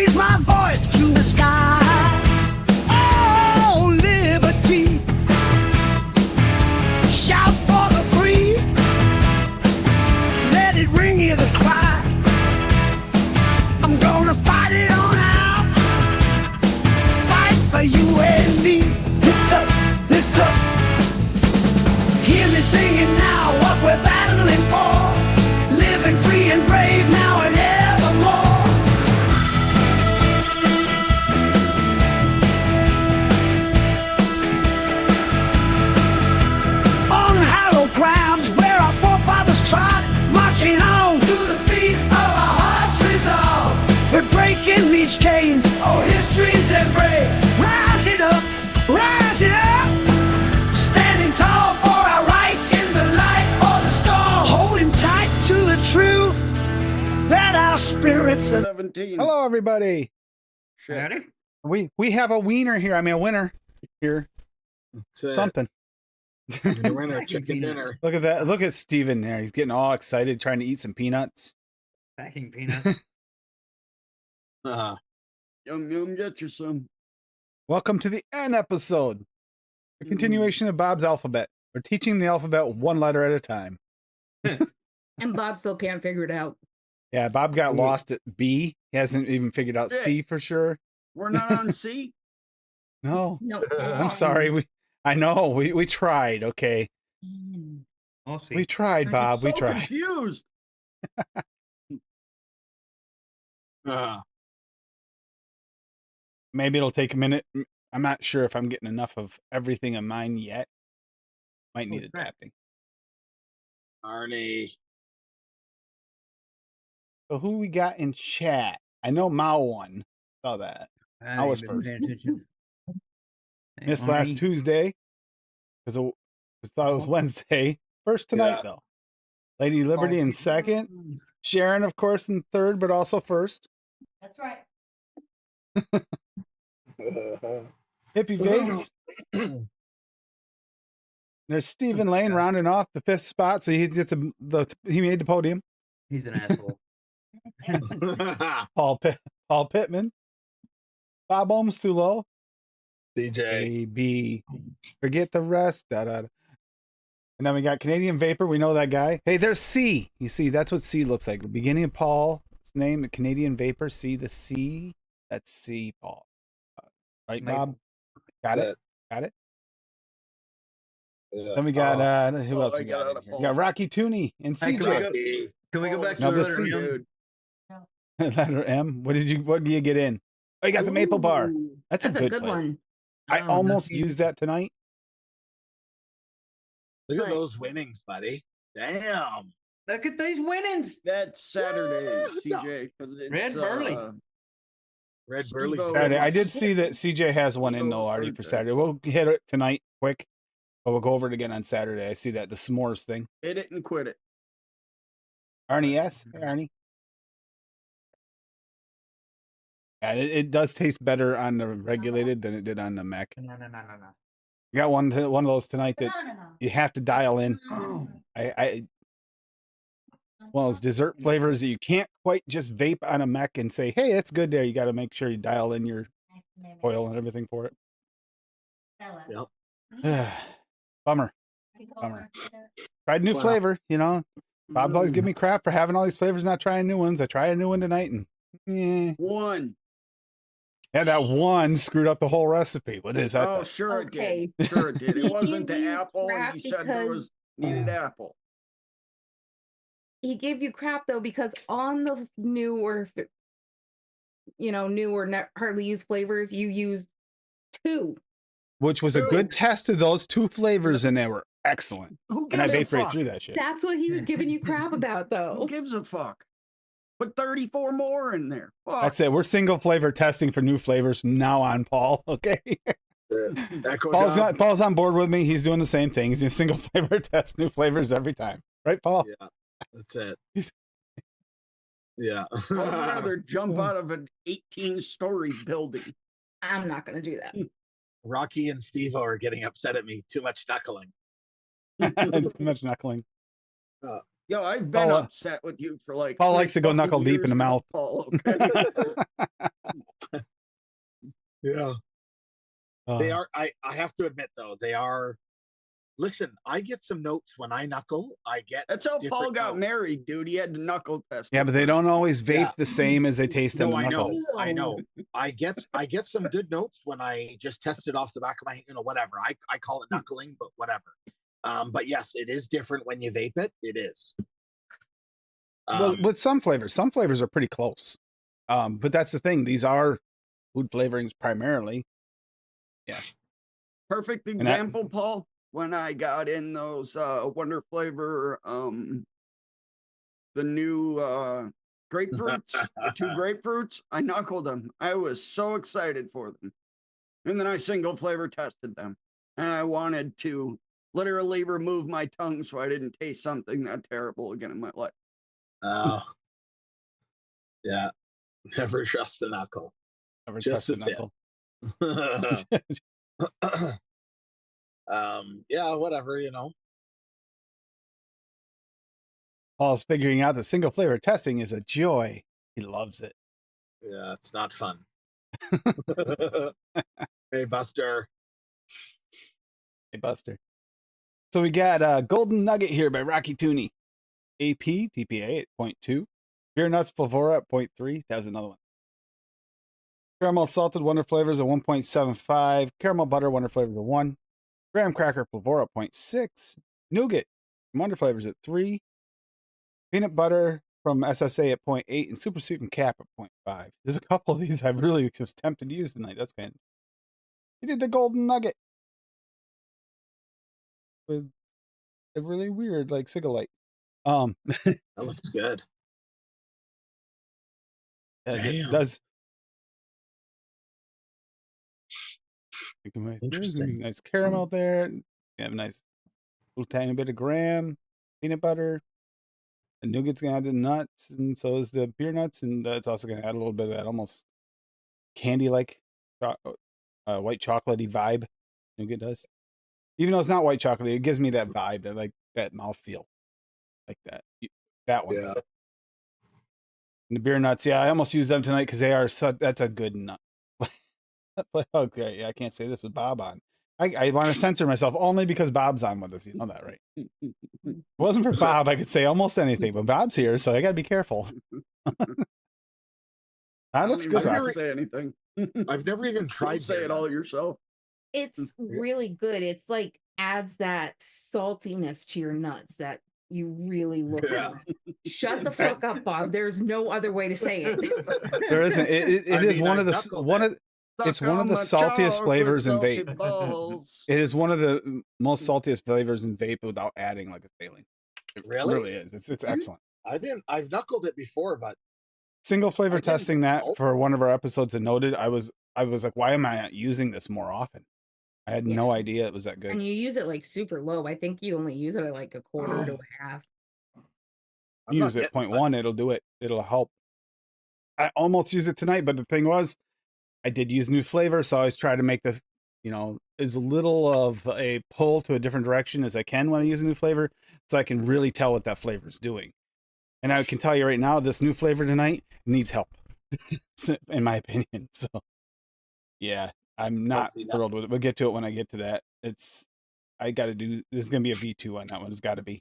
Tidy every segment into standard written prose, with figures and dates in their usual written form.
raise my voice to the sky. Oh, liberty. Shout for the free. Let it ring you the cry. I'm gonna fight it on out. Fight for you and me. Lift up, lift up. Hear me singing now what we're battling for. Living free and brave now and evermore. On hallowed grounds where our forefathers trod, marching on to the beat of our heart's resolve. We're breaking these chains, oh history's embrace. Rising up, rising up. Standing tall for our rights in the light or the storm. Holding tight to the truth that our spirits are. 17. Hello, everybody. Shit. We have a wiener here. I mean, a winner here. That's it. Something. The winner, chicken dinner. Look at that. Look at Steven there. He's getting all excited, trying to eat some peanuts. Packing peanuts. Uh, Yum, yum, get you some. Welcome to the N episode. A continuation of Bob's alphabet. We're teaching the alphabet one letter at a time. And Bob still can't figure it out. Yeah, Bob got lost at B. He hasn't even figured out C for sure. We're not on C? No. No. I'm sorry. I know. We tried, okay. We'll see. We tried, I'm Bob. We so tried. confused. Maybe it'll take a minute. I'm not sure if I'm getting enough of everything of mine yet. Might need adapting. Arnie. So who we got in chat? I know Mao won. Saw that. I was first. Missed last Tuesday because I thought it was Wednesday. First tonight though. Lady Liberty in second. Sharon, of course, in third, but also first. That's right. Hippie Vapes. There's Stephen Lane rounding off the fifth spot, so he gets he made the podium. He's an asshole. Paul Pittman. Bob Ohms too low. DJ. A, B. Forget the rest. Da, da, da. And then we got Canadian Vapor. We know that guy. Hey, there's C. You see, that's what C looks like. The beginning of Paul's name, the Canadian Vapor. See the C? That's C, Paul. Right, Bob? Got it? Got it? Yeah. Then we got, who else I we got got out in of here? Paul. We got Rocky Tooney and Hey, CJ. Can we go back to No, the the letter C. M? Dude. Letter M. What do you get in? Oh, you got the maple bar. Ooh, That's That's a a good good flavor. one. I Oh, almost that's- used that tonight. Look at But- those winnings, buddy. Damn. Look at these winnings. That's Saturday, Yeah. CJ. 'cause it's, Red Burley. Red Burley. Steve-O. Saturday. I did see that CJ has one in though already for Saturday. We'll hit it tonight quick, but we'll go over it again on Saturday. I see that the s'mores thing. Hit it and quit it. Arnie, yes, hey, Arnie. Yeah, it does taste better on the regulated than it did on the Mac. No. I got one of those tonight that you have to dial in. I one of those dessert flavors that you can't quite just vape on a Mac and say, "Hey, it's good there." You got to make sure you dial in your oil and everything for it. Yep. Bummer. Tried new flavor, you know. Bob always give me crap for having all these flavors, not trying new ones. I tried a new one tonight, and One. yeah, that one screwed up the whole recipe. What is that? Oh, sure Okay. it did. Sure it did. He It wasn't gave the you apple. crap You said there was needed apple. He gave you crap though because on the newer, hardly used flavors, you used 2. Which was a good test of those 2 flavors, and they were excellent. Who And I gives a vaped right fuck? through that shit. That's what he was giving you crap about Who though. gives a fuck? Put 34 more in there. Fuck. That's it. We're single flavor testing for new flavors from now on, Paul. Okay. Echo Paul's on board with me. He's doing the same thing. He's a single flavor test new flavors every time. Right, Paul? Yeah, that's it. He's- Yeah. I'd rather jump out of an 18-story building. I'm not gonna do that. Rocky and Steve-O are getting upset at me. Too much knuckling. Too much knuckling. Yo, I've been Paul, upset with you for like. Paul 3 likes to go fucking knuckle deep in years the now, mouth. Paul, okay? Yeah. They Uh, are. I have to admit though, they are. Listen, I get some notes when I knuckle. I get. That's how Paul different got notes. married, dude. He had to knuckle test. yeah, it but they first. don't always vape Yeah. the same as they taste in No, the I knuckle. know. I know. I get some good notes when I just test it off the back of my, whatever. I call it knuckling, but whatever. But yes, it is different when you vape it. It is. Well, with some flavors are pretty close. But that's the thing; these are food flavorings primarily. Yeah. Perfect example, Paul. When I got in those Wonder Flavor, the new grapefruits, the 2 grapefruits, I knuckled them. I was so excited for them. And then I single flavor tested them. And I wanted to literally remove my tongue so I didn't taste something that terrible again in my life. Yeah. Never trust the knuckle. Never Just trust the the knuckle. Yeah, whatever, Paul's figuring out that single flavor testing is a joy. He loves it. Yeah, it's not fun. Hey, Buster. Hey, Buster. So we got Golden Nugget here by Rocky Tooney. AP, TPA at 0.2. Beer Nuts Flavora at 0.3. That was another one. Caramel Salted Wonder Flavors at 1.75. Caramel Butter Wonder Flavors at 1. Graham Cracker Flavora at 0.6. Nougat Wonder Flavors at 3. Peanut Butter from SSA at 0.8. And Super Sweet and Cap at 0.5. There's a couple of these I really was tempted to use tonight. That's kind of... He did the Golden Nugget with a really weird, like, Cigalite. That looks good. It does. There's Interesting. nice caramel there. You have a nice little tiny bit of graham, peanut butter. The nougat's gonna add the nuts, and so is the beer nuts, and it's also gonna add a little bit of that almost candy-like white chocolatey vibe. Nougat does, even though it's not white chocolate. It gives me that vibe, that like that mouthfeel, like that. That one. Yeah. And the beer nuts, yeah, I almost used them tonight because they are that's a good nut. Okay, yeah, I can't say this with Bob on. I want to censor myself only because Bob's on with us. You know that, right? If it wasn't for Bob, I could say almost anything, but Bob's here, so I got to be careful. That looks good. I Rocky. don't say anything. I've never even tried Don't say beer it all nuts. yourself. It's really good. It's like adds that saltiness to your nuts that you really look Yeah. for. Shut the fuck up, Bob. There's no other way to say it. There isn't. It is one of the it's one of the saltiest flavors in vape. It is one of the most saltiest flavors in vape without adding like a saline. It really is. It's excellent. I've knuckled it before, but Single flavor didn't testing that salt. for one of our episodes and noted, I was like, why am I not using this more often? I had no idea it was that good. And you use it like super low. I think you only use it at like a quarter to a half. Use it 0.1, it'll do it. It'll help. I almost used it tonight, but the thing was, I did use new flavor, so I always try to make the, as little of a pull to a different direction as I can when I use a new flavor, so I can really tell what that flavor is doing. And I can tell you right now, this new flavor tonight needs help, in my opinion. So, yeah, I'm not thrilled with it. We'll get to it when I get to that. I got to do, there's going to be a V2 on that one. It's got to be.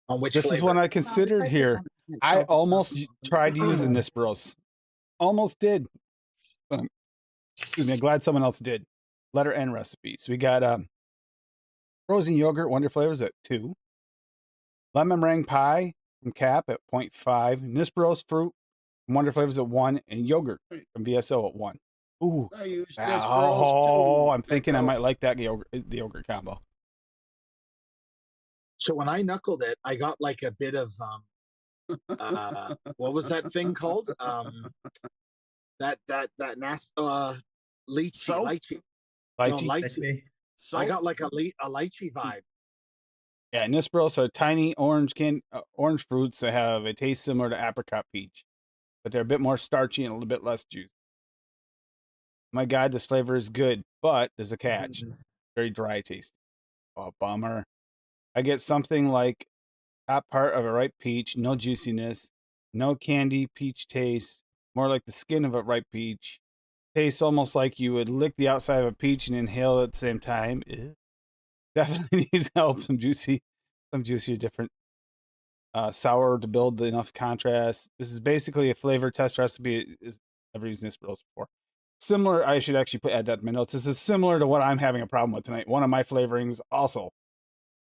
On which This flavor? is one I considered here. I almost tried to use the Nisperos. Almost did. Excuse me. I'm glad someone else did. Letter N recipe. So we got frozen yogurt Wonder Flavors at 2. Lemon meringue pie from Cap at 0.5. Nisperos fruit from Wonder Flavors at 1. And yogurt from VSO at 1. Ooh. I use Oh, I'm thinking I might like that the yogurt combo. So when I knuckled it, I got like a bit of what was that thing called? That nasty lychee. Lychee. I got like a lychee vibe. Yeah, Nisperos are tiny orange fruits that have a taste similar to apricot peach, but they're a bit more starchy and a little bit less juice. My God, this flavor is good, but there's a catch. Very dry taste. Oh, bummer. I get something like top part of a ripe peach, no juiciness, no candy peach taste, more like the skin of a ripe peach. Tastes almost like you would lick the outside of a peach and inhale at the same time. Ew. Definitely needs help. Some juicier, different sour to build enough contrast. This is basically a flavor test recipe. Never used this before. Similar, I should actually add that to my notes. This is similar to what I'm having a problem with tonight. One of my flavorings also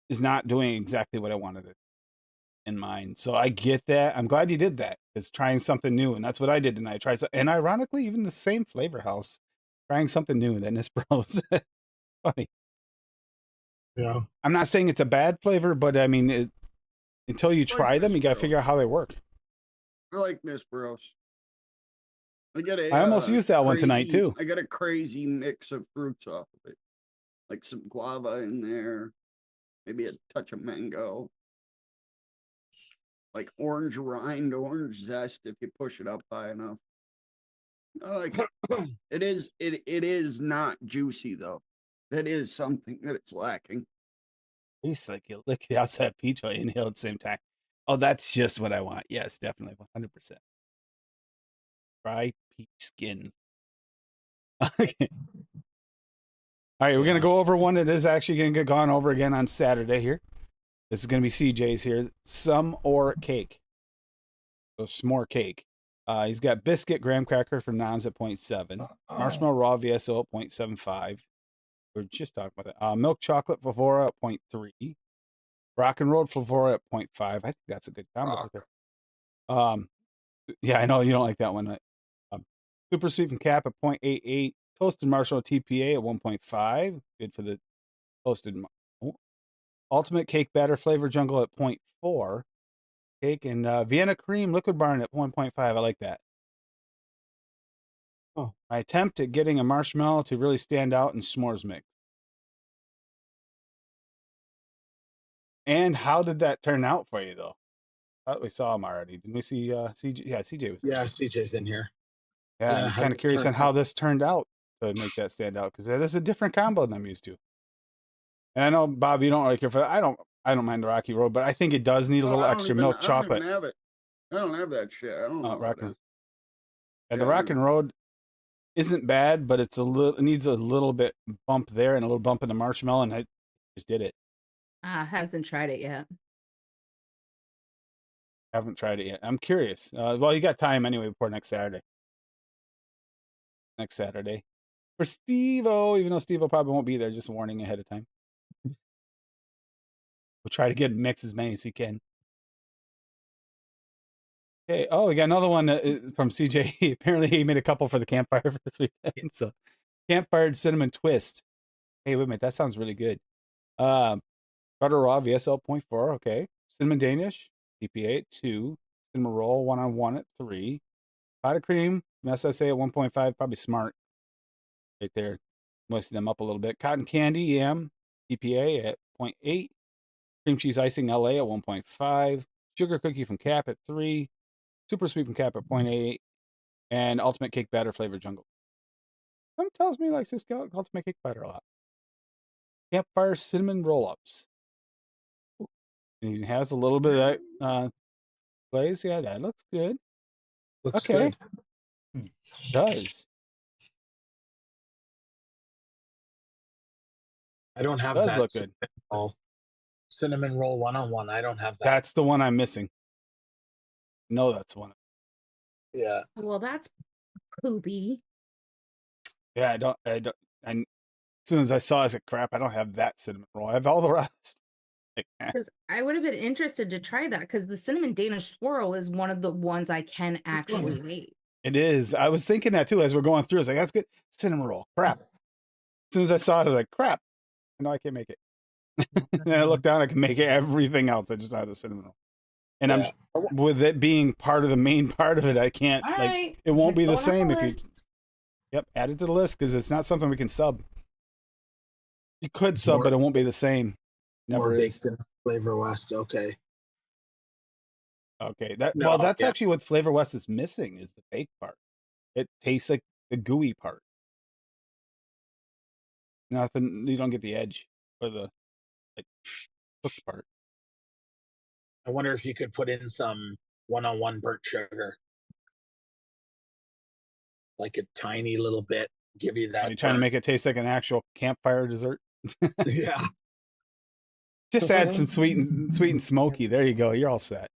is not doing exactly what I wanted it in mind. So I get that. I'm glad you did that. It's trying something new, and that's what I did tonight. And ironically, even the same flavor house, trying something new than this bros. Funny. Yeah. I'm not saying it's a bad flavor, but I mean, until you try them, you got to Bros. figure out how they work. I like Miss Bros. I get a. I almost used that one tonight, crazy- too. I got a crazy mix of fruits off of it, like some guava in there, maybe a touch of mango, like orange rind, orange zest if you push it up high enough. I like it. It is not juicy though. That is something that it's lacking. Tastes like you lick the outside peach while you inhale at the same time. Oh, that's just what I want. Yes, definitely, 100%. Dry peach skin. Okay. All right, we're gonna go over one that is actually gonna get gone over again on Saturday here. This is gonna be CJ's here. Some or cake. So s'more cake. He's got biscuit graham cracker from Noms at 0.7, marshmallow raw VSO at 0.75. We are just talking about that. Milk chocolate Flavora at 0.3. Rock and roll Flavora at 0.5. I think that's a good combo right there. Yeah, I know you don't like that one. Super sweet from Cap at 0.88. Toasted marshmallow TPA at 1.5. Good for the toasted. Ultimate cake batter flavor jungle at 0.4. Cake and Vienna cream liquid barn at 1.5. I like that. Oh, my attempt at getting a marshmallow to really stand out in s'mores mix. And how did that turn out for you, though? I thought we saw him already. Didn't we see CJ? Yeah, CJ was. Yeah, CJ's in here. Yeah, Yeah, I'm how kind did of it curious turn on how out? this turned out to make that stand out because that is a different combo than I'm used to. And I know Bob, you don't really care for that. I don't mind the Rocky Road, but I think it does need a Oh, little I don't extra even- milk I don't even chocolate. have it. I don't have that shit. I don't know what Rock it and, is. and Yeah, the Rock and Road isn't bad, but it needs a little bit bump there and a little bump in the marshmallow, and I just did it. Hasn't tried it yet. Haven't tried it yet. I'm curious. Well, you got time anyway before next Saturday. Next Saturday. For Steve-O, even though Steve-O probably won't be there, just warning ahead of time. We'll try to get mix as many as he can. Okay. Oh, we got another one from CJ. Apparently, he made a couple for the campfire for this weekend. So, campfire cinnamon twist. Hey, wait a minute. That sounds really good. Butter raw VSL 0.4. Okay. Cinnamon Danish DPA at 2. Cinnamon roll 1-on-1 at 3. Powder cream SSA at 1.5. Probably smart. Right there. Moisten them up a little bit. Cotton candy EM DPA at 0.8. Cream cheese icing LA at 1.5. Sugar cookie from Cap at 3. Super sweet from Cap at 0.8. And ultimate cake batter flavor jungle. Some tells me he likes this ultimate cake batter a lot. Campfire cinnamon roll-ups. And he has a little bit of that glaze. Yeah, that looks good. Looks Okay. good. Does. I don't have Does that look good. cinnamon roll 1-on-1. I don't have that. That's the one I'm missing. No, that's one. Yeah. Well, that's poopy. Yeah, I don't. As soon as I saw it, I said, crap, I don't have that cinnamon roll. I have all the rest. Like, Because I would have been interested to try that because the cinnamon Danish swirl is one of the ones I can actually make. It is. I was thinking that too as we're going through. I was like, that's good. Cinnamon roll. Crap. As soon as I saw it, I was like, crap. I know I can't make it. And then I looked down, I can make everything else. I just don't have the cinnamon roll. And Yeah. I'm with it being part of the main part of it, I can't All like right. it won't be the It's going on same if you list. add it to the list because it's not something we can sub. You could It's sub, more- but it won't be the same. More Never is. baked in Flavor West. Okay. Okay. No, Well, that's yeah. actually what Flavor West is missing is the bake part. It tastes like the gooey part. Nothing. You don't get the edge or the like cooked part. I wonder if you could put in some one-on-one burnt sugar, like a tiny little bit, give you Are that. you trying to burnt- make it taste like an actual campfire dessert? Yeah. Just add some sweet and smoky. There you go. You're all set.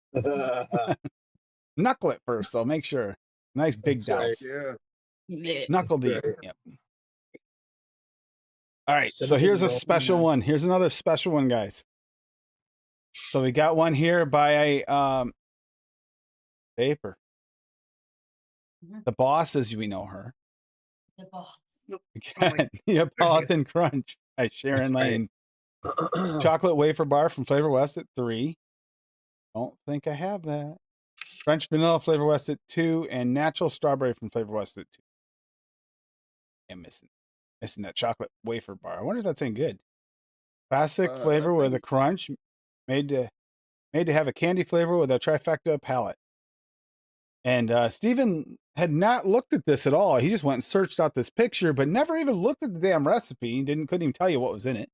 Knuckle it first, though. Make sure. Nice big That's right. douse. Yeah. Yeah. Knuckle deep. right. Yep. All right. So Cinnamon here's a roll, special man. one. Here's another special one, guys. So we got one here by Vapor. Mhm. The boss, as we know her. The boss. Neapolitan Crunch by Sharon That's right. Lane. Chocolate wafer bar from Flavor West at 3. Don't think I have that. French vanilla Flavor West at 2, and natural strawberry from Flavor West at 2. I'm missing that chocolate wafer bar. I wonder if that's any good. Classic I flavor with a think- crunch, made to have a candy flavor with a trifecta palette. And Steven had not looked at this at all. He just went and searched out this picture, but never even looked at the damn recipe. Couldn't even tell you what was in it.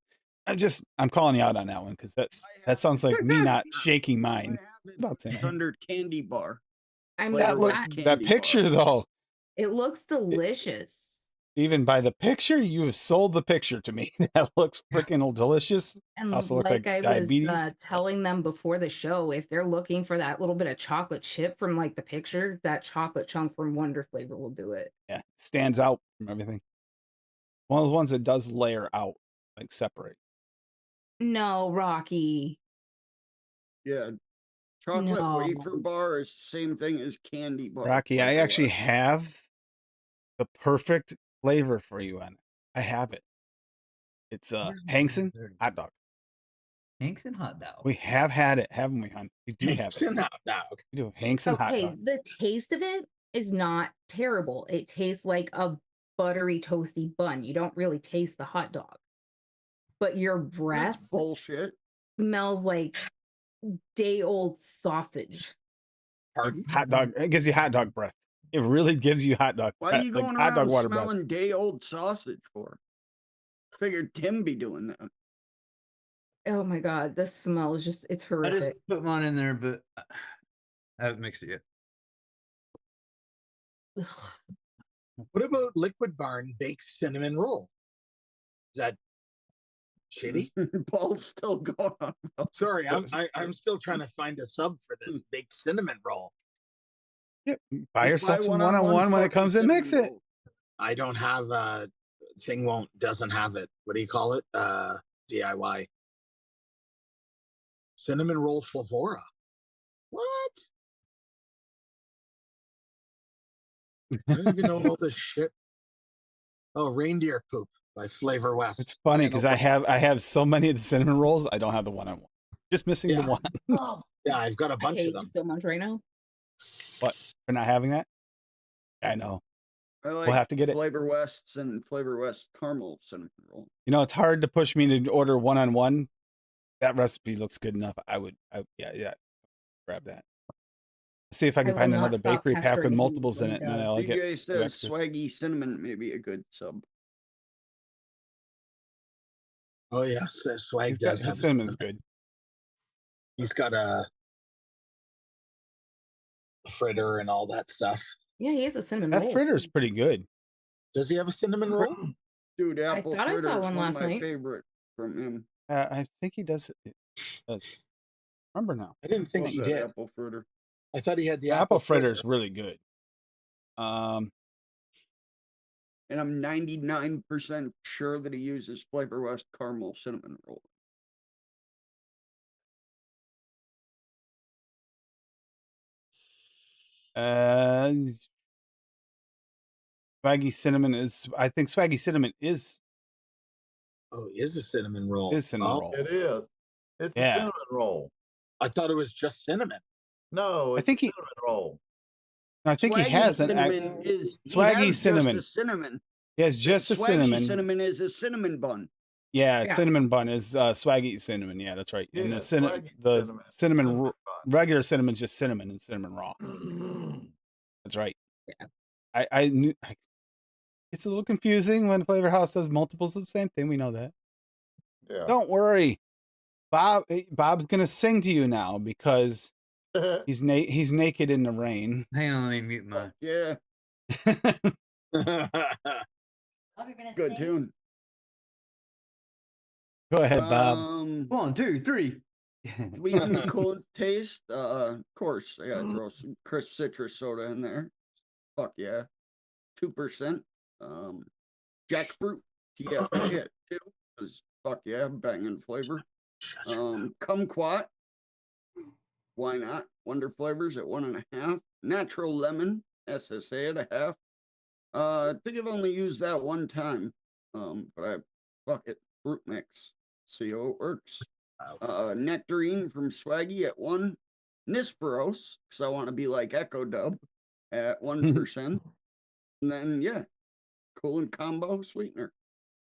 I'm calling you out on that one because I that have sounds it. like me not shaking I mine. have it About 10. under candy bar. I mean, Flavor That looks West that, that candy picture bar. though. it looks delicious. Even by the picture, you have sold the picture to me. That looks freaking delicious. And Also looks like like I was diabetes. telling them before the show, if they're looking for that little bit of chocolate chip from like the picture, that chocolate chunk from Wonder Flavor will do it. Yeah, stands out from everything. One of those ones that does layer out, like separate. No, Rocky. Yeah. Chocolate No. wafer bar is the same thing as candy bar. Rocky, I Flavor actually West. have the perfect flavor for you on it. I have it. It's Hankson hot dog. Hankson hot dog. We have had it, haven't we, hon? We do have it. Hot dog. We do Hankson hot Okay, dog. the taste of it is not terrible. It tastes like a buttery, toasty bun. You don't really taste the hot dog. But your That's breath bullshit. smells like day-old sausage. Pardon? Hot dog. It gives you hot dog breath. It really gives you hot dog. Why are you like going hot dog around water breath. smelling day old sausage for? Figured Tim be doing that. Oh my god, the smell is just it's I horrific. just put mine in there, but I haven't mixed it yet. Ugh. What about Liquid Barn baked cinnamon roll? Is that shitty? Paul's still going on. about Sorry, those. I'm still trying to find a sub for this baked cinnamon roll. Yep. Buy Just yourself some one-on-one when it fucking comes in, mix cinnamon it. roll. I don't have doesn't have it. What do you call it? DIY. Cinnamon roll Flavora. What? I don't even know all this shit. Oh, reindeer poop by Flavor West. It's funny I because know, I have so many of the cinnamon rolls. I don't have the one-on-one. Just missing the Yeah. one. Oh, Yeah, I've got a I bunch hate of you them. so much right now. What? For not having that? I know. I like We'll have to get it. Flavor Wests and Flavor West caramel cinnamon roll. You know, it's hard to push me to order one-on-one. That recipe looks good enough. Yeah, grab that. See if I I can will find not another stop bakery pack pestering with him multiples in when it, he and then does. I'll get DJ two says extras. swaggy cinnamon may be a good sub. Oh yeah, Swag He's does got have his cinnamon's good. He's got a fritter and all that stuff. Yeah, he has a cinnamon That roll. fritter's too. pretty good. Does he have a cinnamon roll? Dude, I apple thought I fritter saw is one one last of my night. favorite from him. I think he does. Remember now. I didn't think Love he that did. apple fritter. I thought he had the Apple fritter. fritter's really good. And I'm 99% sure that he uses Flavor West caramel cinnamon roll. Swaggy cinnamon is. I think Swaggy cinnamon is Oh, he is a cinnamon roll. cinnamon Oh, roll. It is. It's Yeah. a cinnamon roll. I thought it was just cinnamon. No, I it's think a he- cinnamon roll. I think he Swaggy has an. cinnamon is he Swaggy has cinnamon. Just a cinnamon. He has just a Swaggy cinnamon. cinnamon is a cinnamon bun. Yeah, Yeah. cinnamon bun is Swaggy cinnamon. Yeah, that's right. And Yeah, the Swaggy the cinnamon. cinnamon Cinnamon bun. regular cinnamon's just cinnamon and cinnamon raw. That's right. Yeah. I knew. It's a little confusing when Flavor House does multiples of the same thing. We know that. Yeah. Don't worry. Bob's gonna sing to you now because he's naked in the rain. Hang on, let me mute my. Yeah, good tune. Go ahead, Bob. 1, 2, 3. Sweet and cool taste. Of course, I gotta throw some crisp citrus soda in there. Fuck yeah, 2%. Jackfruit TFA at 2. Cause fuck yeah, banging flavor. Kumquat. Why not? Wonder flavors at 1.5. Natural lemon SSA at 0.5. I think I've only used that one time. But I fuck it. Fruit mix. See how it works. Nectarine from Swaggy at 1. Nisperos, because I want to be like Echo Dub at 1%. And then yeah, Coolant Combo sweetener.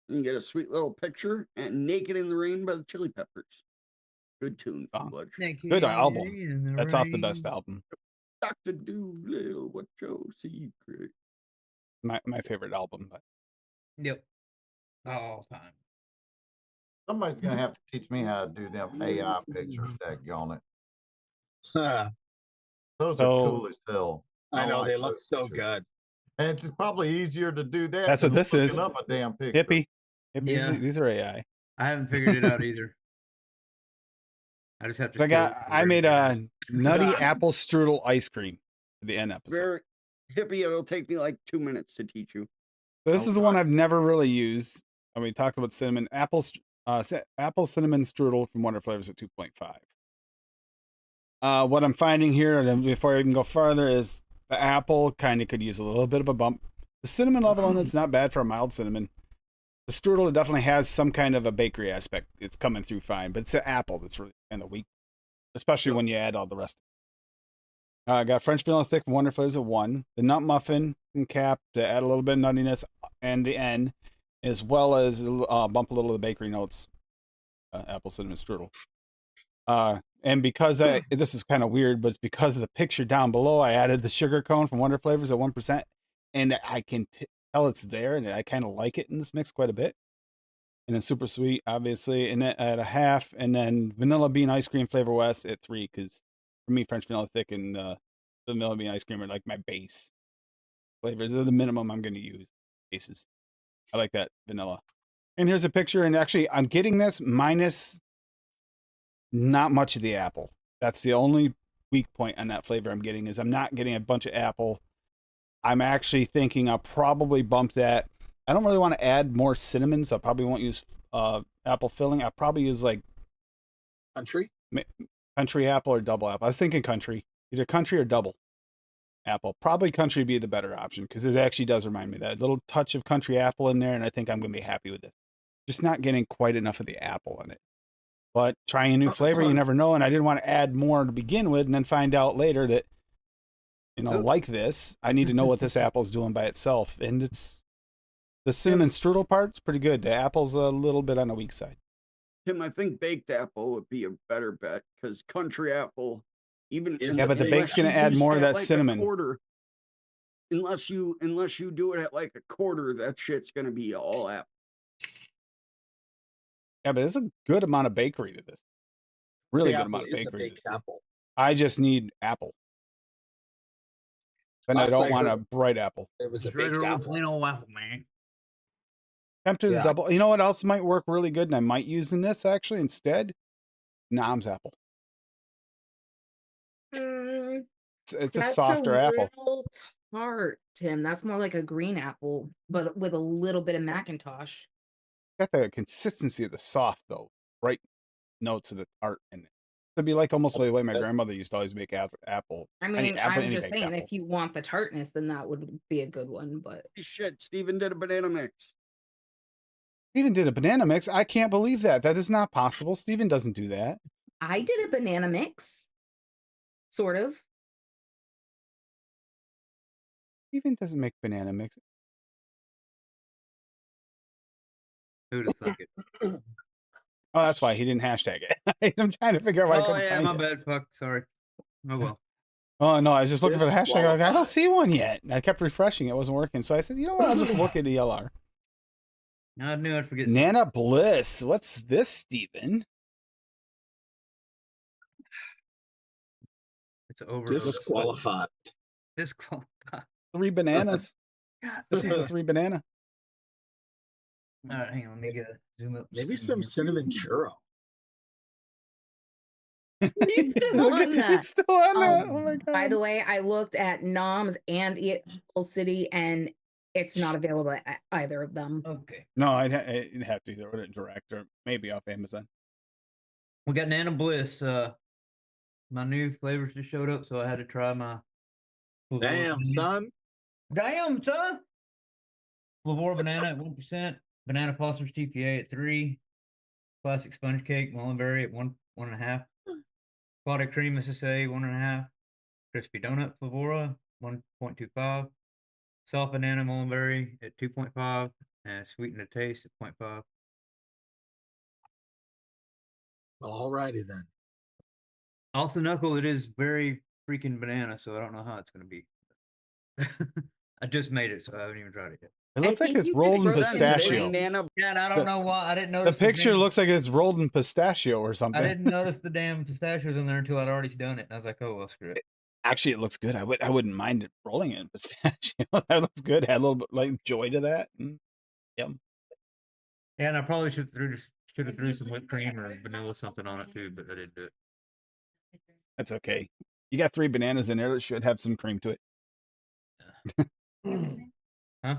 You can get a sweet little picture and Naked in the Rain by the Chili Peppers. Good tune, Bludge. Good album. That's off the best album. Dr. Doolittle, what's your secret? My favorite album. But Yep. All time. Somebody's gonna have to teach me how to do them AI pictures that on it. Those are cool as hell. I know like they look those so pictures. good. And it's probably easier to do that. That's what than this is. looking up a damn picture. Hippie. Yeah. These are AI. I haven't figured it out either. I just have to. I made a nutty apple strudel ice cream for the end episode. Very hippie. It'll take me like 2 minutes to teach you. So this is the one I've never really used. And we talked about cinnamon apple cinnamon strudel from Wonder Flavors at 2.5. What I'm finding here, and before I even go farther, is the apple kind of could use a little bit of a bump. The cinnamon level on it's not bad for a mild cinnamon. The strudel definitely has some kind of a bakery aspect. It's coming through fine, but it's an apple that's really kind of weak, especially when you add all the rest. I got French vanilla thick from Wonder Flavors at 1. The nut muffin and cap to add a little bit of nuttiness and the end, as well as bump a little of the bakery notes. Apple cinnamon strudel. And because this is kind of weird, but it's because of the picture down below, I added the sugar cone from Wonder Flavors at 1%, and I can tell it's there, and I kind of like it in this mix quite a bit. And then super sweet, obviously, and at 0.5, and then vanilla bean ice cream Flavor West at 3, because for me, French vanilla thick and vanilla bean ice cream are like my base flavors. They're the minimum I'm going to use. Bases. I like that vanilla. And here's a picture, and actually, I'm getting this minus not much of the apple. That's the only weak point on that flavor I'm getting, is I'm not getting a bunch of apple. I'm actually thinking I'll probably bump that. I don't really want to add more cinnamon, so I probably won't use apple filling. I'll probably use like Country apple or double apple. I was thinking country, either country or double apple. Probably country would be the better option, because it actually does remind me of that little touch of country apple in there, and I think I'm going to be happy with it. Just not getting quite enough of the apple in it. But trying a new flavor, you never know, and I didn't want to add more to begin with and then find out later that, like this, I need to know what this apple's doing by itself. And it's the cinnamon strudel part's pretty good. The apple's a little bit on the weak side. Tim, I think baked apple would be a better bet, because country apple, even but the bake's going to add more of that cinnamon. Unless you do it at like a quarter, that shit's going to be all apple. Yeah, but there's a good amount of bakery to this. Really good amount of bakery. Apple. I just need apple. And I don't want a bright apple. It was a baked apple. Plain old apple, man. Tempted to double. You know what else might work really good, and I might use in this actually instead? Nam's apple. It's a softer apple. Tart, Tim. That's more like a green apple, but with a little bit of Macintosh. Got the consistency of the soft though, bright notes of the tart in it. It'd be like almost the way my grandmother used to always make apple. I mean, I'm just saying, if you want the tartness, then that would be a good one. But shit, Steven did a banana mix. Steven did a banana mix. I can't believe that. That is not possible. Steven doesn't do that. I did a banana mix, sort of. Steven doesn't make banana mix. Who'd have thunk it? Oh, that's why he didn't hashtag it. I'm trying to figure out why I couldn't find my it. bad. Fuck. Sorry. Oh well. Oh no, I was just looking for the hashtag. Like, I don't see one yet. I kept refreshing. It wasn't working. So I said, you know what? I'll just look at ELR. I knew I'd forget. Nana Bliss. What's this, Steven? It's over. Disqualified. Disqualified. 3 bananas. God This is the dang. 3 banana. All right, hang on. Let me get zoom up. Maybe screen some here. cinnamon churro. He's still Look on that. He's still on that. Oh my By the god. way, I looked at Noms and Full City, and it's not available at either of them. Okay. No, I'd have to either order it direct or maybe off Amazon. We got Nana Bliss. My new flavors just showed up, so I had to try my. Damn, son. Damn, son. Flavora banana at 1%. Banana Foster's TPA at 3. Classic sponge cake, mulberry at 1.5. Clotted cream SSA 1.5. Crispy donut Flavora 1.25. Soft banana mulberry at 2.5. And sweeten the taste at 0.5. All righty then. Off the knuckle, it is very freaking banana, so I don't know how it's going to be. I just made it, so I haven't even tried it yet. It looks like think it's you rolled in could Percent pistachio. banana. Yeah, and I don't know why I didn't The notice. picture damn- looks like it's rolled in pistachio or something. I didn't notice the damn pistachios in there until I'd already done it. And I was like, oh well, screw it. Actually, it looks good. I wouldn't mind it rolling it in pistachio. That looks good. Had a little bit like joy to that. Yum. Yeah, and I probably should have threw some whipped cream or vanilla something on it too, but I didn't do it. That's okay. You got 3 bananas in there that should have some cream to it. Huh?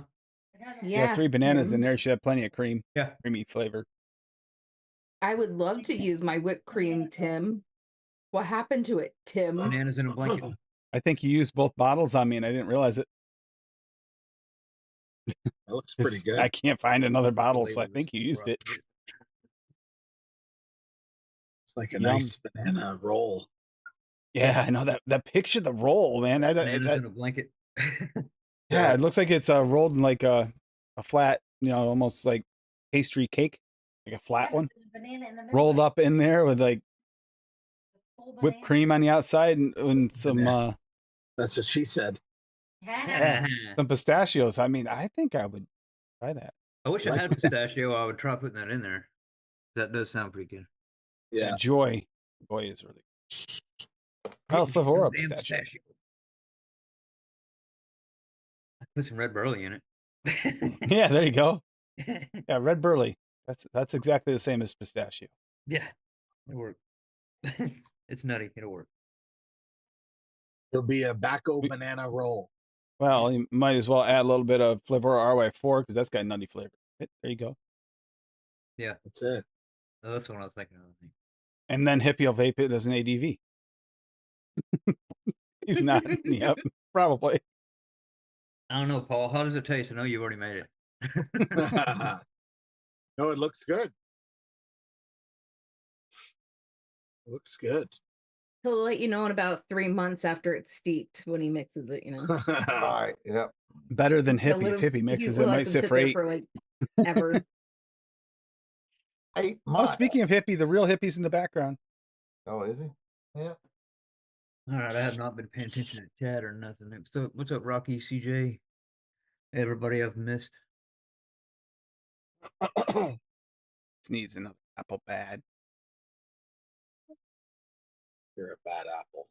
You have 3 bananas in Tim. there. It should have plenty of cream. Yeah. Creamy flavor. I would love to use my whipped cream, Tim. What happened to it, Tim? Bananas in a blanket. I think you used both bottles on me and I didn't realize it. That looks pretty 'Cause good. I can't find another bottle, so I think you used it. It's like a Yum. nice banana roll. Yeah, I know that picture, the roll, man. Bananas in a blanket. Yeah, it looks like it's rolled in like a flat, almost like pastry cake, like a flat one, rolled up in there with like whipped cream on the outside and some That's what she said. some pistachios. I mean, I think I would try that. I wish I had pistachio. I would try putting that in there. That does sound pretty good. Yeah. Joy is really good. Oh, Flavora pistachio. I put some red burley in it. Yeah, there you go. Yeah, red burley. That's exactly the same as pistachio. Yeah, it worked. It's nutty. It'll work. It'll be a Bacco banana roll. Well, you might as well add a little bit of Flavora RY4 because that's got nutty flavor. There you go. Yeah, That's it. oh, that's what I was thinking of. And then Hippie will vape it as an ADV. He's not. Yep, probably. I don't know, Paul. How does it taste? I know you've already made it. No, it looks good. It looks good. He'll let you know in about 3 months after it's steeped when he mixes it, Right. Yep. Better than He'll Hippie. let If him Hippie s- mixes he it, lets might him sit sit for there 8. for like ever. Hey, Oh, speaking of Hippie, the real Hippie's in the background. Oh, is he? Yeah. All right, I have not been paying attention to chat or nothing. So, what's up, Rocky, CJ? Everybody I've missed. Needs another apple bad. You're a bad apple.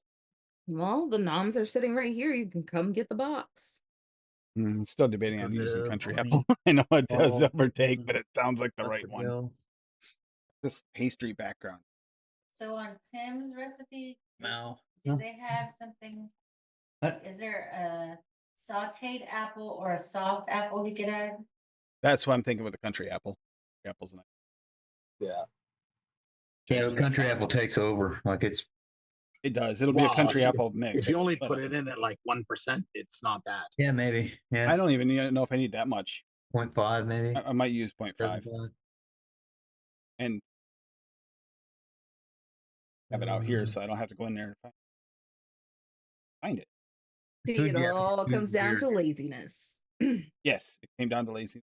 Well, the noms are sitting right here. You can come get the box. Still debating on using Hello, country Bonnie. apple. I know it does Oh, overtake, but it sounds like the right Dr. one. Bell. This pastry background. So on Tim's recipe, No. do they have something? What? Is there a sauteed apple or a soft apple he could add? That's what I'm thinking with the country apple. Apple's nice. Yeah. Yeah, the country apple takes over. Like it's It does. It'll be a Well, country if you- apple mix. If you only But put it in at like 1%, it's not bad. yeah, maybe. Yeah. I don't even know if I need that much. 0.5 maybe. I might use 0.5 0.5. and have it out here so I don't have to go in there and find it. See, Food it gap is all comes down weird. to laziness. Yes, it came down to lazy.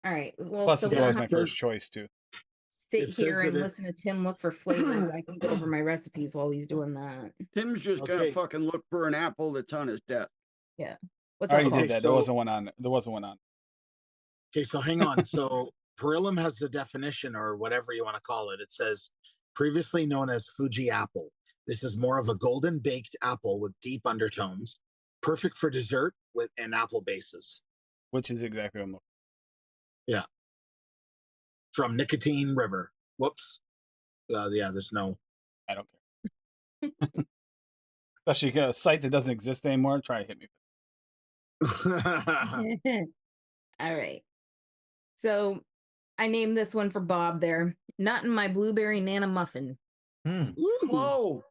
All right. Well, Plus, so this we don't was my have to first choice too. sit It here says and that listen to it's- Tim look for flavors. I can go over my recipes while he's doing that. Tim's just gonna Okay. fucking look for an apple that's on his desk. What's I already up? Okay, did that. so- There wasn't one on. There wasn't one on. Okay, so hang on. So Perilum has the definition or whatever you want to call it. It says previously known as Fuji apple. This is more of a golden baked apple with deep undertones, perfect for dessert with and apple bases. Which is exactly what I'm looking Yeah. From Nicotine River. Whoops. Yeah, there's no. I don't care. Especially a site that doesn't exist anymore. Try to hit me. All right. So I named this one for Bob there. Not in my blueberry nana muffin. Whoa.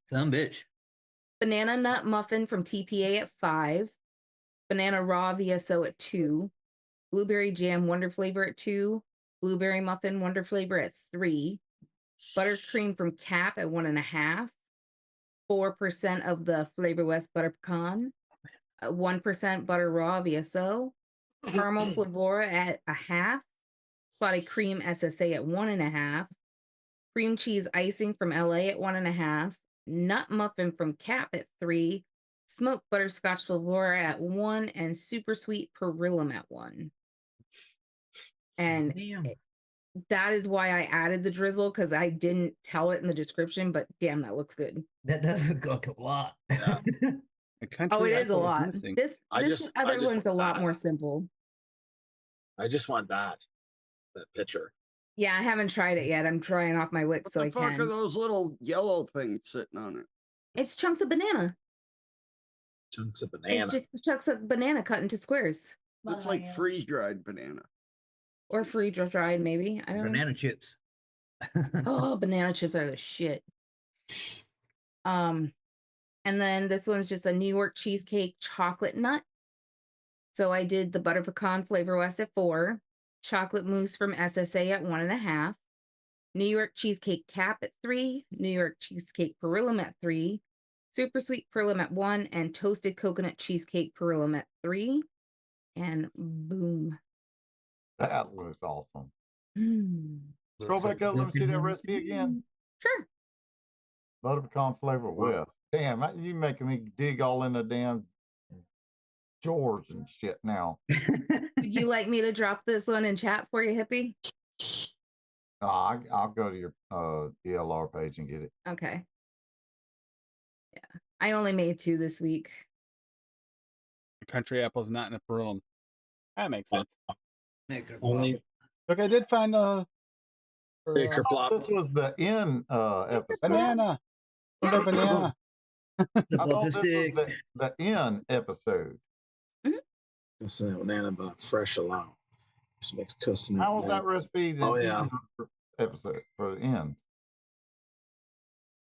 Some bitch. Banana nut muffin from TPA at 5. Banana raw VSO at 2. Blueberry jam wonder flavor at 2. Blueberry muffin wonder flavor at 3. Buttercream from Cap at 1.5. 4% of the Flavor West butter pecan. 1% butter raw VSO. Caramel Flavora at 0.5. Spotted cream SSA at 1.5. Cream cheese icing from LA at 1.5. Nut muffin from Cap at 3. Smoked butterscotch Flavora at 1. And super sweet Perillum at 1. And that is why I added the drizzle, because I didn't tell it in the description, but damn, that looks good. That does look like a lot. Yeah. The country Oh, it is a apple lot. missing. This I this just other one's a want lot that. more simple. I just want that picture. Yeah, I haven't tried it yet. I'm trying off my Wix What so the I fuck can. are those little yellow things sitting on it? It's chunks of banana. Chunks of banana. It's just chunks of banana cut into squares. It's like freeze dried banana. Or free dried, maybe. I don't know. Banana chips. Oh, banana chips are the shit. And then this one's just a New York cheesecake chocolate nut. So I did the butter pecan Flavor West at 4, chocolate mousse from SSA at 1.5, New York cheesecake Cap at 3, New York cheesecake Perillum at 3, super sweet Perillum at 1, and toasted coconut cheesecake Perillum at 3. And boom. That looks awesome. Mm. Scroll back up. Let me see that recipe again. Sure. Butter pecan flavor with. Damn, you making me dig all in the damn drawers and shit now. Would you like me to drop this one in chat for you, hippie? I'll go to your DLR page and get it. Okay. Yeah. I only made 2 this week. Country apple's not in a Perillum. That makes sense. Only Look, I did find Baker plop. This was the N episode. banana. The banana. I thought this was the N episode. Cussing that banana, but fresh alone. Just makes cussing. How was that recipe? Oh, yeah. Episode for the N.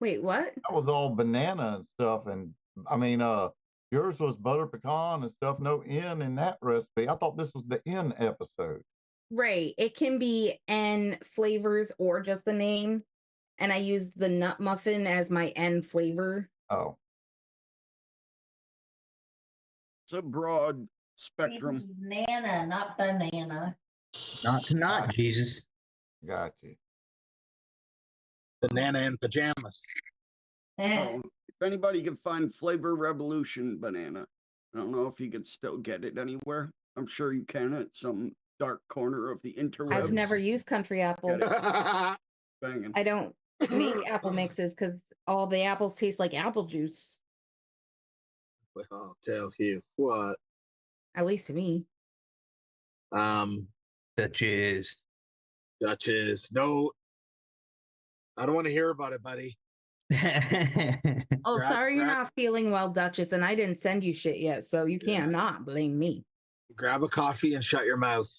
Wait, what? That was all banana and stuff, and I mean, yours was butter pecan and stuff. No N in that recipe. I thought this was the N episode. Right. It can be N flavors or just the name. And I used the nut muffin as my N flavor. Oh, It's a broad spectrum. It's banana, not banana. Not Jesus. got you. Banana in pajamas. Oh, if anybody can find Flavor Revolution banana, I don't know if you could still get it anywhere. I'm sure you can at some dark corner of the interwebs. I've never used country apple. Get it. Banging. I don't make apple mixes because all the apples taste like apple juice. Well, I'll tell you what. At least to me. Duchess. No, I don't want to hear about it, buddy. Oh, sorry you're grab- not feeling well, Duchess, and I didn't send you shit yet, so you Yeah. cannot blame me. Grab a coffee and shut your mouth.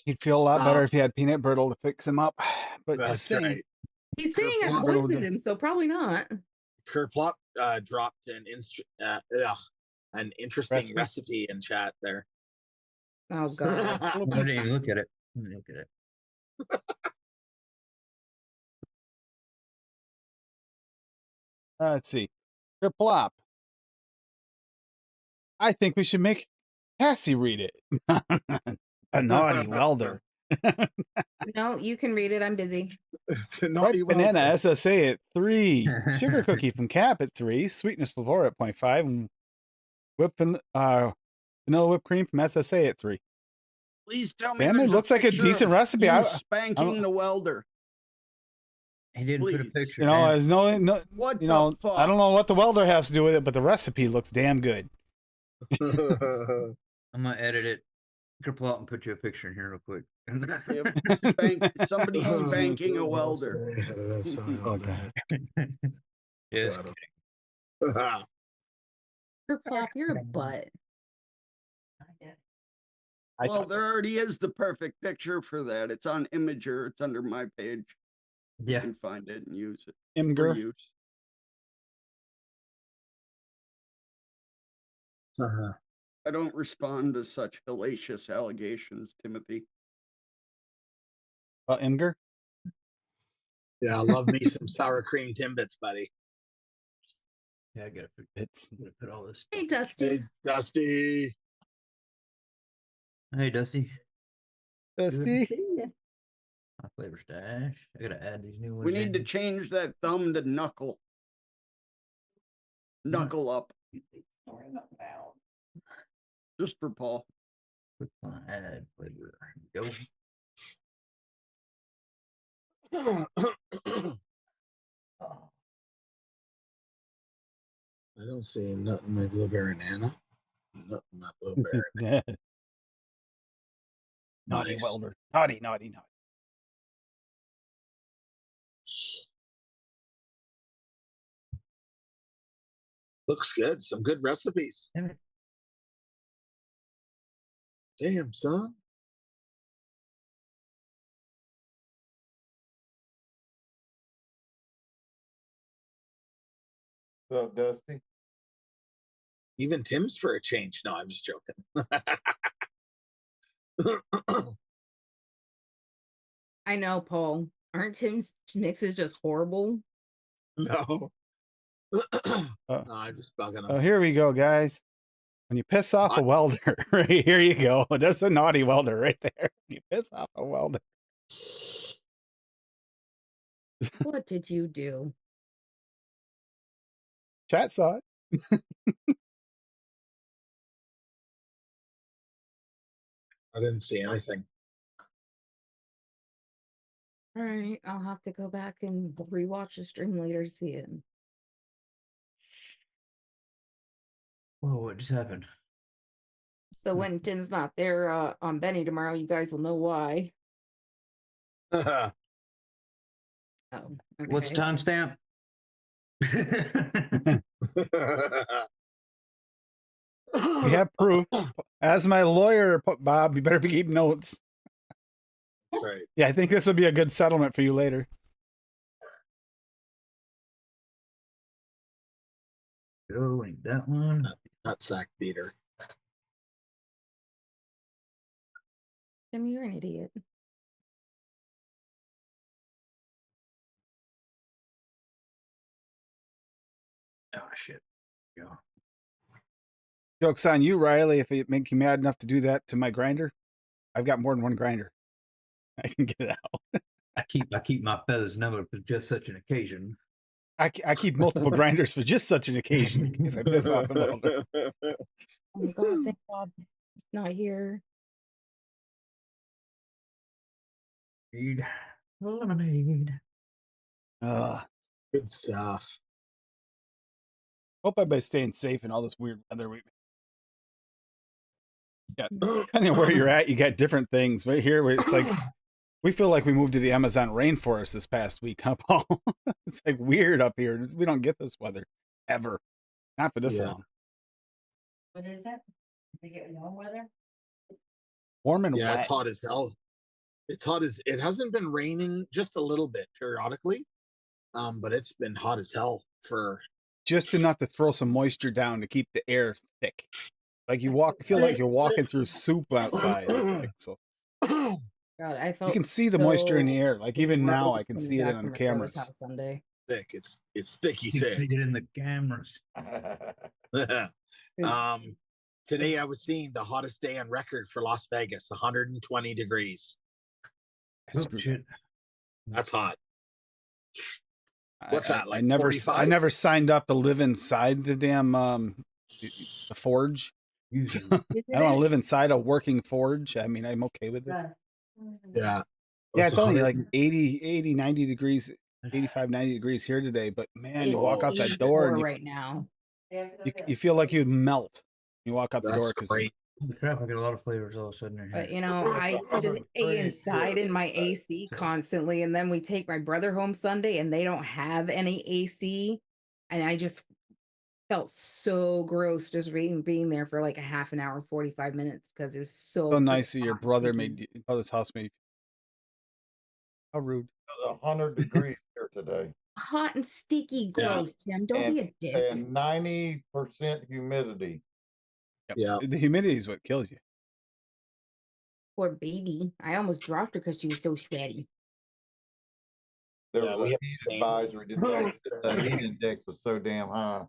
He'd feel a lot better if he had peanut brittle to fix him up. But That's just saying. right. He's saying I Kerplop. poisoned him, so probably not. Kerplop dropped an interesting Recipe? recipe in chat there. Oh god. I didn't even look at it. Look at it. Let's see. Plop. I think we should make Cassie read it. A naughty welder. No, you can read it. I'm busy. It's a Ripe naughty banana welder. SSA at 3. Sugar cookie from Cap at 3. Sweetness Flavor at 0.5. And vanilla whipped cream from SSA at 3. Please tell me. Damn, it there's looks like a picture decent of recipe. you I spanking don't- the welder. He didn't put a Please. picture. You know, down. there's no, What you the know, fuck? I don't know what the welder has to do with it, but the recipe looks damn good. I'm gonna edit it. Kerplot and put you a picture in here real quick. Somebody's spanking a welder. Oh, God. Yes. Kerplop, you're a butt. I Well, thought- there already is the perfect picture for that. It's on Imager. It's under my page. You Yeah. can find it and use it for Imgur. use. I don't respond to such hellacious allegations, Timothy. Imgur. Yeah, love me some sour cream Timbits, buddy. Yeah, I gotta It's put all this. Hey, Dusty. Hey, Dusty. Hey, Dusty. Dusty. My flavor stash. I gotta add these new ones. We need to in. change that thumb to knuckle. Knuckle up. Just for Paul. Click on add flavor. Go. I don't see nothing in my blueberry nana. Nothing in my blueberry. Yeah. Naughty Nice. welder. Naughty, naughty, naughty. Looks good. Some good recipes. Damn it. Damn, son. What's up, Dusty? Even Tim's for a change. No, I'm just joking. I know, Paul. Aren't Tim's mixes just horrible? No. No, I'm just bugging Oh, him. here we go, guys. When you piss off a Hot. welder, right here you go. That's a naughty welder right there. You piss off a welder. What did you do? Chat saw it. I didn't see anything. All right, I'll have to go back and rewatch the stream later to see it. Whoa, what just happened? So when Tim's not there on Benny tomorrow, you guys will know why. Oh, okay. What's the timestamp? We have proof. As my lawyer, Bob, you better be keeping notes. That's right. Yeah, I think this will be a good settlement for you later. Go, ain't that one. Not sack beater. Tim, you're an idiot. Oh shit. Go. Joke's on you, Riley, if it make you mad enough to do that to my grinder. I've got more than one grinder. I can get it out. I keep my feathers numbered for just such an occasion. I keep multiple grinders for just such an occasion in case I piss off a welder. Oh my god, thank God it's not here. Lemonade. Lemonade. Good stuff. Hope everybody's staying safe in all this weird weather. Yeah, depending on where you're at, you got different things. Right here, it's like we feel like we moved to the Amazon rainforest this past week, huh, Paul? It's like weird up here. We don't get this weather ever. Not for this Yeah. long. What is it? We get warm weather? Warm and Yeah, wet. it's hot as hell. It's hot as it hasn't been raining, just a little bit periodically. But it's been hot as hell for Just enough to throw some moisture down to keep the air thick. Like you feel like you're walking through soup outside. It's like, so God, I felt you can see the moisture in the so air. Like even now, I gross can coming see it back on from the my brother's cameras. house Sunday. thick. It's sticky You can see thick. it in the cameras. Today I was seeing the hottest day on record for Las Vegas, 120 degrees. Oh, shit. That's hot. What's that, I like never 45? never signed up to live inside the damn the forge. Usually. I don't want to live inside a working forge. I mean, I'm okay with it. Yeah. Yeah, it's only like 100 80, 90 degrees 85, 90 degrees here today, but man, you It's walk out that 84 door and right now. you feel like you'd melt. You walk out the door That's because great. Holy crap, I get a lot of flavors all of a sudden in But here. you know, I stay inside in my AC constantly, and then we take my brother home Sunday, and they don't have any AC, and I just felt so gross just being there for like a half an hour, 45 minutes because it was so so freaking nice that your hot and brother sticky. your brother's house made. How rude. It was 100 degrees here today. Hot and sticky, Yeah. gross, Tim. Don't be a dick. And 90% humidity. Yep. Yeah. The humidity is what kills you. Poor baby. I almost dropped her because she was so sweaty. There Yeah, was we a have heat the same. advisory today. The heat index was so damn high.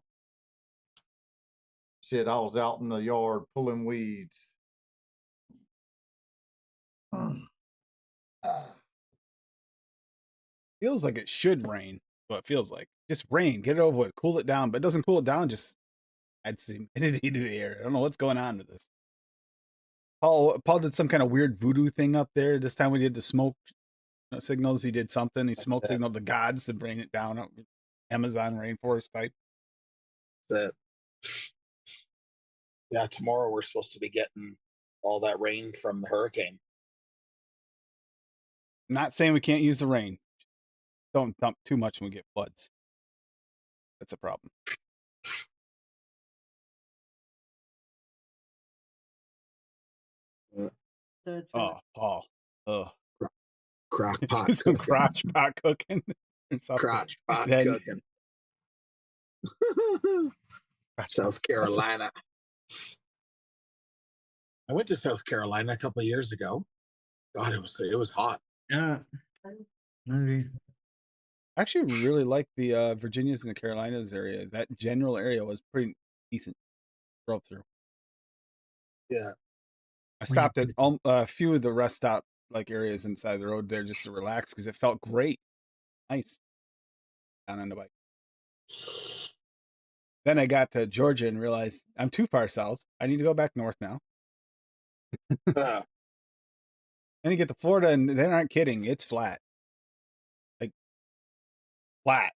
Shit, I was out in the yard pulling weeds. Feels like it should rain. What it feels like. Just rain. Get it over with. Cool it down. But it doesn't cool it down. Just adds the humidity to the air. I don't know what's going on with this. Paul did some kind of weird voodoo thing up there. This time we did the smoke signals. He did something. He smoke signaled the gods to bring it down. Up Amazon rainforest type. That. Yeah, tomorrow we're supposed to be getting all that rain from the hurricane. I'm not saying we can't use the rain. Don't dump too much when we get floods. That's a problem. Oh, Paul. Crock pot Do some cooking. crotch pot cooking or something. Crotch pot Then- cooking. South Carolina. I went to South Carolina a couple of years ago. God, it was hot. Yeah. Maybe. I actually really like the Virginias and the Carolinas area. That general area was pretty decent. Drove through. Yeah. I stopped at a few of the rest stop like areas inside the road there just to relax because it felt great. Nice. Down on the bike. Then I got to Georgia and realized I'm too far south. I need to go back north now. Then you get to Florida and they aren't kidding. It's flat. Like, flat.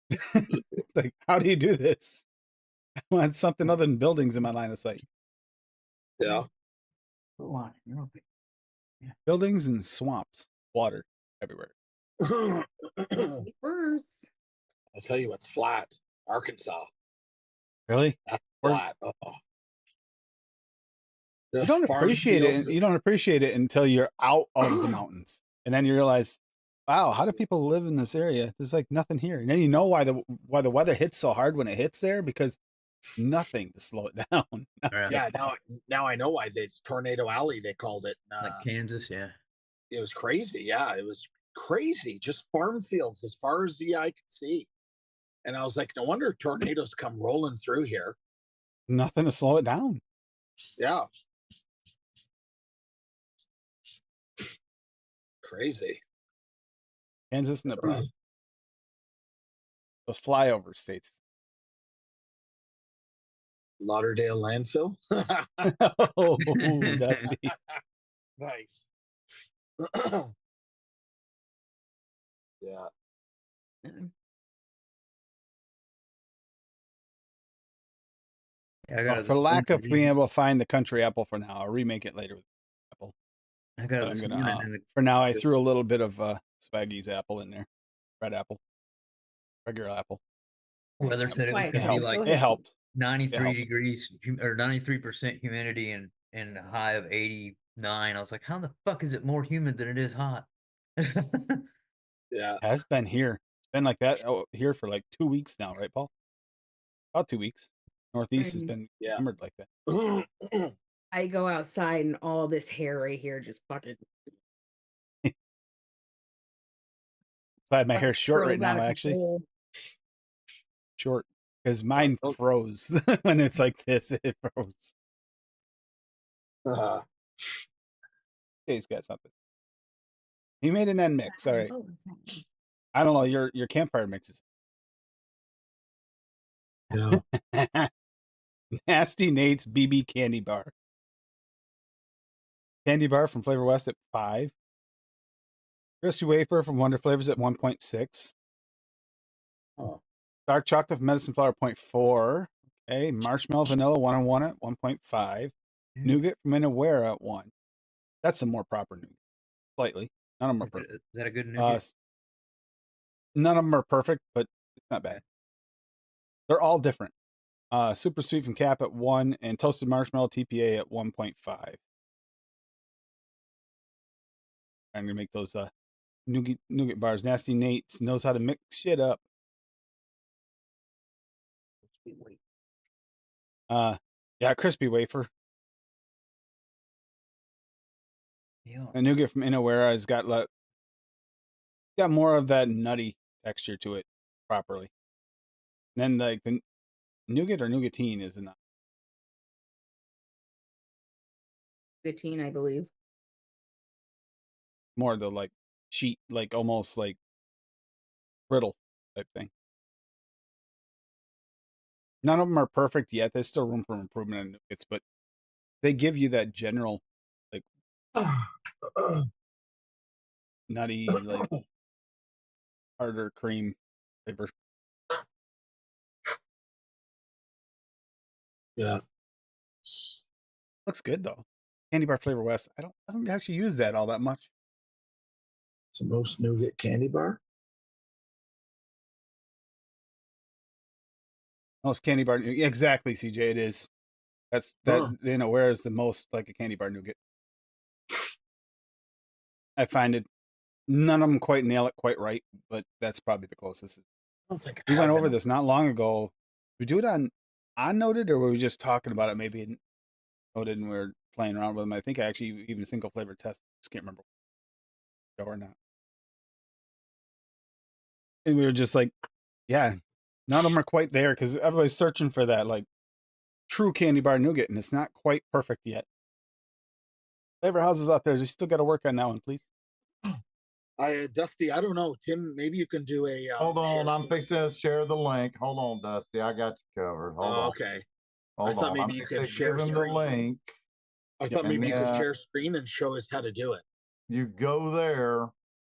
It's like, how do you do this? I want something other than buildings in my line of sight. Yeah. Go on. You're okay. Buildings and swamps. Water everywhere. Papers. I'll tell you what's flat. Arkansas. Really? That's Where- flat. Oh. You Just don't farm appreciate fields it. You don't appreciate it until you're out of the mountains, and then you realize, wow, how do people live in this area? There's like nothing here, and then you know why the weather hits so hard when it hits there because nothing to slow it down. Yeah, now I know why it's Tornado Alley they called it. Like Kansas, yeah. It was crazy. Yeah, it was crazy. Just farm fields as far as the eye could see. And I was like, no wonder tornadoes come rolling through here. Nothing to slow it down. Yeah. Crazy. Kansas and Nebraska. Those flyover states. Lauderdale landfill. Oh, that's deep. Nice. Yeah. Yeah, I Well, got for lack of being able to find the country apple for now, I'll remake it later with apple. I got But I'm this gonna, morning in the for now, I threw a little bit of Swaggy's apple in there. Red apple. Regular apple. weather said it was Why, It going to be helped. like It helped. 93 helped. degrees or 93% humidity and a high of 89. I was like, how the fuck is it more humid than it is hot? Yeah. It has been here. It's been like that here for like 2 weeks now, right, Paul? About 2 weeks. Northeast has been Yeah. hammered like that. I go outside and all this hair right here just fucking Glad my hair's short right curls out now, of actually. control. Short. Because mine froze when it's like this. It froze. He's got something. He made an end mix. All right. Oh, what's that? I don't know. Your campfire mixes. Yeah. Nasty Nate's BB candy bar. Candy bar from Flavor West at 5. Crispy wafer from Wonder Flavors at 1.6. Oh. Dark chocolate from Medicine Flower 0.4. Okay. Marshmallow vanilla 101 at 1.5. Nougat from Inawera at 1. That's some more proper nougat. Slightly. None of them are perfect. Is that a good nougat? None of them are perfect, but it's not bad. They're all different. Super sweet from Cap at 1 and toasted marshmallow TPA at 1.5. I'm gonna make those nougat bars. Nasty Nate's knows how to mix shit up. Yeah, crispy wafer. Yeah. The nougat from Inawera has got more of that nutty texture to it properly. And then like the nougat or nougatine is enough. 15, I believe. More of the like sheet, like almost like brittle type thing. None of them are perfect yet. There's still room for improvement in nougats, but they give you that general like nutty, like harder cream flavor. Yeah. Looks good though. Candy bar flavor West. I don't actually use that all that much. It's the most nougat candy bar. Most candy bar exactly, CJ. It is. That's that. You know, where is the most like a candy bar nougat? I find it. None of them quite nail it quite right, but that's probably the closest. I don't think We went over this not long ago. We do it on Noted, or were we just talking about it maybe in Noted and we were playing around with them? I think I actually even single flavor test. Just can't remember or not. And we were just like, yeah, none of them are quite there because everybody's searching for that like true candy bar nougat, and it's not quite perfect yet. Flavor houses out there, you still got to work on that one, please. Dusty, I don't know. Tim, maybe you can do a. Hold on, I'm fixing to share the link. Hold on, Dusty, I got you covered. Hold on. Okay. Hold I thought on. maybe I'm you could fixing to share give him the screen. link. I thought maybe you could then share screen and show us how to do it. You go there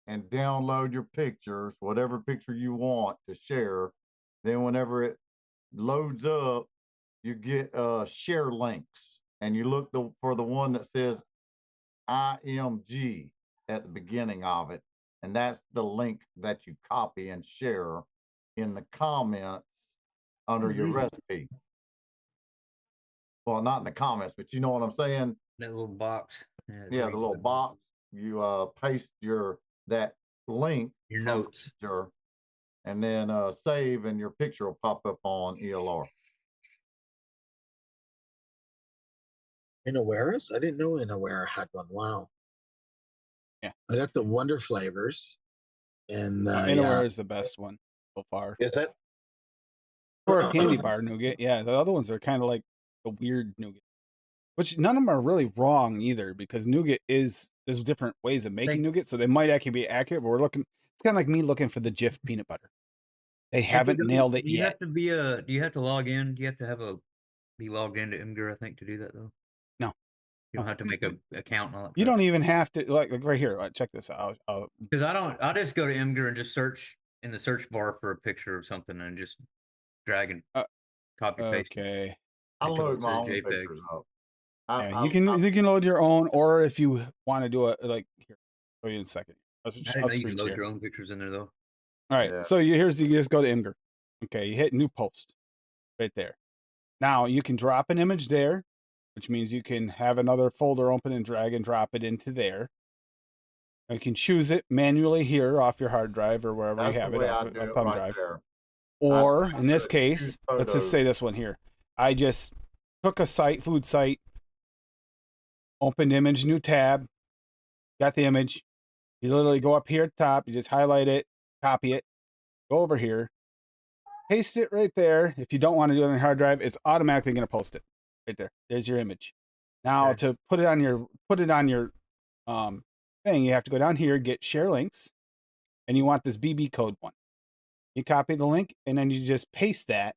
and download your pictures, whatever picture you want to share. Then whenever it loads up, you get share links, and you look for the one that says IMG at the beginning of it, and that's the link that you copy and share in the comments under your recipe. Well, not in the comments, but you know what I'm saying? That little box. Yeah, the little box. You paste that link, your from the notes, picture, and then save, and your picture will pop up on ELR. Inawaras? I didn't know Inawera had one. Wow. Yeah. I got the Wonder Flavors. And Inawera is the best one so far. Is it? For a candy bar nougat, yeah. The other ones are kind of like the weird nougat, which none of them are really wrong either, because nougat there's different ways of making nougat, so they might actually be accurate. But it's kind of like me looking for the Jif peanut butter. They haven't nailed it yet. Do you have to log in? Do you have to be logged into Imgur, I think, to do that though? No. You don't have to make an account and all that. You don't even have to like right here. Check this out. Because I'll just go to Imgur and just search in the search bar for a picture of something and just drag and copy paste. Okay. I load my own pictures up. Yeah, you can load your own, or if you want to do it, like here, I'll show you in a second. I didn't know you can load your own pictures in there though. All right, so you just go to Imgur. Okay, you hit new post right there. Now you can drop an image there, which means you can have another folder open and drag and drop it into there. You can choose it manually here off your hard drive or wherever you have it, off a thumb drive. Or in this case, let's just say this one here. I just took a food site, opened image, new tab, got the image. You literally go up here at the top, you just highlight it, copy it, go over here, paste it right there. If you don't want to do it on your hard drive, it's automatically going to post it right there. There's your image. Now to put it on your thing, you have to go down here, get share links, and you want this BB code one. You copy the link, and then you just paste that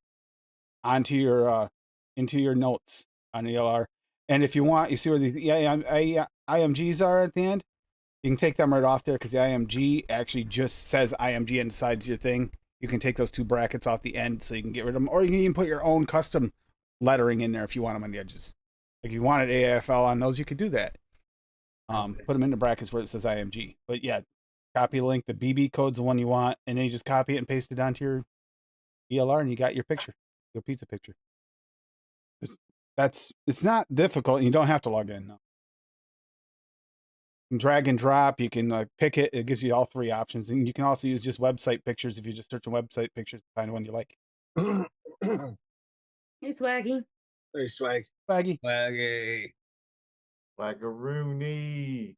onto your into your notes on ELR. And if you want, you see where the IMGs are at the end. You can take them right off there because the IMG actually just says IMG inside your thing. You can take those two brackets off the end so you can get rid of them. Or you can even put your own custom lettering in there if you want them on the edges. Like if you wanted AFL on those, you could do that. Put them in the brackets where it says IMG. But yeah, copy link. The BB code's the one you want. And then you just copy it and paste it onto your ELR and you got your picture. Your pizza picture. It's not difficult. And you don't have to log in. No. You can drag and drop. You can pick it. It gives you all three options. And you can also use just website pictures if you just search on website pictures to find one you like. Hey, Swaggy. Hey, Swag. Swaggy. Swaggy. Swaggeroony.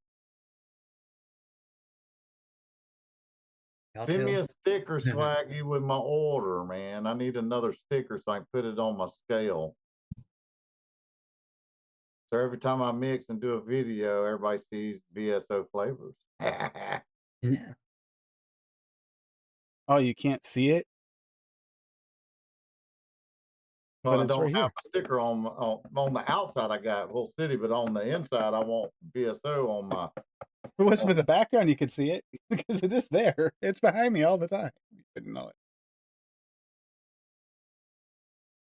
Send me a sticker, Swaggy, with my order, man. I need another sticker so I can put it on my scale. So every time I mix and do a video, everybody sees VSO flavors. Yeah. Oh, you can't see it? Well, But I it's don't right have here. a sticker on the outside. I got Whole City, but on the inside, I want VSO on my. If it wasn't for the background, you could see it because it is there. It's behind me all the time. You couldn't know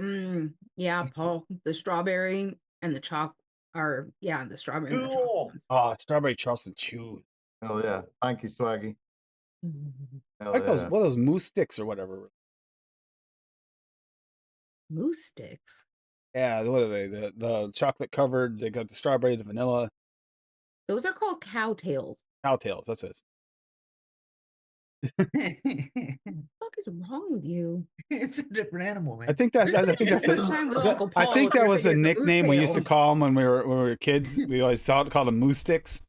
it. Yeah, Paul. The strawberry and the chocolate are the strawberry and the chocolate Cool. ones. Oh, strawberry Charleston Chew. Oh yeah, thank you, Swaggy. Hell Like yeah. those moose sticks or whatever. Moose sticks. Yeah, what are they? The chocolate covered. They got the strawberry, the vanilla. Those are called cowtails. Cowtails. That's it. What the fuck is wrong with you? It's a different animal, man. I think that's Spend time with Uncle I Paul think if that you're was a thinking it's nickname we used to moose call them when we were kids. We always called them moose sticks.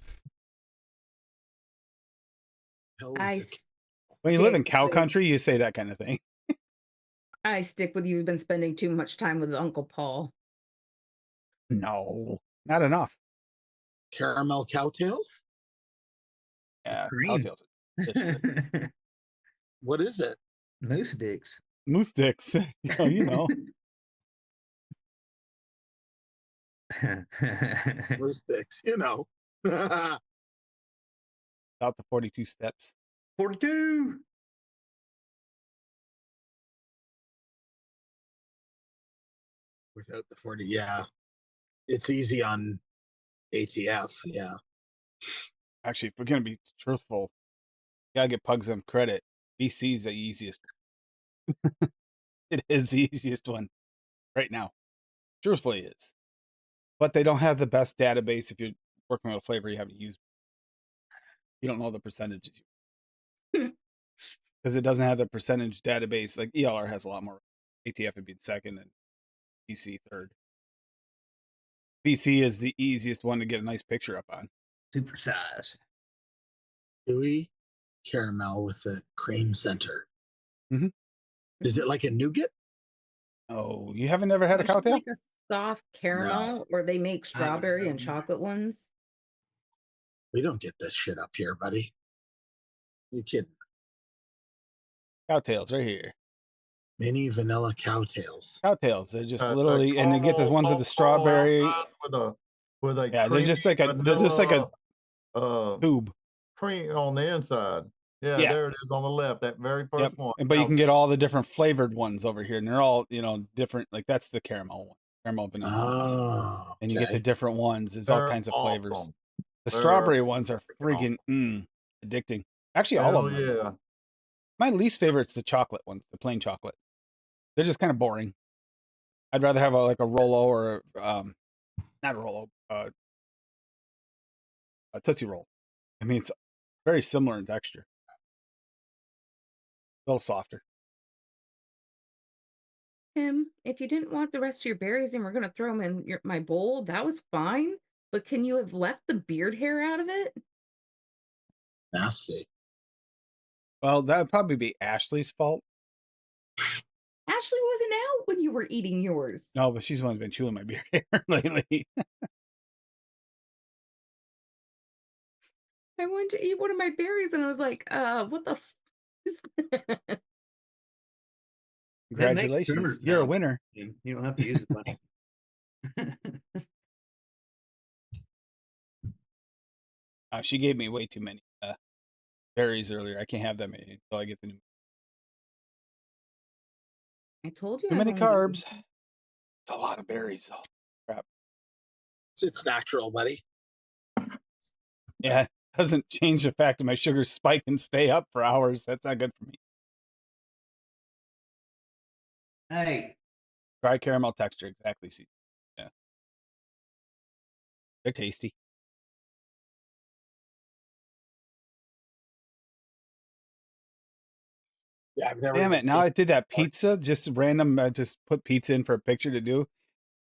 Hell I is it? When you live in stick cow with- country, you say that kind of thing. I stick with you've been spending too much time with Uncle Paul. No, not enough. Caramel cowtails? Yeah, Green. cowtails. are delicious. What is it? Moose dicks. Moose sticks. Oh, you know. Moose sticks, you know. About the 42 steps. 42. Without the 40, yeah. It's easy on ATF, yeah. Actually, if we're gonna be truthful, gotta give Pugs some credit. BC's the easiest. It is the easiest one right now. Truthfully, it is. But they don't have the best database if you're working with a flavor you haven't used. You don't know the percentages. Because it doesn't have the percentage database. Like ELR has a lot more. ATF would be second and BC third. BC is the easiest one to get a nice picture up on. Super size. Chewy caramel with a cream center. Mhm. Is it like a nougat? Oh, you haven't ever had a It's just cowtail? like a soft caramel, or they make strawberry and know. chocolate ones. We don't get this shit up here, buddy. You kidding? Cowtails right here. Mini vanilla cowtails. Cowtails. They're just The literally, and you get the ones with the caramel strawberry. outside with a Yeah, they're just like a vanilla, tube. cream on the inside. Yeah, Yeah. there it is on the left. That very first Yep. one. But you can get all the different flavored ones over here, and they're all different. Like that's the caramel one, caramel vanilla, Oh, and you get the okay. different ones. There's all They're kinds of flavors. awesome. The They're strawberry ones are freaking freaking addicting. Actually, all Hell of them. are. yeah. My least favorite's the chocolate ones, the plain chocolate. They're just kind of boring. I'd rather have like a Rolo or not a Rolo, a Tootsie Roll. I mean, it's very similar in texture. A little softer. Tim, if you didn't want the rest of your berries and we're gonna throw them in my bowl, that was fine. But can you have left the beard hair out of it? Nasty. Well, that would probably be Ashley's fault. Ashley wasn't out when you were eating yours. No, but she's the one who's been chewing my beard hair lately. I wanted to eat one of my berries and I was like, what the f is that? They make Congratulations. trimmers You're a now. winner. You don't have to use the money. She gave me way too many berries earlier. I can't have that many until I get the new. I told you. Too I many won't give you- carbs. It's a lot of berries. Oh, crap. It's natural, buddy. Yeah, it doesn't change the fact that my sugars spike and stay up for hours. That's not good for me. Hey, Dry caramel texture, exactly. See, yeah, they're tasty. Yeah, I've never Damn even it! Now seen I did that pizza, just random. I just put pizza in for a picture to do,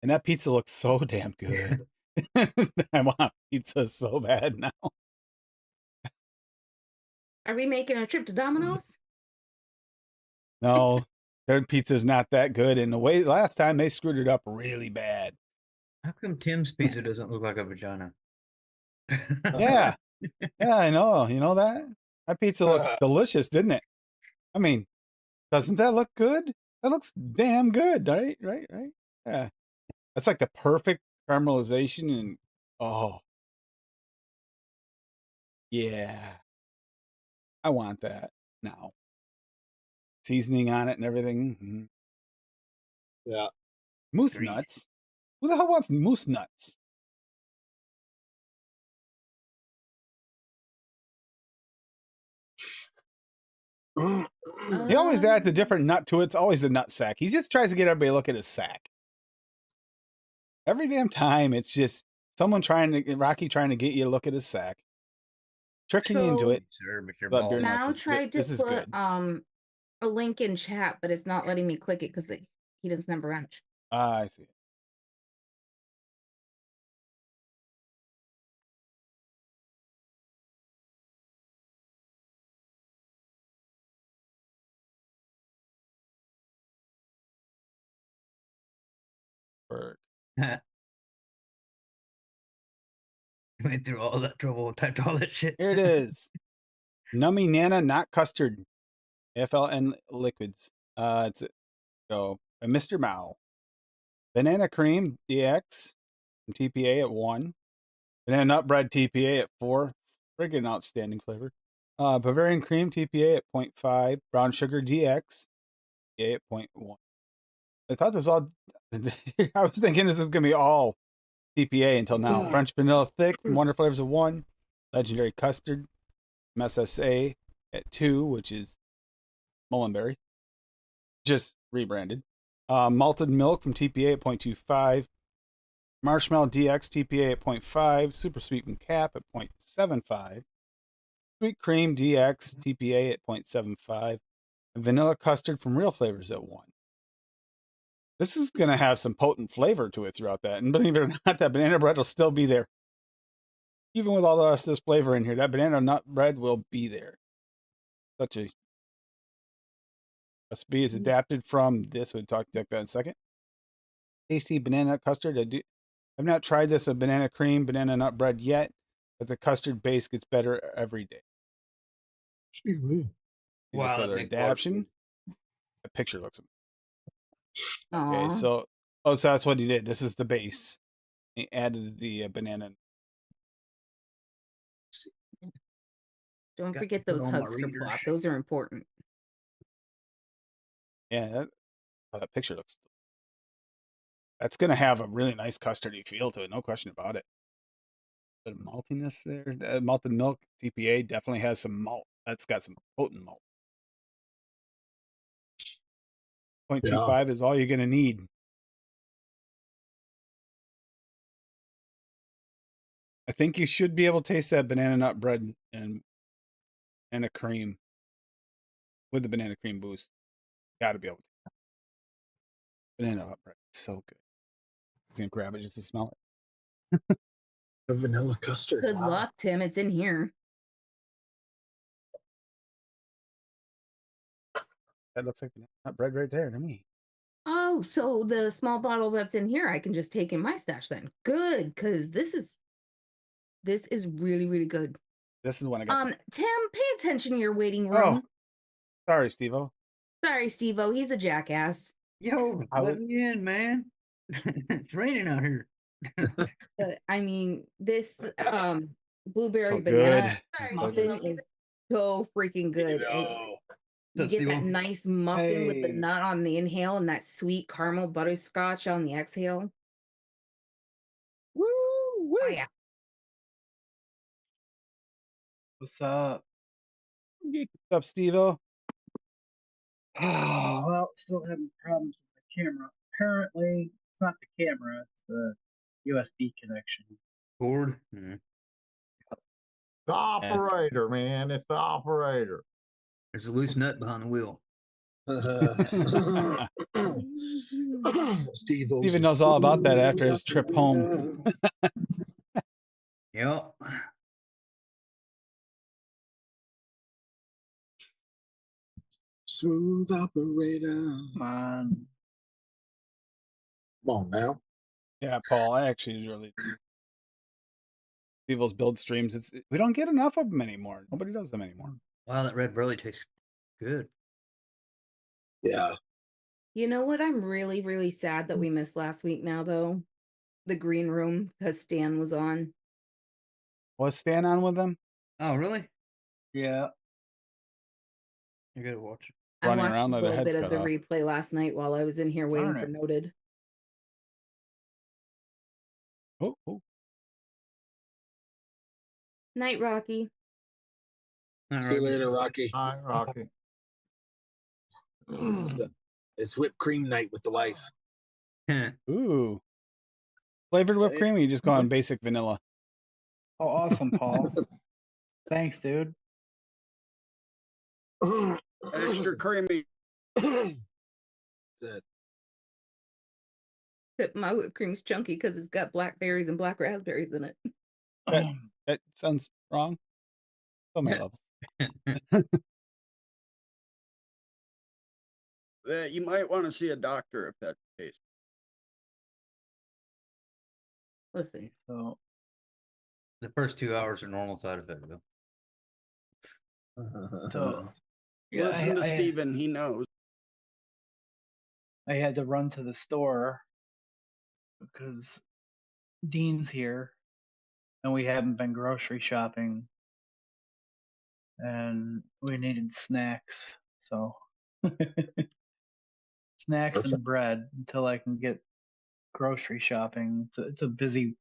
and that pizza looks so damn good. I want pizza so bad now. Are we making a trip to Domino's? No, their pizza's not that good. And the way last time they screwed it up really bad. how come Tim's pizza doesn't look like a vagina? Yeah, yeah, I know. You know that? That pizza looked delicious, didn't it? I mean, doesn't that look good? That looks damn good, right? Right? Right? Yeah. That's like the perfect caramelization and oh, yeah. I want that now. Seasoning on it and everything. Mhm. Yeah. Moose Great. nuts. Who the hell wants moose nuts? He always adds a different nut to it. It's always a nut sack. He just tries to get everybody to look at his sack. Every damn time, it's just someone Rocky trying to get you to look at his sack, tricking you into So- it. Sir, but your Love your balls. nuts. Mal It's good. tried to This is put good. a link in chat, but it's not letting me click it because he doesn't have a wrench. Ah, I see. Work. Went through all that trouble, typed all that shit. Here it is. Nummy Nana, not custard. FLN liquids. It's so Mr. Mao. Banana cream DX and TPA at 1. Banana nut bread TPA at 4. Friggin' outstanding flavor. Bavarian cream TPA at 0.5. Brown sugar DX TPA at 0.1. I thought this all. I was thinking this is gonna be all TPA until now. French vanilla thick, Wonder Flavors of 1. Legendary custard, MSSA at 2, which is Mullenberry, just rebranded. Malted milk from TPA at 0.25. Marshmallow DX TPA at 0.5. Super sweetened cap at 0.75. Sweet cream DX TPA at 0.75. And vanilla custard from Real Flavors at 1. This is going to have some potent flavor to it throughout that. And believe it or not, that banana bread will still be there. Even with all the rest of this flavor in here, that banana nut bread will be there. Such a recipe is adapted from this. We'll talk about that in a second. Tasty banana custard. I've not tried this with banana cream, banana nut bread yet, but the custard base gets better every day. And Wow, this that other makes a lot of adaptation. The picture looks okay. Aw. So that's what he did. This is the base. He added the banana. Don't Got forget to put those on my hugs for readers. plop. Those are important. Yeah, that picture looks. That's going to have a really nice custardy feel to it, no question about it. Bit of maltiness there. Malted milk TPA definitely has some malt. That's got some potent malt. 0.25 is all you're going to need. I think you should be able to taste that banana nut bread and a cream with the banana cream boost. Got to be able to. Banana nut bread, so good. I was gonna grab it just to smell it. The vanilla custard. Good wow. luck, Tim. It's in here. That looks like banana nut bread right there to me. Oh, so the small bottle that's in here, I can just take in my stash then. Good, because this is really, really good. This is when I got. Tim, pay attention to your waiting Oh, room. sorry, Steve-O. Sorry, Steve-O, he's a jackass. Yo, I let would- me in, man. It's raining out here. But I mean, this blueberry So banana good. muffin is so freaking good. And Yo. you What's up, get that Steve-O? nice muffin with the Hey. nut on the inhale and that sweet caramel butterscotch on the exhale. Woo! Woo! Oh yeah. What's up? What's up, Steve-O? Oh, well, still having problems with my camera. Apparently, it's not the camera, it's the USB connection. Cord. Hmm. The operator, man. It's the operator. There's a loose nut behind the wheel. Steve Steven knows all about that after his trip home. Yep. Smooth operator. Come on. Come on now. Yeah, Paul, I actually really Steve-O's build streams. We don't get enough of them anymore. Nobody does them anymore. Wow, that red burley tastes good. Yeah. You know what? I'm really, really sad that we missed last week now, though. The green room, because Stan was on. Was Stan on with them? Oh, really? Yeah. You gotta watch it. I Running watched around a with their little heads bit of cut the off. replay last night while I was in here waiting Darn for it. Noted. Oh. Night, Rocky. Not See you right. later, Rocky. Hi, Rocky. It's whipped cream night with the wife. Ooh. Flavored whipped Hey. cream, or you just go on basic vanilla? Oh, awesome, Paul. Thanks, dude. Extra creamy. That Except my whipped cream's chunky because it's got blackberries and black raspberries in it. That sounds wrong. So many levels. You might want to see a doctor if that's the case. Listen, So, The first 2 hours are normal side effect, though. so yeah, Listen to Steven, he knows. I had to run to the store because Dean's here and we haven't been grocery shopping and we needed snacks. So, snacks and bread until I can get grocery shopping. It's a busy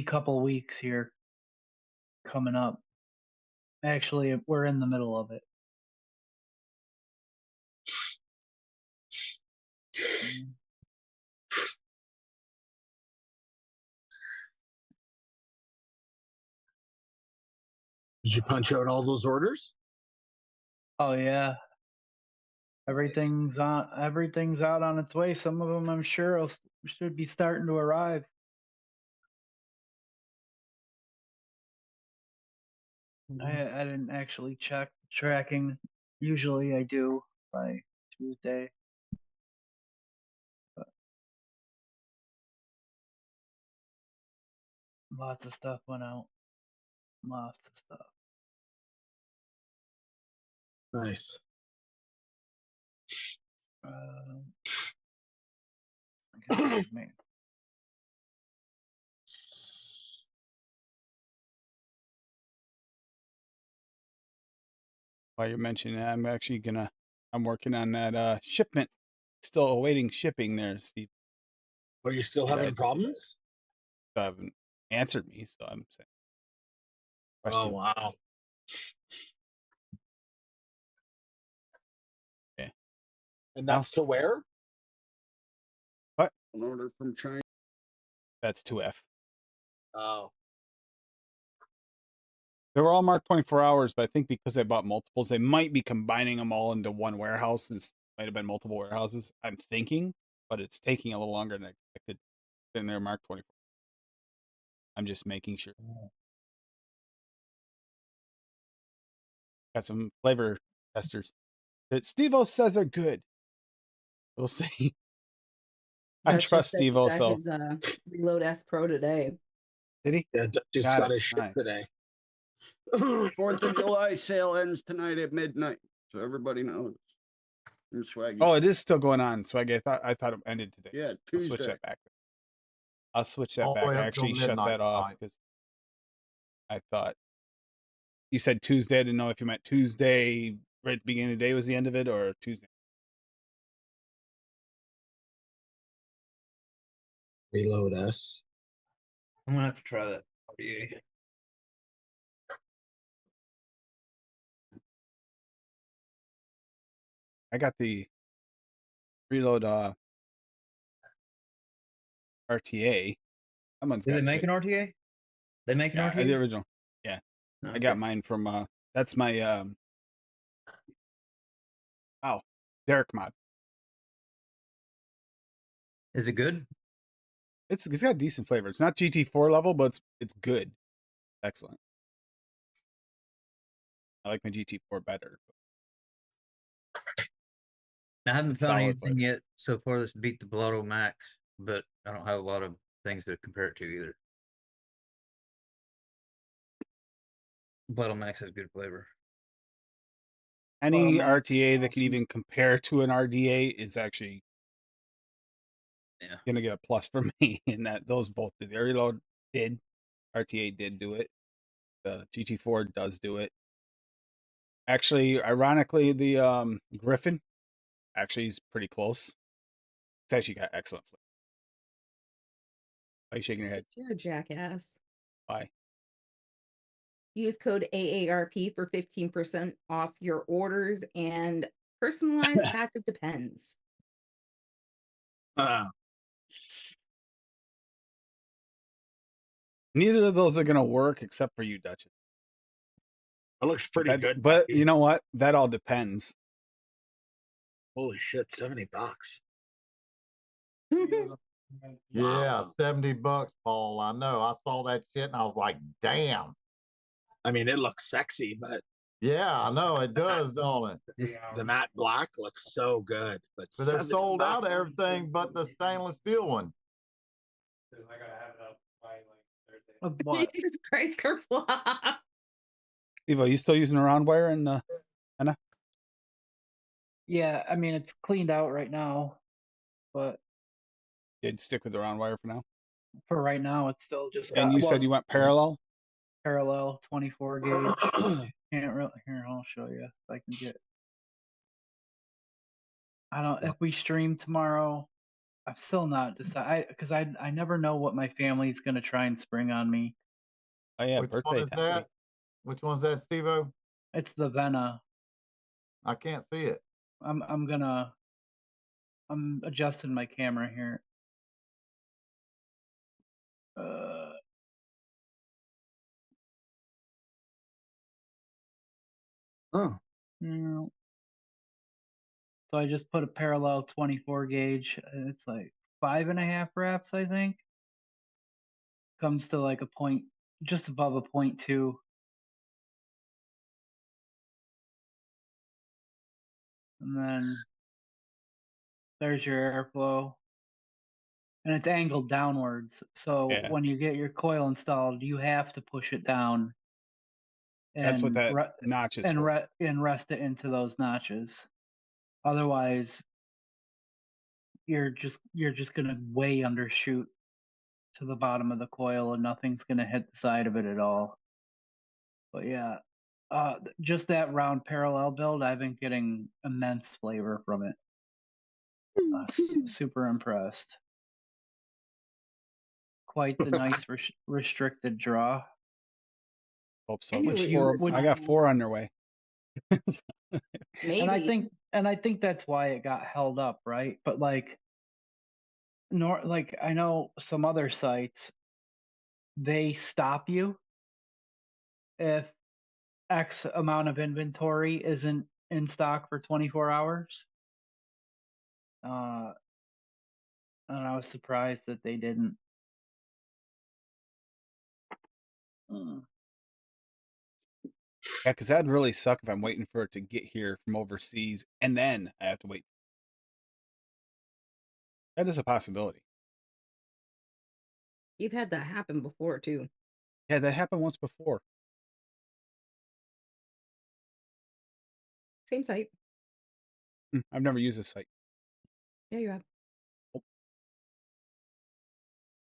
couple weeks here coming up. Actually, we're in the middle of it. Did you punch out all those orders? Oh yeah. Everything's out on its way. Some of them I'm sure should be starting to arrive. I didn't actually check tracking. Usually I do by Tuesday. But lots of stuff went out. Lots of stuff. Nice. I guess it's me. While you're mentioning that, I'm working on that shipment. Still awaiting shipping there, Steve. Are you still having problems? You haven't answered me, so I'm saying. Oh, Question. wow. Okay. And that's to where? What? An order from China. That's 2F. Oh. They were all marked 24 hours, but I think because I bought multiples, they might be combining them all into one warehouse. This might have been multiple warehouses. I'm thinking, but it's taking a little longer than I expected. Then they're marked 24. I'm just making sure. Got some flavor testers that Steve-O says they're good. We'll see. I Dutch just trust said he Steve-O, got so. his Reload S Pro today. Did he? Yeah, just got his ship Nice. today. 4th of July sale ends tonight at midnight, so everybody knows. And swaggy. Oh, it is still going on. So I thought it ended today. Yeah, I'll switch Tuesday. that back. I'll switch that All the back. way I up till actually shut midnight that off tonight. because I thought you said Tuesday. I didn't know if you meant Tuesday right at the beginning of the day was the end of it, or Tuesday. Reload us. I'm gonna have to try that RDA. I got the reload RTA. That one's Do got they make good. an RTA? They make an Yeah, RTA? the original. Yeah. Oh, I got okay. mine from that's my oh, Derek mod. Is it good? It's got decent flavor. It's not GT4 level, but it's good. Excellent. I like my GT4 better. I haven't It's found solid anything flavor. yet so far that's beat the Blotto Max, but I don't have a lot of things to compare it to either. Blotto Max has good flavor. Any Max is RTA that can awesome. even compare to an RDA is actually Yeah. gonna get a plus for me. In that those both did. The reload did. RTA did do it. The GT4 does do it. Actually, ironically, the Griffin actually is pretty close. It's actually got excellent flavor. Why are you shaking your head? You're a jackass. Why? Use code AARP for 15% off your orders and personalized pack of Depends. Neither of those are gonna work except for you, Duchess. It looks pretty good. But Becky. you know what? That all depends. Holy shit, $70. Yeah, Wow. $70, Paul. I know. I saw that shit and I was like, damn. I mean, it looks sexy, but Yeah, I know it does, don't it? the matte black looks so good. But But they're 70 sold out of bucks. everything but the stainless steel one. Of what? Jesus Christ, Kerplop. Evo, you still using a round wire and Anna? Yeah, I mean it's cleaned out right now, but You'd stick with the round wire for now. for right now it's still just And you said you went parallel. Parallel 24 gauge. Can't really here. I'll show you if I can get. I don't. If we stream tomorrow, I'm still not decided because I never know what my family's gonna try and spring on me. Oh yeah, Which birthday one is time. that? Which one's that, Steve-O? It's the Vena. I can't see it. I'm adjusting my camera here. Oh. No. So I just put a parallel 24 gauge. And it's like 5.5 reps, I think. Comes to like a point, just above a 0.2. And then there's your airflow. And it's angled downwards. So Yeah. when you get your coil installed, you have to push it down. That's what And that notch is for. and rest it into those notches. Otherwise, you're just gonna way undershoot to the bottom of the coil, and nothing's gonna hit the side of it at all. But yeah, just that round parallel build, I've been getting immense flavor from it. Super impressed. Quite the nice restricted draw. Hope so. Which you I got 4 on their way. maybe. And I think that's why it got held up, right? But like I know some other sites, they stop you if X amount of inventory isn't in stock for 24 hours. And I was surprised that they didn't. Yeah, because that'd really suck if I'm waiting for it to get here from overseas and then I have to wait. That is a possibility. You've had that happen before too. Yeah, that happened once before. Same site. I've never used this site. Yeah, you have.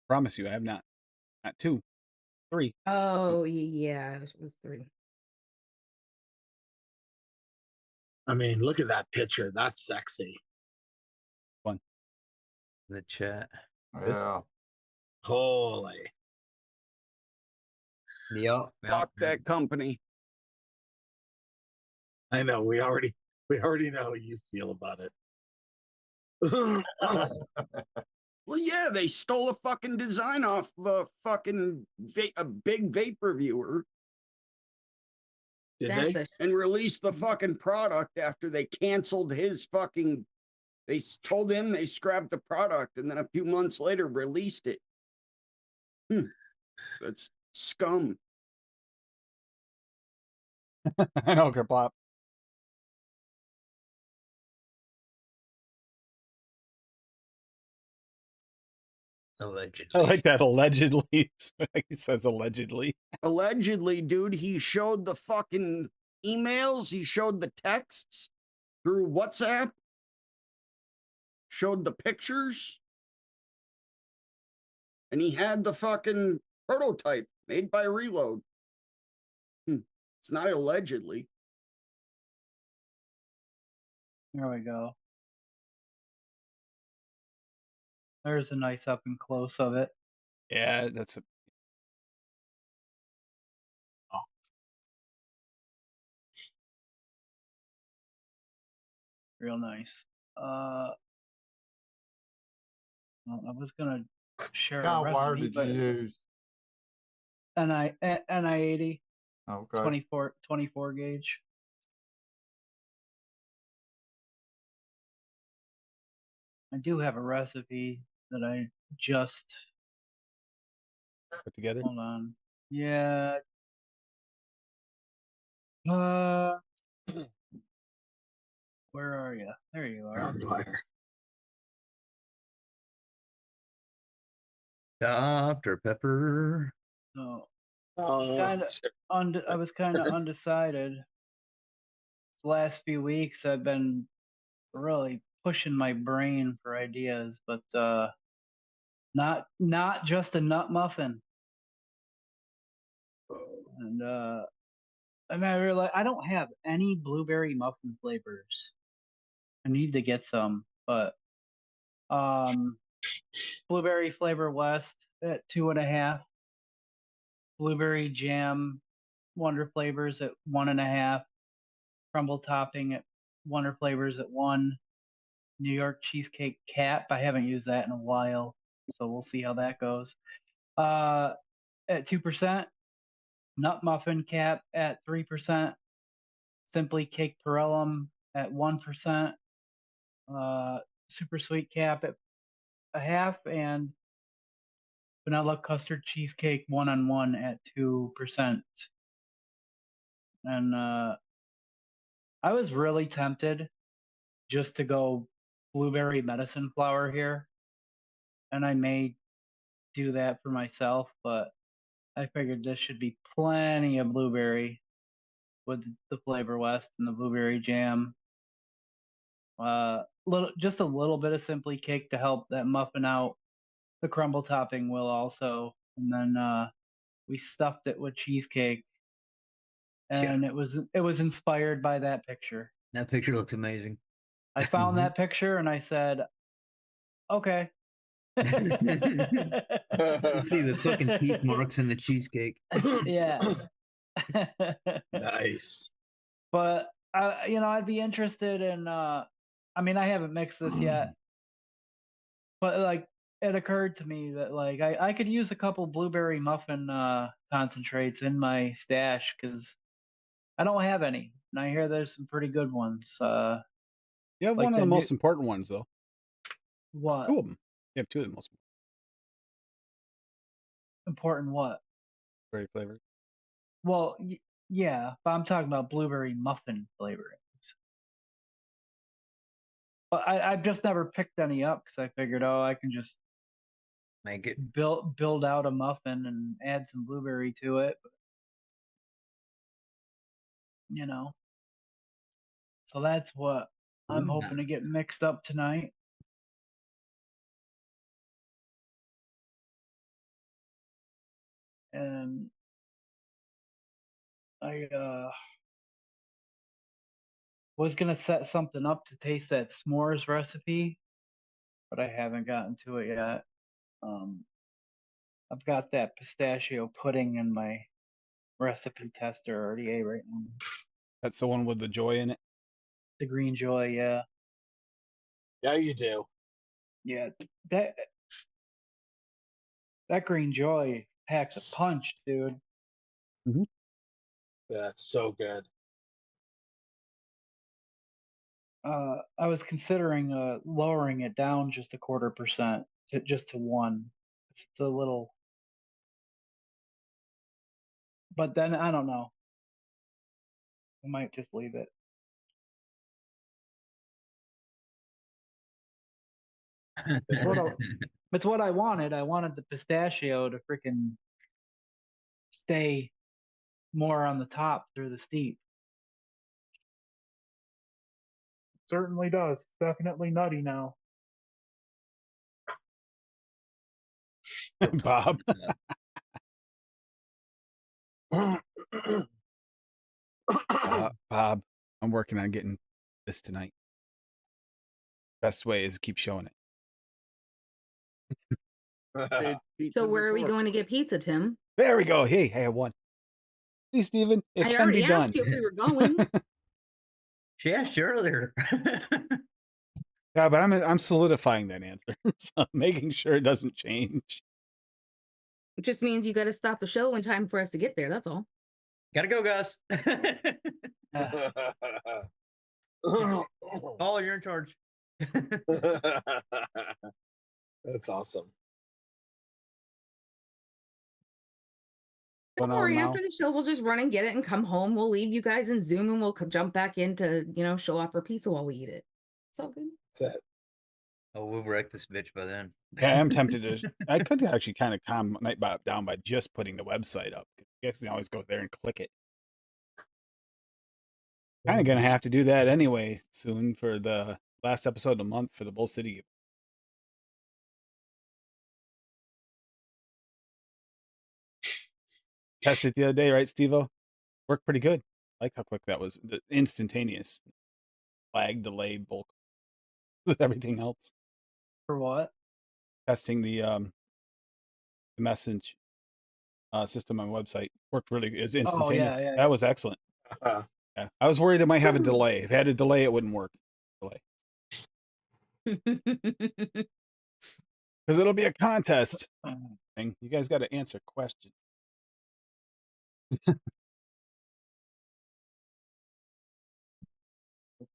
Promise you, I have not. Not 2. 3. Oh, yeah, it was 3. I mean, look at that picture. That's sexy. 1. The chat. Yeah. Holy. Yep. Fuck that company. I know. We already know how you feel about it. Well, yeah, they stole a fucking design off of a fucking a big vape reviewer Did That's they? a and released the fucking product after they canceled his fucking. They told him they scrapped the product and then a few months later released it. That's scum. I know, Kerplop. Allegedly. I like that allegedly. He says allegedly. Allegedly, dude, he showed the fucking emails, he showed the texts through WhatsApp, showed the pictures, and he had the fucking prototype made by Reload. It's not allegedly. There we go. There's a nice up and close of it. Yeah, that's a Real nice. Well, I was gonna share a What kind of wire recipe, did you but use? NI80 Okay. 24 gauge. I do have a recipe that I just put together. hold on. Yeah. Where are you? There you are. Barbed wire. Dr. Pepper. So Oh, I was kind of undecided. The last few weeks I've been really pushing my brain for ideas, but not just a nut muffin. And I mean, I realize I don't have any blueberry muffin flavors. I need to get some, but blueberry flavor west at 2.5, blueberry jam wonder flavors at 1.5, crumble topping at wonder flavors at 1, New York cheesecake cap. I haven't used that in a while, so we'll see how that goes. At 2%, nut muffin cap at 3%, simply cake perellum at 1%, super sweet cap at 0.5, and vanilla custard cheesecake 1-on-1 at 2%. And I was really tempted just to go blueberry medicine flower here, and I may do that for myself, but I figured this should be plenty of blueberry with the flavor west and the blueberry jam. Just a little bit of simply cake to help that muffin out. The crumble topping will also, and then we stuffed it with cheesecake, and it was inspired by that picture. That picture looks amazing. I found that picture and I said, okay. You see the fucking teeth marks in the cheesecake. Yeah. nice. But I'd be interested in. I mean, I haven't mixed this yet, but like it occurred to me that like I could use a couple blueberry muffin concentrates in my stash because I don't have any, and I hear there's some pretty good ones. You have like one of the most important ones, though. What? 2 of them. You have 2 of the most important. What? very flavors. Well, yeah, but I'm talking about blueberry muffin flavorings. But I've just never picked any up because I figured, I can just make it build out a muffin and add some blueberry to it. But, so that's what I'm hoping to get mixed up tonight. and I was gonna set something up to taste that s'mores recipe, but I haven't gotten to it yet. I've got that pistachio pudding in my recipe tester already right now. That's the one with the joy in it. The green joy, yeah. Yeah, you do. Yeah, that green joy packs a punch, dude. That's so good. I was considering lowering it down just 0.25% to just to 1. It's a little, but then I don't know. I might just leave it. It's what I wanted. I wanted the pistachio to freaking stay more on the top through the steep. Certainly does. Definitely nutty now. Bob. Bob, I'm working on getting this tonight. Best way is keep showing it. So where are we going to get pizza, Tim? There we go. Hey, I won. See, Steven, it I can already be done. asked you if we were going. She asked you earlier. Yeah, but I'm solidifying that answer. So making sure it doesn't change. It just means you got to stop the show in time for us to get there. That's all. Gotta go, Gus. Oh, you're in charge. That's awesome. Don't Going on worry. now? After the show, we'll just run and get it and come home. We'll leave you guys in Zoom and we'll jump back in to, show off our pizza while we eat it. It's all good. That's it. Oh, we'll wreck this bitch by then. Yeah, I'm tempted to. I could actually kind of calm my night down by just putting the website up. I guess you can always go there and click it. Kind of gonna have to do that anyway soon for the last episode of the month for the Bull City. Tested it the other day, right, Steve-O? Worked pretty good. I like how quick that was. Instantaneous. Lag, delay, bulk with everything else. For what? Testing the message system on the website worked really good. It was instantaneous. yeah. That was excellent. Yeah. I was worried it might have a delay. If it had a delay, it wouldn't work. Delay. Because it'll be a contest thing. You guys got to answer questions. That's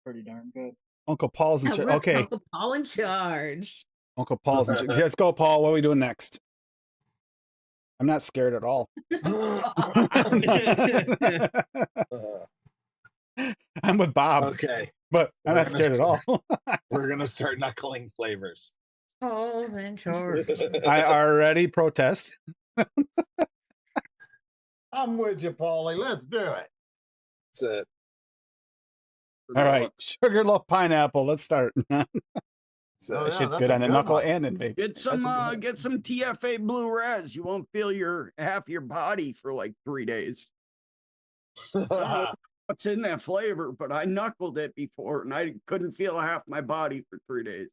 pretty darn good. Uncle Paul's in charge. Okay. Uncle Paul in charge. Uncle Paul's in charge. Let's go, Paul. What are we doing next? I'm not scared at all. I'm with Bob. Okay. But I'm not scared at all. We're going to start knuckling flavors. Oh, in charge. I already protest. I'm with you, Paulie. Let's do it. That's it. All right. Sugarloaf pineapple. Let's start. That So, shit's good on a knuckle and in vape. Get some TFA Blue Res. You won't feel half your body for like 3 days. I don't know what's in that flavor, but I knuckled it before and I couldn't feel half my body for 3 days.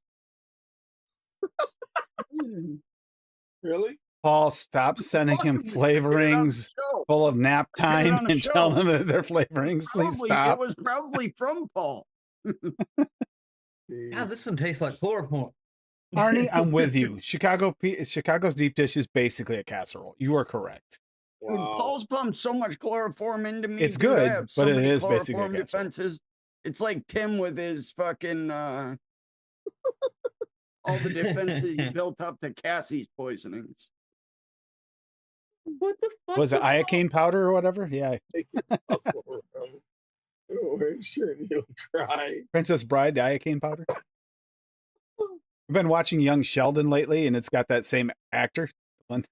Really? Paul, stop sending him flavorings full of nap time and tell them that they're flavorings. Please stop. It was probably from Paul. God, this one tastes like chloroform. Arnie, I'm with you. Chicago's deep dish is basically a casserole. You are correct. Dude, Paul's pumped so much chloroform into me. It's dude. I good, have so but it many is basically a chloroform casserole. defenses. It's like Tim with his fucking all the defenses he built up to Cassie's poisonings. What the fuck? Was it iocane powder or whatever? Yeah. Sure, you'll cry. Princess Bride, the iocane powder. I've been watching Young Sheldon lately, and it's got that same actor. One.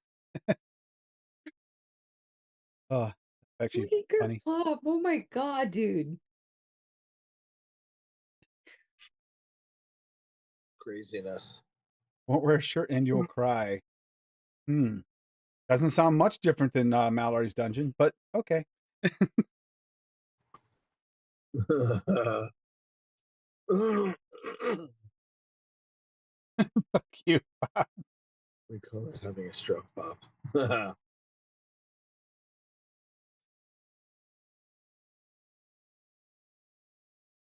Oh, actually Maker funny. Pop. Oh my god, dude. Craziness. Won't wear a shirt and you'll cry. Doesn't sound much different than Mallory's dungeon, but okay. Fuck you. We call it having a stroke, Bob.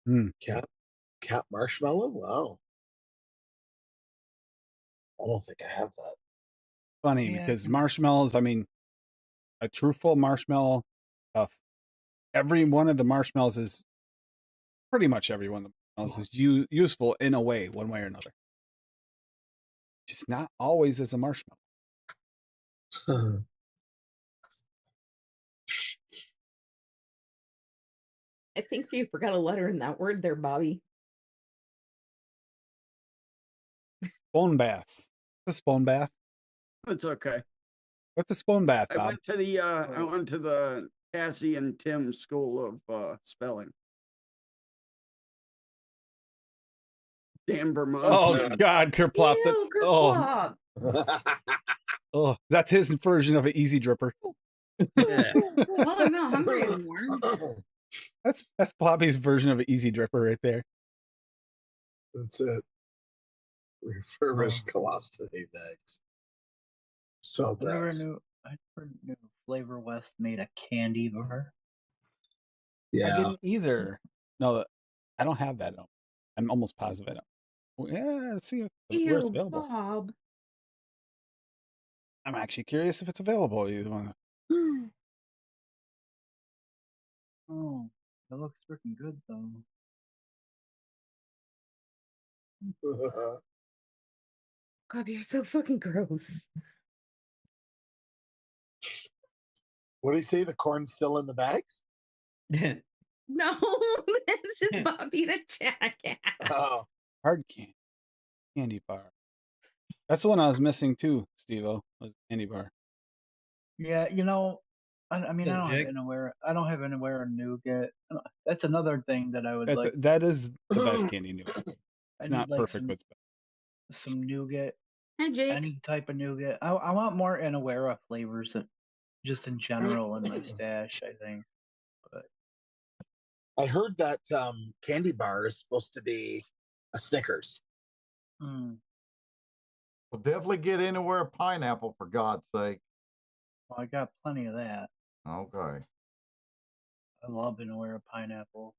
Hmm. Cap marshmallow? Wow. I don't think I have that. Funny Yeah, because marshmallows, I mean, a truthful marshmallow, every one of the marshmallows is pretty much every one of the marshmallows is useful in a way, one way or another. Just not always as a marshmallow. I think you forgot a letter in that word there, Bobby. Bone baths. What's a bone bath? It's okay. What's a spoon bath, I Bob? went to the Cassie and Tim School of Spelling. Dan Vermont. Oh God, Kerplop. Ew, Oh, Kerplop. that's his version of an easy dripper. Well, I'm not hungry anymore. That's Poppy's version of an easy dripper right there. That's it. Refurbished colostomy bags. So I never gross. knew Flavor West made a candy bar. Yeah. I didn't either. No, I don't have that. I'm almost positive I don't. Well, yeah, let's see where it's Ew, available. Bob. I'm actually curious if it's available. You want to? Oh, that looks freaking good though. God, you're so fucking gross. What do you say? The corn's still in the bags? No, it's just Bobby the jackass. Oh. Hard candy bar. That's the one I was missing too, Steve-O, was candy bar. Yeah, you know, I mean, So, I don't Jake? have anywhere nougat. That's another thing that I would like. That is the best candy nougat. I It's need not like perfect, but it's best. some nougat, Hi, Jake. any type of nougat. I want more Inawera flavors, just in general in my stash. I think, but I heard that candy bar is supposed to be a Snickers. well, Well, definitely get anywhere pineapple for God's sake. I got plenty of that. Okay. I love Inawera pineapple.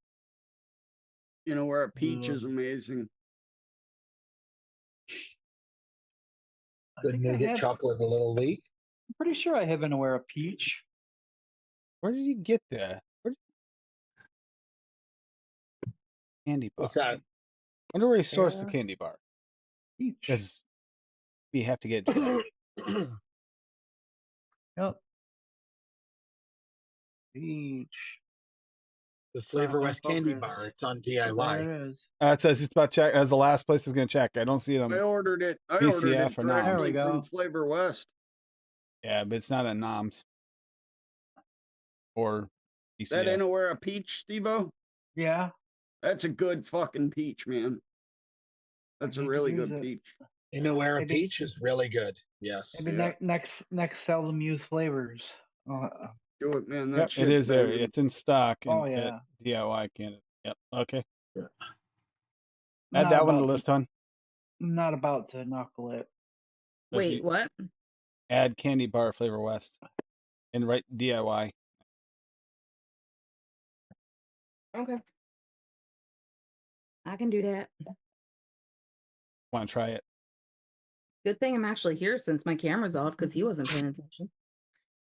You know where a peach Ugh. is amazing. I Good think I nougat have- chocolate a little weak. I'm pretty sure I have Inawera peach. Where did you get that? Candy bar. What's that? Wonder where he sourced the Yeah. candy bar. Peach. Because we have to get direct. Yep. Peach. The Flavor my West candy focus. bar. It's on There DIY. it is. It says just about check as the last place is going to check. I don't see it on. I ordered it PCF or not. There we directly from go. Flavor West. Yeah, but it's not a NOMS or That PCF. Inawera peach, Steve-O? Yeah. That's a good fucking peach, man. That's a need to really use good it. peach. Inawera Maybe- peach is really good. Yes. Maybe Yeah. next seldom used flavors. Do it, man. That Yep, it shit's is there. banging. It's in stock. Oh, At yeah. DIY Canada. Yep. Okay. Yeah. Add Not that one to about the list, hon. Not about to knuckle it. Wait, what? Add candy bar Flavor West and write DIY. Okay. I can do that. Want to try it? Good thing I'm actually here since my camera's off because he wasn't paying attention.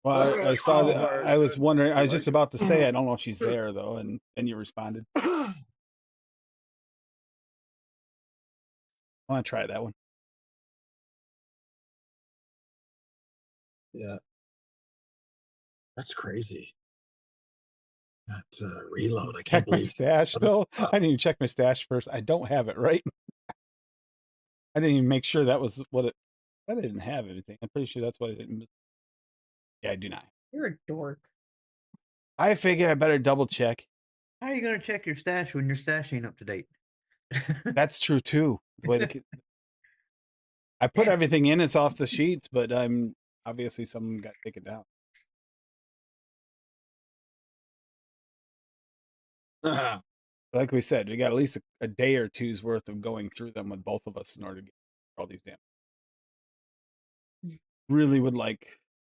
Well, I saw Oh, that. hard, I was good. wondering. I was like just it. about to say. I don't know if she's there though, and you responded. I want to try that one. Yeah. That's crazy. That reload. I can't Check my believe. stash though. I didn't even check my stash first. I don't have it right. I didn't even make sure that was what it. I didn't have anything. I'm pretty sure that's what I didn't. Yeah, I do not. You're a dork. I figure I better double check. How are you going to check your stash when your stash ain't up to date? That's true too. The way I put everything in, it's off the sheets, but I'm Obviously, some of them got taken down. Like we said, we got at least a day or two's worth of going through them with both of us in order to get all these damn. Really would like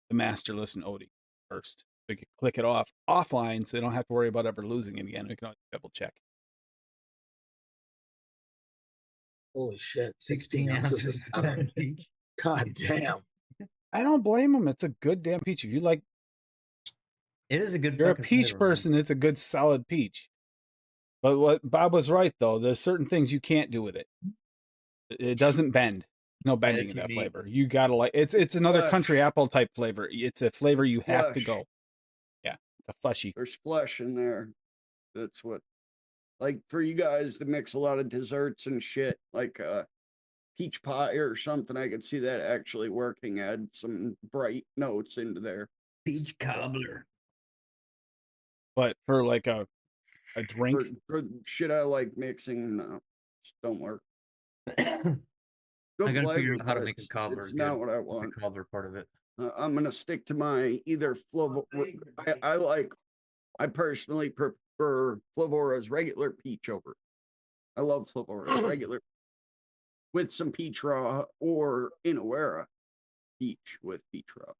the master list and Odie first. We could click it off offline, so you don't have to worry about ever losing it again. We can always double check. Holy shit! 16 ounces of salad. peach. God damn. I don't blame them. It's a good damn peach. If you like, It is a good. you're a fucking peach flavor, man. person, it's a good solid peach. But what Bob was right though, there's certain things you can't do with it. It doesn't bend. No bending it's in that unique. flavor. You gotta like it's another Flesh. country apple type flavor. It's a flavor you have to Flesh. go. Yeah, it's a fleshy. There's flesh in there. That's what, like, for you guys to mix a lot of desserts and shit, like peach pie or something. I could see that actually working. Add some bright notes into there. Peach cobbler. But for like a drink, For shit I like mixing, no, just don't work. Good I gotta figure flavor, out how to but make a cobbler. It's not what I The want. cobbler part of it. I'm gonna stick to my either Flavor. I personally prefer Flavora's regular peach over. I love Flavora's regular with some peach raw or Inawera peach with peach raw.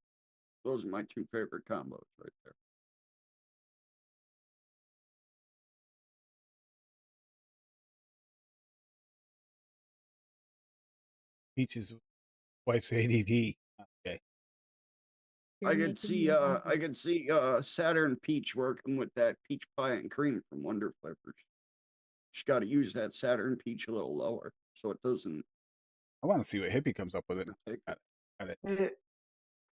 Those are my two favorite combos right there. peach's wife's ADD. Okay. You're I making could see me hungry. I could see Saturn Peach working with that peach pie and cream from Wonder Flavors. Just got to use that Saturn Peach a little lower so it doesn't I want to see what Hippie comes up with it. take Got it. Eh,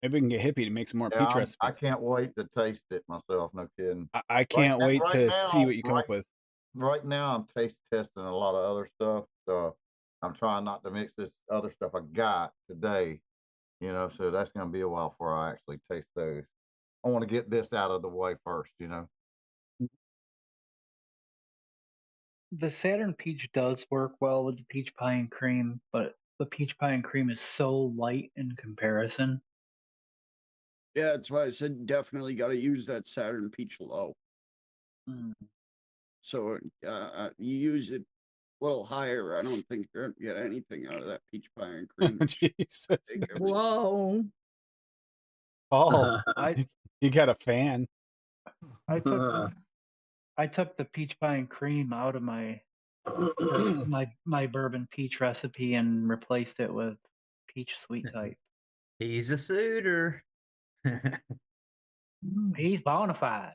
Maybe we can get Hippie to make some more Yeah, peach I recipes. can't wait to taste it myself. No kidding. I can't wait right to now- see what you come up right- with. Right now, I'm taste testing a lot of other stuff. So I'm trying not to mix this other stuff I got today. You know, so that's going to be a while before I actually taste those. I want to get this out of the way first. You know. The Saturn peach does work well with the peach pie and cream, but the peach pie and cream is so light in comparison. Yeah, that's why I said definitely got to use that Saturn Peach low. Mm. So you use it a little higher. I don't think you're gonna get anything out of that peach pie and cream. Jesus. Whoa. Oh, I you got a fan. I took the peach pie and cream out of my bourbon peach recipe and replaced it with peach sweet type. He's a suitor. He's bona fide.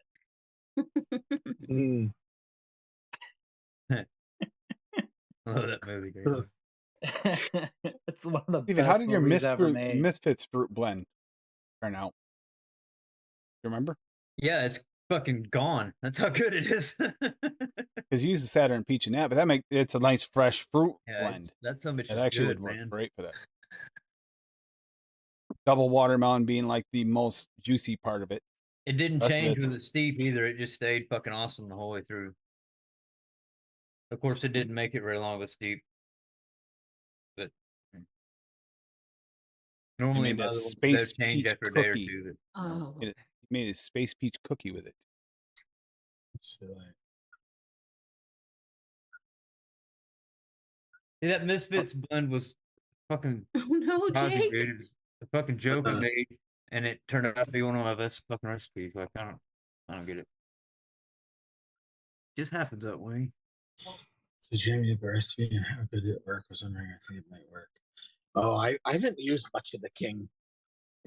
Love that movie, dude. It's one of the Steven, best how did your movies ever made. Misfits fruit blend turn out? You remember? Yeah, it's fucking gone. That's how good it is. Because you use the Saturn peach in that, but it's a nice fresh fruit blend. That's so much It actually good, would work man. great for that. Double watermelon being like the most juicy part of it. It didn't Rest of change it's- with the steep either. It just stayed fucking awesome the whole way through. Of course, it didn't make it very long with steep. But normally, made that by the way, space they'll change peach after a day or cookie. two. Oh. He made a space peach cookie with it. Yeah, that Misfits blend was fucking Oh no, surprising, Jake. dude. It was a fucking joke I made, and it turned out to be one of my best fucking recipes. Like I don't get it. Just happens that way. So Jamie, you have a recipe and how good it work? I was wondering, I think it might work. Oh, I haven't used much of the King,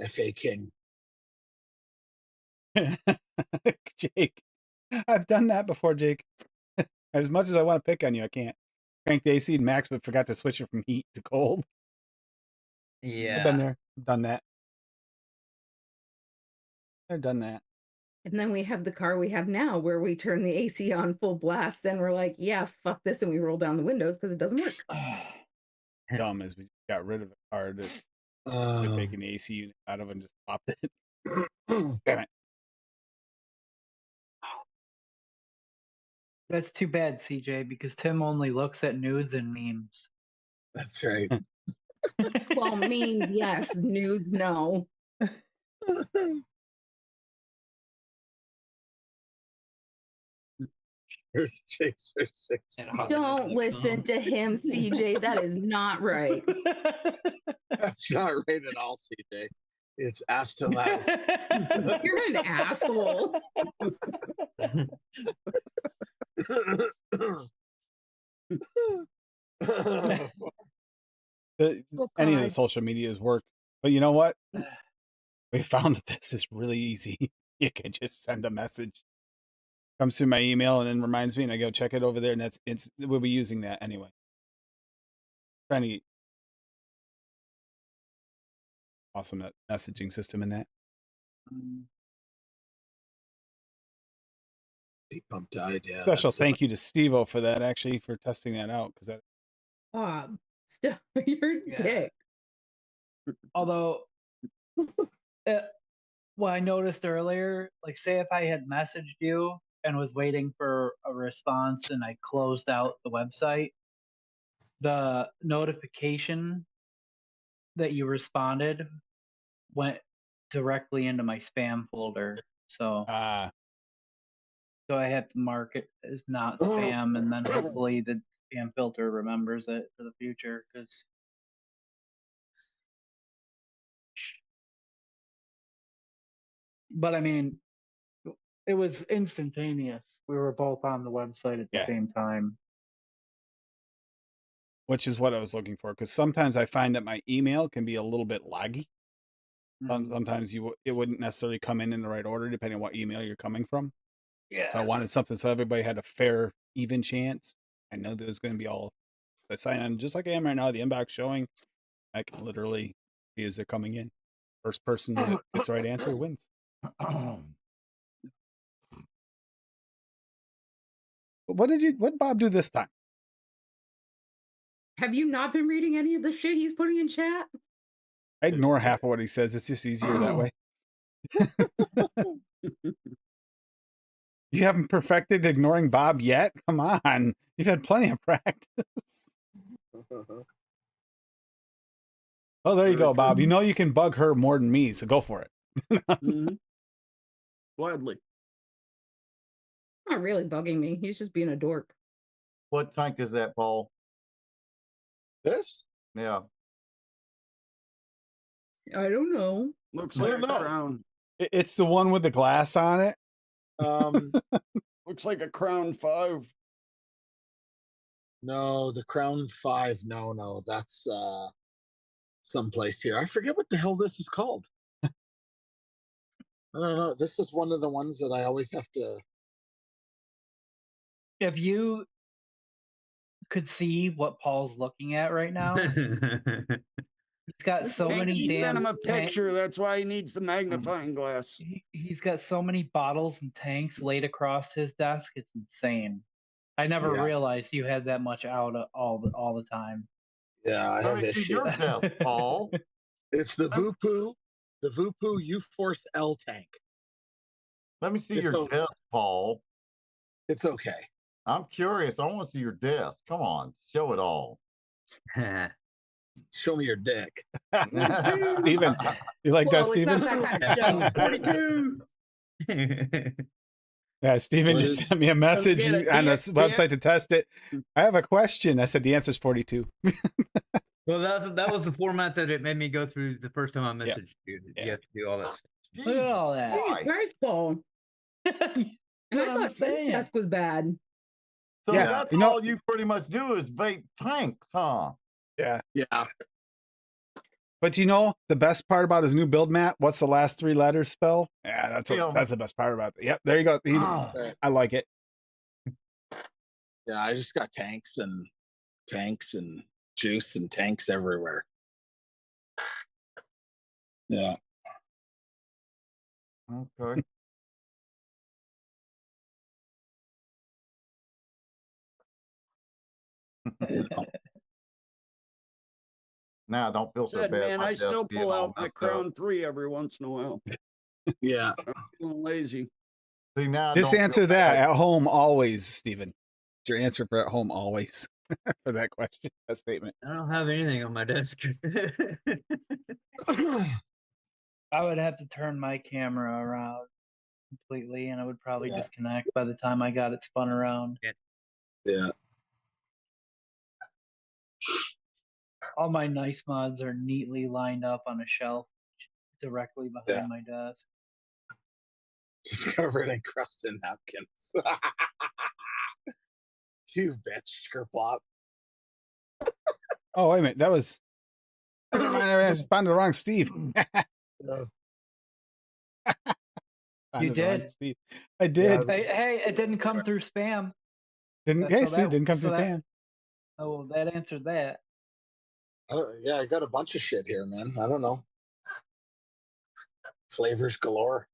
FA King. Jake, I've done that before, Jake. As much as I want to pick on you, I can't. Cranked the AC to max, but forgot to switch it from heat to cold. Yeah, I've been there, done that. I've done that. And then we have the car we have now where we turn the AC on full blast and we're like, yeah, fuck this. And we roll down the windows because it doesn't work. Dumb as we got rid of the car that's taking the AC unit out of and just popped it. Damn it. That's too bad, CJ, because Tim only looks at nudes and memes. That's right. Well, memes, yes. Nudes, no. Chaser 6. Don't listen to him, CJ. That is not right. That's not right at all, CJ. It's ass to mouth. You're an asshole. Any of the God. social medias work, but you know what? We found that this is really easy. You can just send a message, comes through my email, and then reminds me, and I go check it over there, and we'll be using that anyway. Trying to get awesome messaging system in that. Heat pump died. Yeah. Special thank you to Steve-O for that, actually, for testing that out, because that Bob, stop. You're a dick. Although, what I noticed earlier, like say if I had messaged you and was waiting for a response and I closed out the website, the notification that you responded went directly into my spam folder. So so I had to mark it as not spam, and then hopefully the spam filter remembers it for the future. Because but I mean, it was instantaneous. We were both on the website at the same time. which is what I was looking for, because sometimes I find that my email can be a little bit laggy. Sometimes it wouldn't necessarily come in the right order depending on what email you're coming from. Yeah. So I wanted something so everybody had a fair, even chance. I know that it's going to be all. I sign on just like I am right now. The inbox showing, I can literally see as they're coming in. First person that gets the right answer wins. What did Bob do this time? Have you not been reading any of the shit he's putting in chat? I ignore half of what he says. It's just easier that way. You haven't perfected ignoring Bob yet? Come on. You've had plenty of practice. Oh, there you go, Bob. You know you can bug her more than me, so go for it. Gladly. Not really bugging me. He's just being a dork. What tank is that, Paul? This? Yeah. I don't know. Looks like a crown. It's the one with the glass on it. Looks like a Crown 5. No, the Crown 5. No, that's someplace here. I forget what the hell this is called. I don't know. This is one of the ones that I always have to. If you could see what Paul's looking at right now, he's got so many He damn. sent him a picture. That's why he needs the magnifying glass. He's got so many bottles and tanks laid across his desk. It's insane. I never realized you had that much out all the time. Yeah, I have this shit. Your desk, Paul. It's the Vupu U-Force L tank. Let me see your desk, Paul. It's okay. I'm curious. I want to see your desk. Come on, show it all. Show me your dick. Steven, you like that, Steven? Yeah, Steven just sent me a message on this website to test it. I have a question. I said the answer is 42. Well, that was the format that it made me go through the first time I messaged you. You have to do all that stuff. Look at all that. Very full. And I thought Tim's desk was bad. So that's all you pretty much do is vape tanks, huh? Yeah. Yeah. But you know, the best part about his new build map, what's the last 3 letters spell? Yeah, that's the best part about it. Yep, there you go. I like it. Yeah, I just got tanks and juice and tanks everywhere. Yeah. Okay. Now, don't feel so bad. Man, I still pull out my Crown 3 every once in a while. Yeah. I'm feeling lazy. See, now Just answer that at home always, Steven. It's your answer for at home always for that question, that statement. I don't have anything on my desk. I would have to turn my camera around completely, and it would probably Yeah. disconnect by the time I got it spun around. Yeah. All my nice mods are neatly lined up on a shelf directly behind my desk. Just covered in crusted napkins. You bitch, Kerplop. Oh, wait a minute. That was. Never mind. I responded to the wrong Steve. No. You Responded to the wrong did? Steve. I did. Hey, it didn't come through spam. Didn't. So Hey, see, that- didn't come so through that- spam. Oh, that answered that. Yeah, I got a bunch of shit here, man. I don't know. Flavors galore.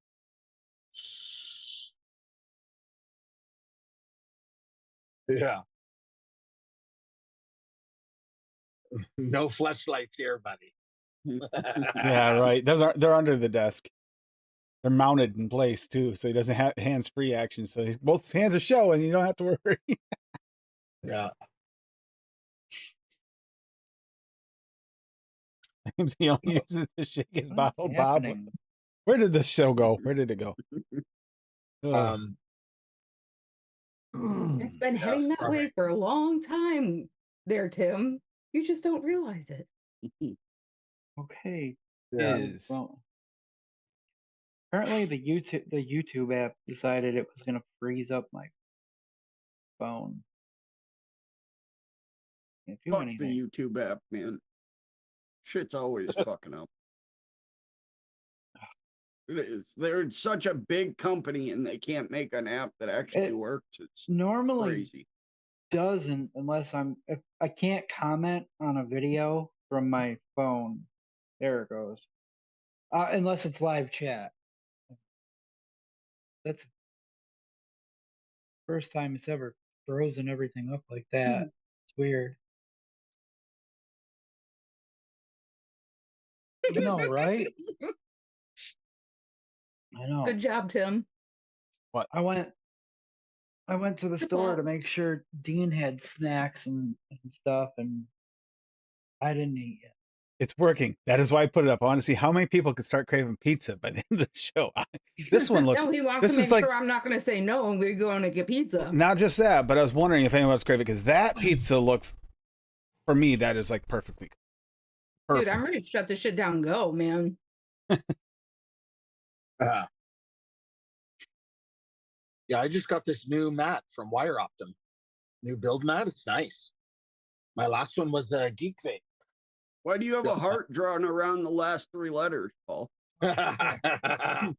Yeah. No fleshlights here, buddy. Yeah, right. They're under the desk. They're mounted in place too, so he doesn't have hands-free action. So both his hands are showing. You don't have to worry. Yeah. He only uses it to shake his What is bottle, Bob. happening? Where did this show go? Where did it go? Ugh. It's been heading that way for a long time there, Tim. You just don't realize it. Okay. Yeah. Is Well, apparently the YouTube app decided it was gonna freeze up my phone. Can't do Fuck anything. the YouTube app, man. Shit's always fucking up. It is. They're such a big company and they can't make an app that actually It works. It's normally crazy. doesn't unless if I can't comment on a video from my phone. There it goes. Unless it's live chat. That's the first time it's ever frozen everything up like that. It's weird. I know, right? I know. Good job, Tim. I went to the store to make sure Dean had snacks and stuff, and I didn't eat yet. it's working? That is why I put it up. I want to see how many people could start craving pizza by the end of the show. This one looks. No, he wants This to make is like sure I'm not going to say no and we're going to get pizza. not just that, but I was wondering if anyone else craving because that pizza looks. For me, that is like perfectly. Perfect. Dude, I'm ready to shut this shit down and go, man. Yeah, I just got this new mat from Wire Optum. New build mat. It's nice. My last one was a Geek Vape. Why do you have a heart drawn around the last three letters, Paul? He actually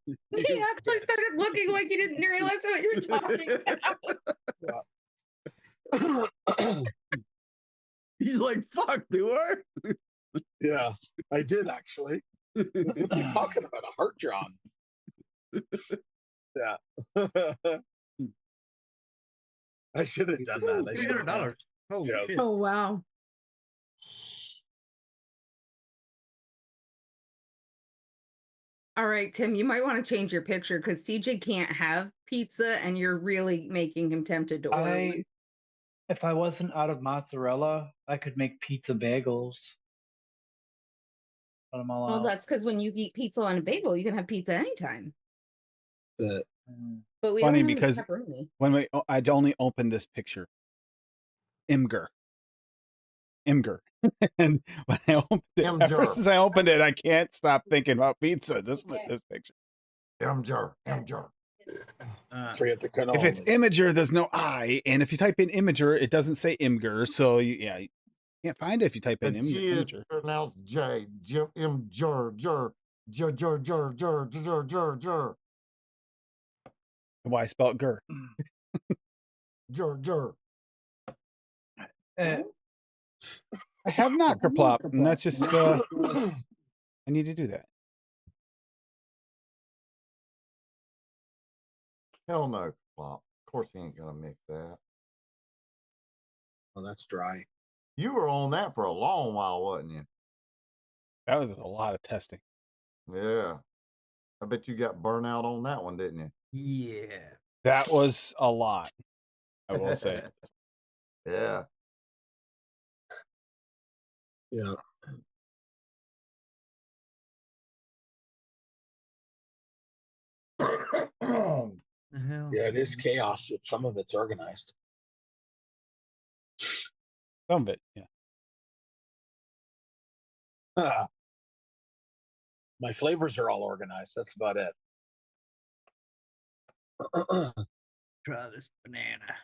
started looking like he didn't realize what you were talking about. He's like, fuck, do I? Yeah, I did actually. What's he talking about? A heart drawn. Yeah. I should have done that. I should've done- $300. Holy Yeah. shit. Oh, wow. All right, Tim, you might want to change your picture because CJ can't have pizza and you're really making him tempted to order one. If I wasn't out of mozzarella, I could make pizza bagels. Put them all Well, out. that's because when you eat pizza on a bagel, you can have pizza anytime. The- But we Funny don't have because pepperoni. when I'd only opened this picture. Imgur. And when I opened it, ever since I opened it, I can't stop thinking about pizza. This picture. Imgur. Forget the cannolis. If it's Imager, there's no I, and if you type in Imager, it doesn't say Imgur. So you can't find it if you type in The G is Imager. pronounced J. Imgur. Jur. Why I spelled Gur? Jur. I have not Kerplop, and that's just I need to do that. Hell no, Plop. Of course he ain't gonna mix that. Oh, that's dry. You were on that for a long while, wasn't you? That was a lot of testing. Yeah. I bet you got burnout on that one, didn't you? Yeah. That was a lot. I will say. Yeah. Yeah. The hell? Yeah, it is chaos, but some of it's organized. Some of it, yeah. My flavors are all organized. That's about it. Try this banana.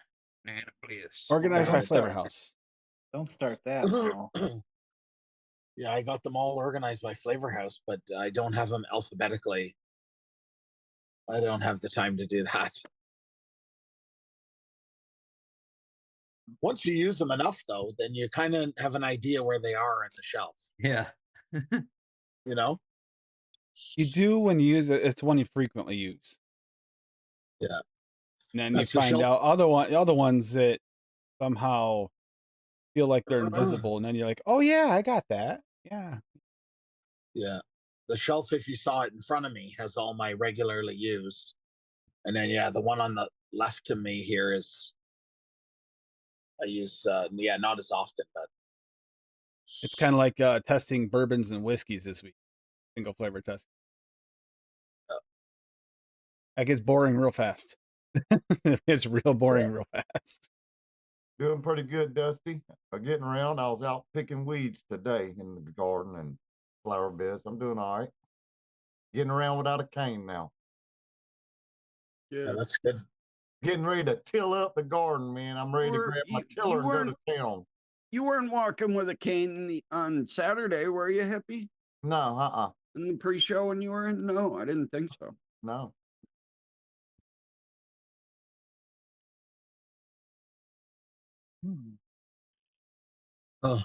Banana bliss. Organized by Don't Flavor start. House. Don't start that now. Yeah, I got them all organized by Flavor House, but I don't have them alphabetically. I don't have the time to do that. Once you use them enough, though, then you kind of have an idea where they are in the shelf. Yeah. You know? You do when you use it. It's one you frequently use. Yeah. And then That's you the find shelf. out other ones that somehow feel like they're invisible, and then you're like, oh yeah, I got that. Yeah. Yeah. The shelf, if you saw it in front of me, has all my regularly used. And then, yeah, the one on the left to me here is, I use, not as often, but It's kind of like testing bourbons and whiskeys this week. Single flavor test. That gets boring real fast. It's real boring real fast. Doing pretty good, Dusty. Getting around. I was out picking weeds today in the garden and flower beds. I'm doing all right. Getting around without a cane now. yeah, that's good. Getting ready to till up the garden, man. I'm ready to grab my tiller and go to town. You weren't walking with a cane on Saturday, were you, hippie? No, In the pre-show when you were in? No, I didn't think so. no. Oh.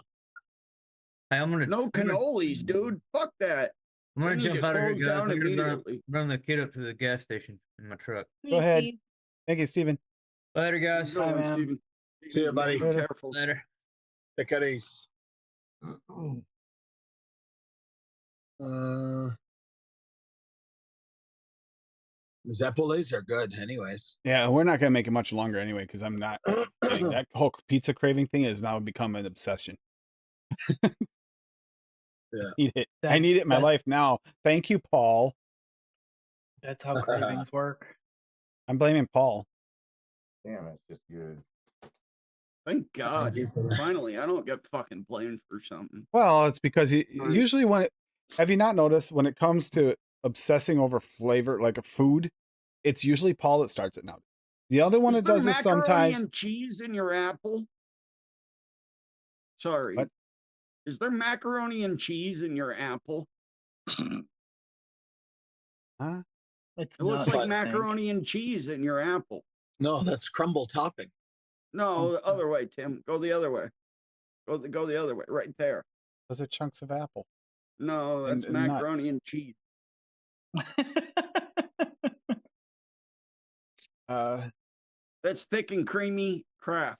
Hey, I'm gonna No cannolis, dude. Fuck that. I'm gonna They need jump to out of here, close guys. down I'm gonna immediately. run the kid up to the gas station in my truck. Go ahead. Thank you, Steven. Later, guys. Go on, man. Steven. See you, buddy. Be careful. Later. Take it easy. Zeppoles are good, anyways. Yeah, we're not gonna make it much longer anyway, because I'm not kidding. That whole pizza craving thing has now become an obsession. Yeah. I need it in my life now. Thank you, Paul. That's how cravings work. I'm blaming Paul. Damn, it's just good. Thank God. Finally, I don't get fucking blamed for something. Well, it's because usually have you not noticed when it comes to obsessing over flavor, like a food, it's usually Paul that starts it now. The other one that does this sometimes. And cheese in your apple? Sorry. What? Is there macaroni and cheese in your apple? Huh? It looks like macaroni and cheese in your apple. No, that's crumble topping. No, the other way, Tim. Go the other way. Go the other way, right there. Those are chunks of apple. No, that's and macaroni nuts. and cheese. That's thick and creamy Kraft.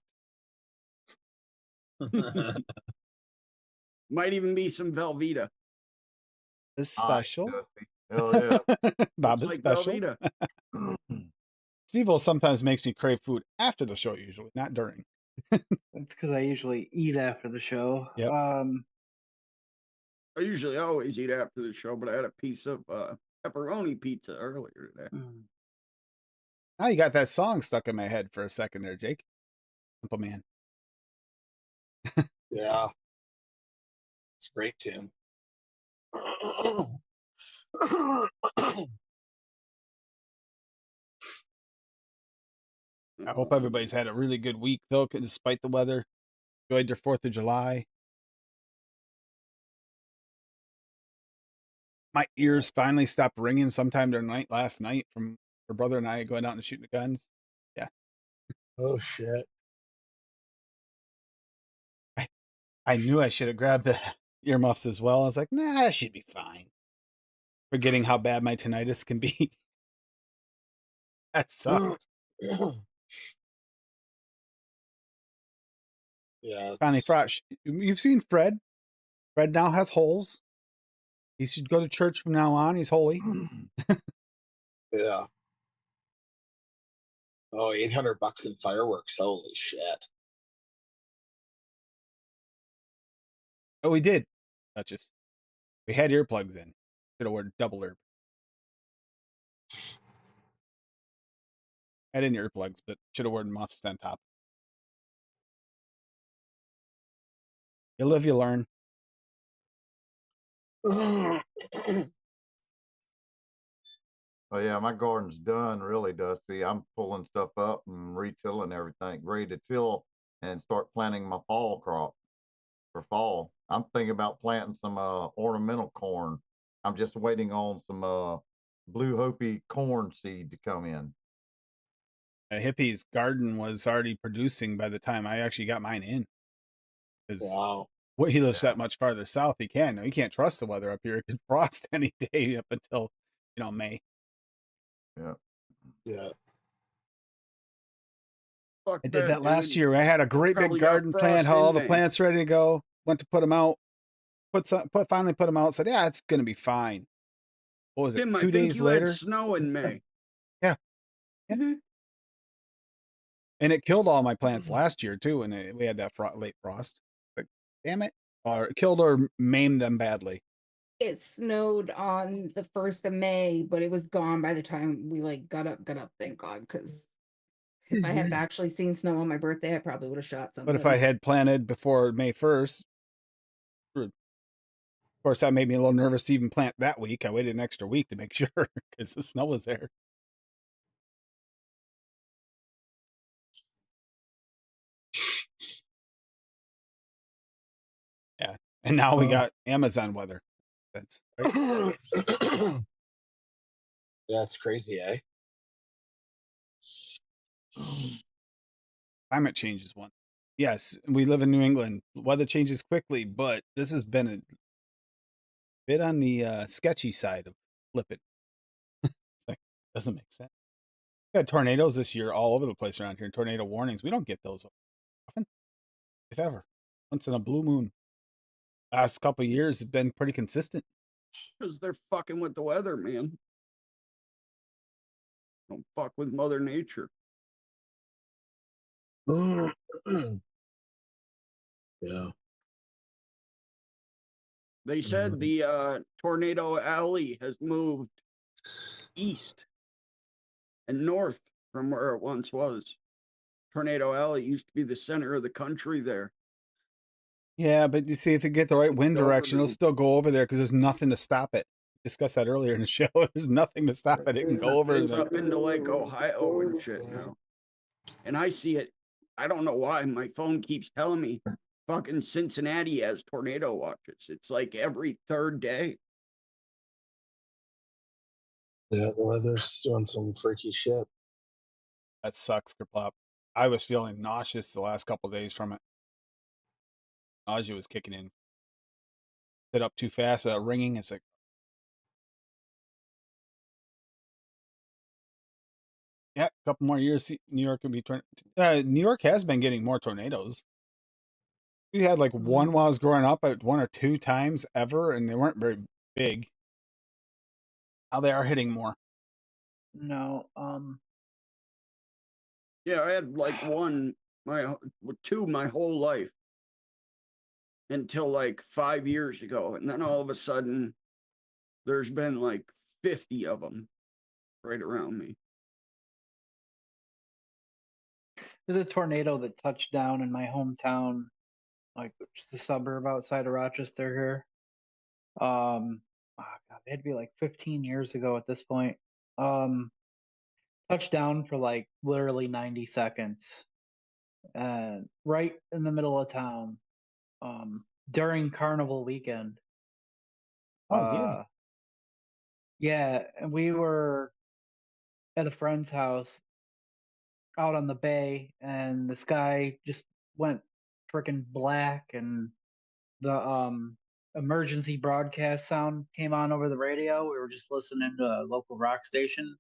Might even be some Velveeta. Is special. Hell yeah. Bob is like special. Velveeta. Steve will sometimes makes me crave food after the show, usually, not during. That's because I usually eat after the show. Yep. I usually always eat after the show, but I had a piece of pepperoni pizza earlier today. Now you got that song stuck in my head for a second there, Jake. Simple Man. Yeah. It's a great tune. I hope everybody's had a really good week, though, despite the weather. Enjoyed their 4th of July. My ears finally stopped ringing sometime during last night from her brother and I going out and shooting the guns. Yeah. Oh, shit. I knew I should have grabbed the earmuffs as well. I was like, nah, I should be fine. Forgetting how bad my tinnitus can be. That sucked. Yeah. Finally, Fresh. You've seen Fred. Fred now has holes. He should go to church from now on. He's holy. Yeah. Oh, $800 in fireworks. Holy shit. Oh, we did. Duchess. We had earplugs in. Should have ordered double herb. I didn't earplugs, but should have worn muffs on top. You live, you learn. Oh yeah, my garden's done really, Dusty. I'm pulling stuff up and retilling everything, ready to till and start planting my fall crop for fall. I'm thinking about planting some ornamental corn. I'm just waiting on some blue Hopi corn seed to come in. A hippie's garden was already producing by the time I actually got mine in. Because Wow. well, he lives that much farther south, he can. He can't trust the weather up here. It could frost any day up until, May. Yeah. Yeah. Fuck I did that last dude. year. I had a great big Probably got garden plant, frost had all in the May. plants ready to go. Went to put them out. Finally put them out. Said, yeah, it's gonna be fine. What was it? Tim, I 2 think days you had later, snow in May. Yeah. Mhm. and it killed all my plants last year too. And we had that late frost. Like, damn it! Or it killed or maimed them badly. It snowed on the 1st of May, but it was gone by the time we like got up, thank God, because if I had actually seen snow on my birthday, I probably would have shot something. But if I had planted before May 1st, of course, that made me a little nervous to even plant that week. I waited an extra week to make sure because the snow was there. Yeah. And now we got Amazon weather. That's right. That's crazy, eh? Climate change is one. Yes, we live in New England. Weather changes quickly, but this has been a bit on the sketchy side of flipping. It's like, doesn't make sense. We had tornadoes this year all over the place around here. Tornado warnings. We don't get those often, if ever. Once in a blue moon. Last couple of years has been pretty consistent. Because they're fucking with the weather, man. Don't fuck with Mother Nature. Yeah. They said the tornado alley has moved east and north from where it once was. Tornado Alley used to be the center of the country there. Yeah, but you see, if you get the right wind Over direction, it'll now. still go over there because there's nothing to stop it. Discussed that earlier in the show. There's nothing to stop it. It can go over. It's The, up into like Ohio and shit now. And I see it. I don't know why. My phone keeps telling me fucking Cincinnati has tornado watches. It's like every third day. Yeah, the weather's doing some freaky shit. that sucks, Kerplop. I was feeling nauseous the last couple of days from it. Nausea was kicking in. Hit up too fast without ringing. It's like, yeah, a couple more years. New York could be. New York has been getting more tornadoes. We had like one while I was growing up, at 1 or 2 times ever, and they weren't very big. Now they are hitting more. No, Yeah, I had like two my whole life until like 5 years ago. And then all of a sudden, there's been like 50 of them right around me. there's a tornado that touched down in my hometown, like just a suburb outside of Rochester here. Oh God, it had to be like 15 years ago at this point. Touched down for like literally 90 seconds, and right in the middle of town, during Carnival weekend. Oh, yeah. Yeah, and we were at a friend's house out on the bay, and the sky just went freaking black, and the emergency broadcast sound came on over the radio. We were just listening to a local rock station.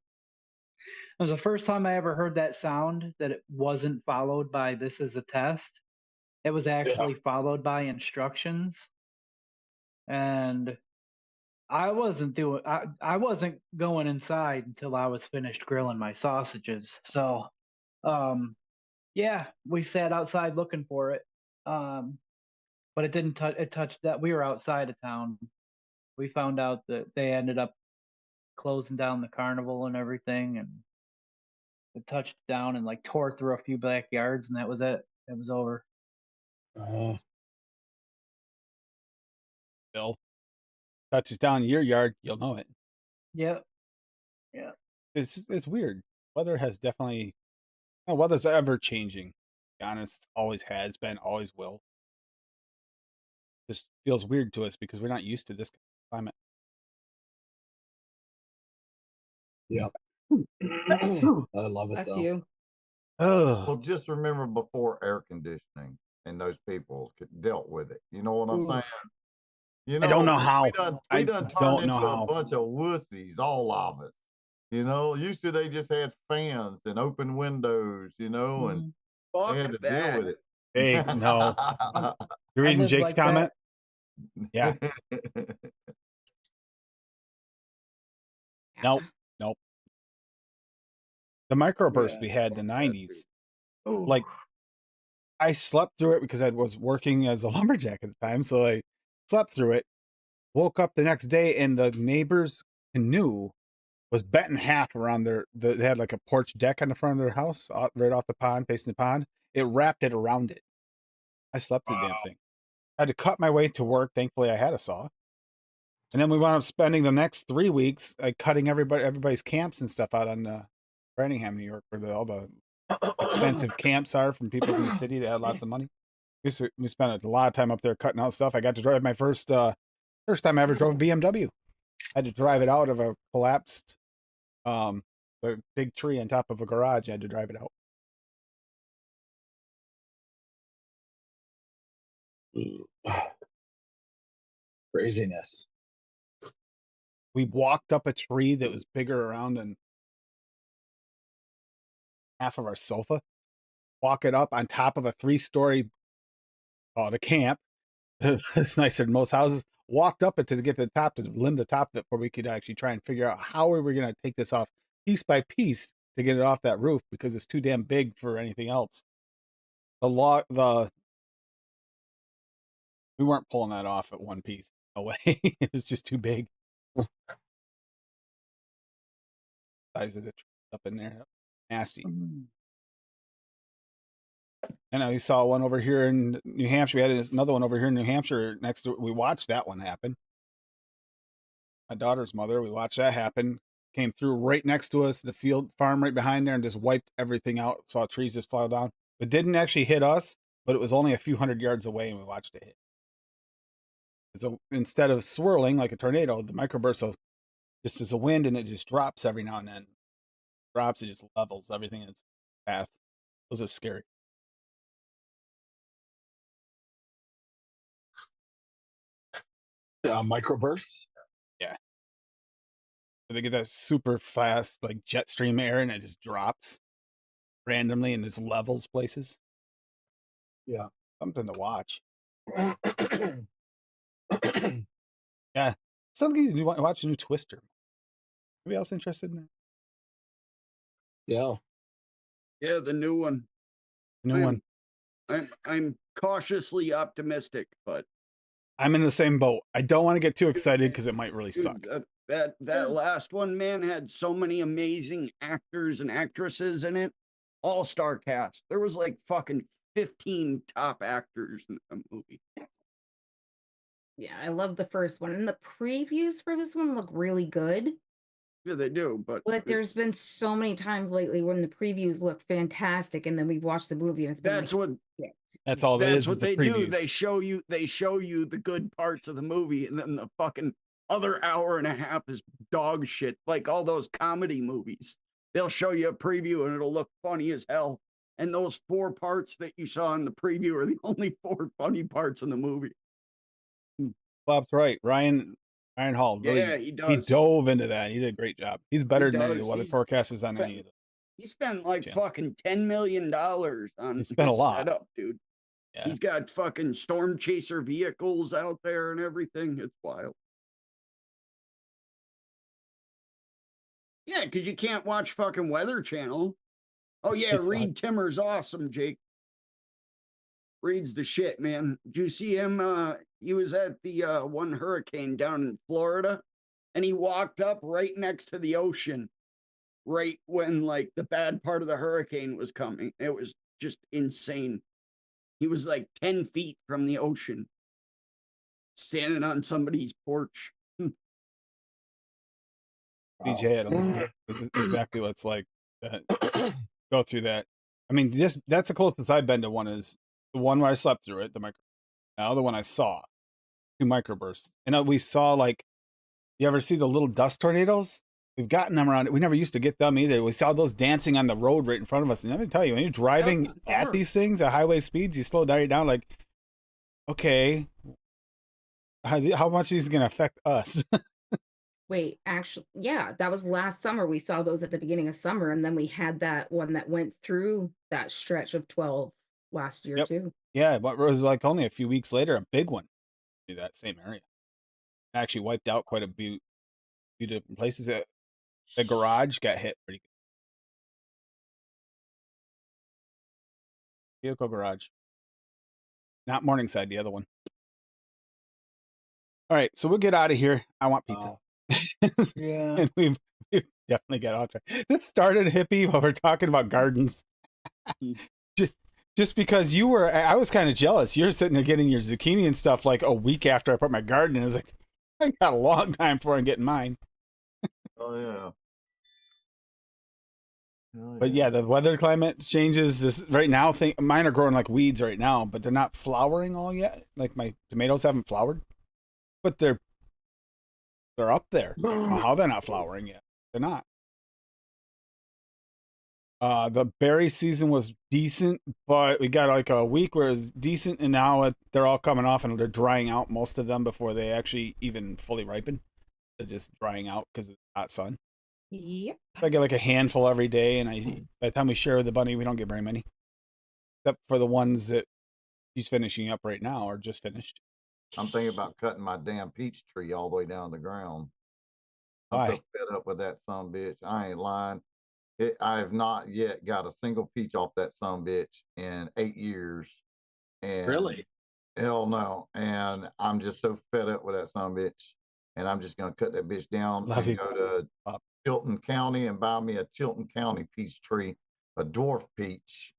It was the first time I ever heard that sound that it wasn't followed by "this is a test." It was actually followed by instructions. And I wasn't going inside until I was finished grilling my sausages. So yeah, we sat outside looking for it. But it didn't touch it touched that we were outside of town. We found out that they ended up closing down the carnival and everything, and It touched down and like tore through a few backyards, and that was it. It was over. Bill touches down your yard, you'll know it. Yep. Yeah. It's weird. Weather has definitely weather's ever changing. To be honest, always has been, always will. Just feels weird to us because we're not used to this climate. Yeah. I love it Bless though. you. Oh, Well, just remember before air conditioning and those people dealt with it. You know what I'm saying? You know, I don't know how. we done turned don't know into how. a bunch of wussies, all of us. You know, used to they just had fans and open windows, you know, and they had to Fuck deal that. with it. Hey, no. You're I reading lived Jake's like that. comment? Yeah. Nope. Nope. The microburst Yeah. we had in the Fuck that 90s, Ooh. like I slept through it because I was working as a lumberjack at the time. So I slept through it, woke up the next day, and the neighbor's canoe was bent in half around they had like a porch deck on the front of their house, right off the pond, facing the pond. It wrapped it around it. I slept through the damn thing. I had to cut my way to work. Thankfully, I had a saw. And then we wound up spending the next 3 weeks cutting everybody's camps and stuff out on Framingham, New York, where all the expensive camps are from people from the city that had lots of money. We spent a lot of time up there cutting out stuff. I got to drive my first time I ever drove a BMW. I had to drive it out of a collapsed the big tree on top of a garage. I had to drive it out. Craziness. We walked up a tree that was bigger around than half of our sofa. Walk it up on top of a 3-story, called a camp. It's nicer than most houses. Walked up it to get to the top to limb the top of it, where we could actually try and figure out how we were going to take this off piece by piece to get it off that roof because it's too damn big for anything else. We weren't pulling that off at one piece. No way. It was just too big. Size of the tree up in there. Nasty. And I saw one over here in New Hampshire. We had another one over here in New Hampshire next to. We watched that one happen. My daughter's mother. We watched that happen. Came through right next to us, the field farm right behind there, and just wiped everything out. Saw trees just fall down. It didn't actually hit us, but it was only a few hundred yards away, and we watched it hit. So instead of swirling like a tornado, the microburst just as a wind, and it just drops every now and then. Drops, it just levels everything in its path. Those are scary. Microbursts. Yeah. They get that super fast, like jet stream air, and it just drops randomly and just levels places. Yeah. Something to watch. Yeah. Something you want to watch a new Twister. Anybody else interested in that? Yeah. Yeah, the new one. New one. I'm cautiously optimistic, but I'm in the same boat. I don't want to get too excited because it might really suck. That last one, man, had so many amazing actors and actresses in it. All-star cast. There was like fucking 15 top actors in the movie. Yeah, I love the first one. And the previews for this one look really good. Yeah, they do, but there's been so many times lately when the previews look fantastic, and then we've watched the movie and it's been that's like, what shit. That's all. that's is what the they do. previews. They show you the good parts of the movie, and then the fucking other hour and a half is dog shit. Like all those comedy movies, they'll show you a preview and it'll look funny as hell. And those 4 parts that you saw in the preview are the only 4 funny parts in the movie. Bob's right. Ryan Hall. Really, Yeah, he does. He dove into that. He did a great job. He's better than any of the does. weather forecasters on any of them. He spent like Chance. fucking $10 million on He spent a his lot. setup, dude. Yeah. He's got fucking storm chaser vehicles out there and everything. It's wild. Yeah, because you can't watch fucking Weather Channel. Oh yeah, Reed Timmer's awesome, Jake. Reed's the shit, man. Did you see him? He was at the one hurricane down in Florida, and he walked up right next to the ocean. right when like the bad part of the hurricane was coming. It was just insane. He was like 10 feet from the ocean, standing on somebody's porch. BJ, I don't know exactly what it's like to go through that. I mean, just that's the closest I've been to one is the one where I slept through it, the micro. Now the one I saw, 2 microbursts. And we saw like, you ever see the little dust tornadoes? We've gotten them around. We never used to get them either. We saw those dancing on the road right in front of us. And let me tell you, when you're driving not at summer. these things at highway speeds, you slow down like, okay, how much is going to affect us? Wait, actually, yeah, that was last summer. We saw those at the beginning of summer, and then we had that one that went through that stretch of 12 last year Yep. too. Yeah, what was like only a few weeks later, a big one in that same area. Actually wiped out quite a few different places. The garage got hit pretty good. Vehicle garage. Not Morningside, the other one. All right, so we'll get out of here. I want pizza. Yeah. And we've definitely got off track. This started hippie while we're talking about gardens. Just because I was kind of jealous. You're sitting there getting your zucchini and stuff like a week after I put my garden in. I was like, I got a long time before I'm getting mine. Oh yeah. Oh, But yeah, the weather climate changes. This right now, mine are growing like weeds right now, but they're not flowering all yet. Like my tomatoes haven't flowered, but they're up there. I don't know how they're not flowering yet. They're not. The berry season was decent, but we got like a week where it was decent, and now they're all coming off and they're drying out, most of them, before they actually even fully ripen. They're just drying out because of the hot sun. Yep. I get like a handful every day, and by the time we share with the bunny, we don't get very many, except for the ones that she's finishing up right now or just finished. I'm thinking about cutting my damn peach tree all the way down the ground. I'm Why? so fed up with that son bitch. I ain't lying. I have not yet got a single peach off that son bitch in 8 years. And Really? hell no. And I'm just so fed up with that son bitch. And I'm just gonna cut that bitch down Love and you. go to Chilton County and buy me a Chilton County peach tree, a dwarf peach.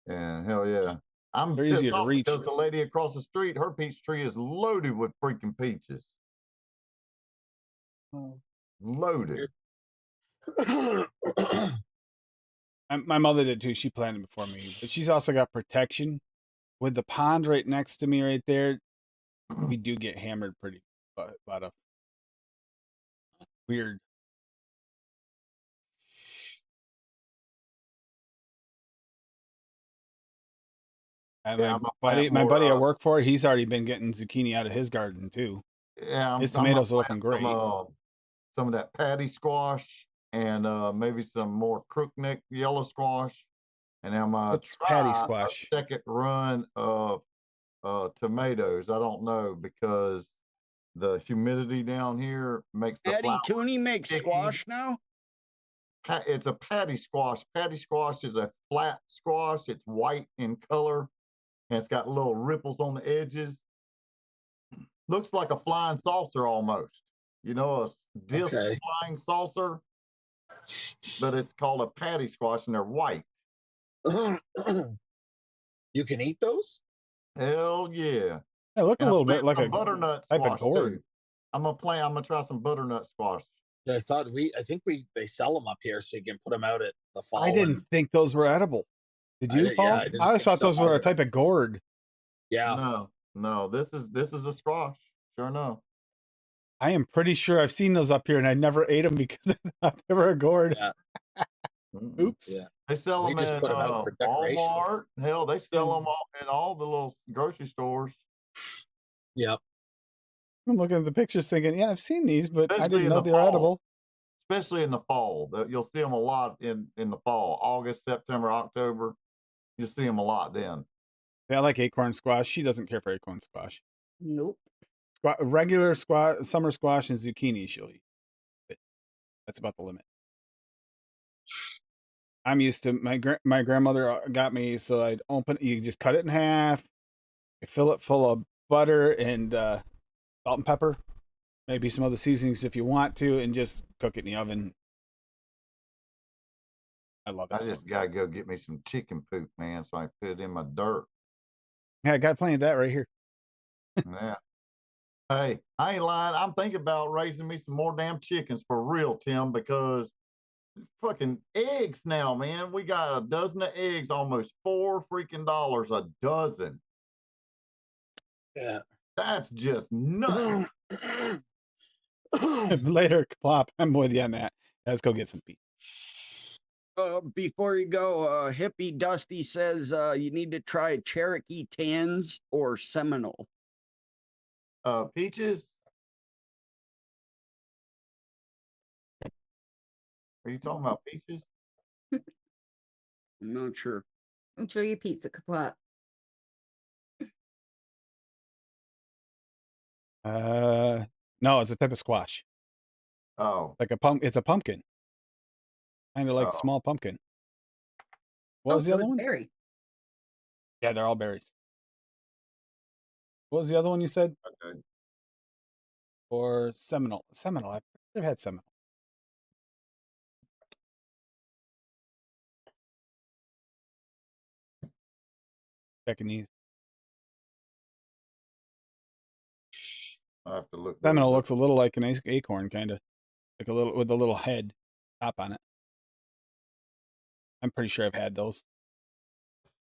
And hell yeah. I'm They're pissed easier to off reach. because the lady across the street, her peach tree is loaded with freaking peaches. Loaded. My mother did too. She planted before me, but she's also got protection with the pond right next to me right there. We do get hammered pretty, a lot of weird. Yeah, My buddy I work for, he's already been getting zucchini out of his garden too. Yeah, His tomatoes are looking great. Some of that patty squash and maybe some more crookneck yellow squash. And I'm What's try patty a squash? second run of tomatoes. I don't know because the humidity down here makes the Eddie flower Tooney makes sticky. squash now. It's a patty squash. Patty squash is a flat squash. It's white in color and it's got little ripples on the edges. Looks like a flying saucer almost. You know, a disc flying saucer, but it's called a patty squash and they're white. You can eat those? Hell yeah. They look a little bit like a butternut type squash of gourd. too. I'm gonna try some butternut squash. Yeah, I think they sell them up here so you can put them out at the fall. I didn't think those were edible. Did you, Paul? Yeah, I always thought those were a type of gourd. Yeah. No, this is a squash. Sure enough. I am pretty sure I've seen those up here and I never ate them because I thought they were a gourd. Yeah. Oops. Yeah. They sell them just at put them out for decoration. Walmart. Hell, they sell them in all the little grocery stores. Yep. I'm looking at the pictures thinking, yeah, I've seen these, but I Especially didn't in know the they were fall. edible. Especially in the fall. You'll see them a lot in the fall. August, September, October. You'll see them a lot then. Yeah, I like acorn squash. She doesn't care for acorn squash. Nope. Regular squash, summer squash, and zucchini she'll eat. That's about the limit. I'm used to my grandmother got me so I'd open it. You just cut it in half. You fill it full of butter and salt and pepper, maybe some other seasonings if you want to, and just cook it in the oven. I love I it. just gotta go get me some chicken poop, man, so I can put it in my dirt. Yeah, I got plenty of that right here. Yeah. Hey, I ain't lying. I'm thinking about raising me some more damn chickens for real, Tim, because fucking eggs now, man. We got a dozen of eggs, almost $4 freaking a dozen. Yeah. That's just nuts. Later, Plop. I'm with you on that. Let's go get some pizza. Before you go, Hippie Dusty says you need to try Cherokee Tans or Seminole. Peaches. Are you talking about peaches? I'm not sure. Enjoy your pizza, Plop. No, it's a type of squash. Oh, Like it's a pumpkin. Kind of like Oh. small pumpkin. What was the other it's one? berry. Yeah, they're all berries. What was the other one you said? okay. Or Seminole? Seminole. I've had Seminole. Checking these. I have to look. Seminole those up. looks a little like an acorn, kind of like a little with a little head top on it. I'm pretty sure I've had those.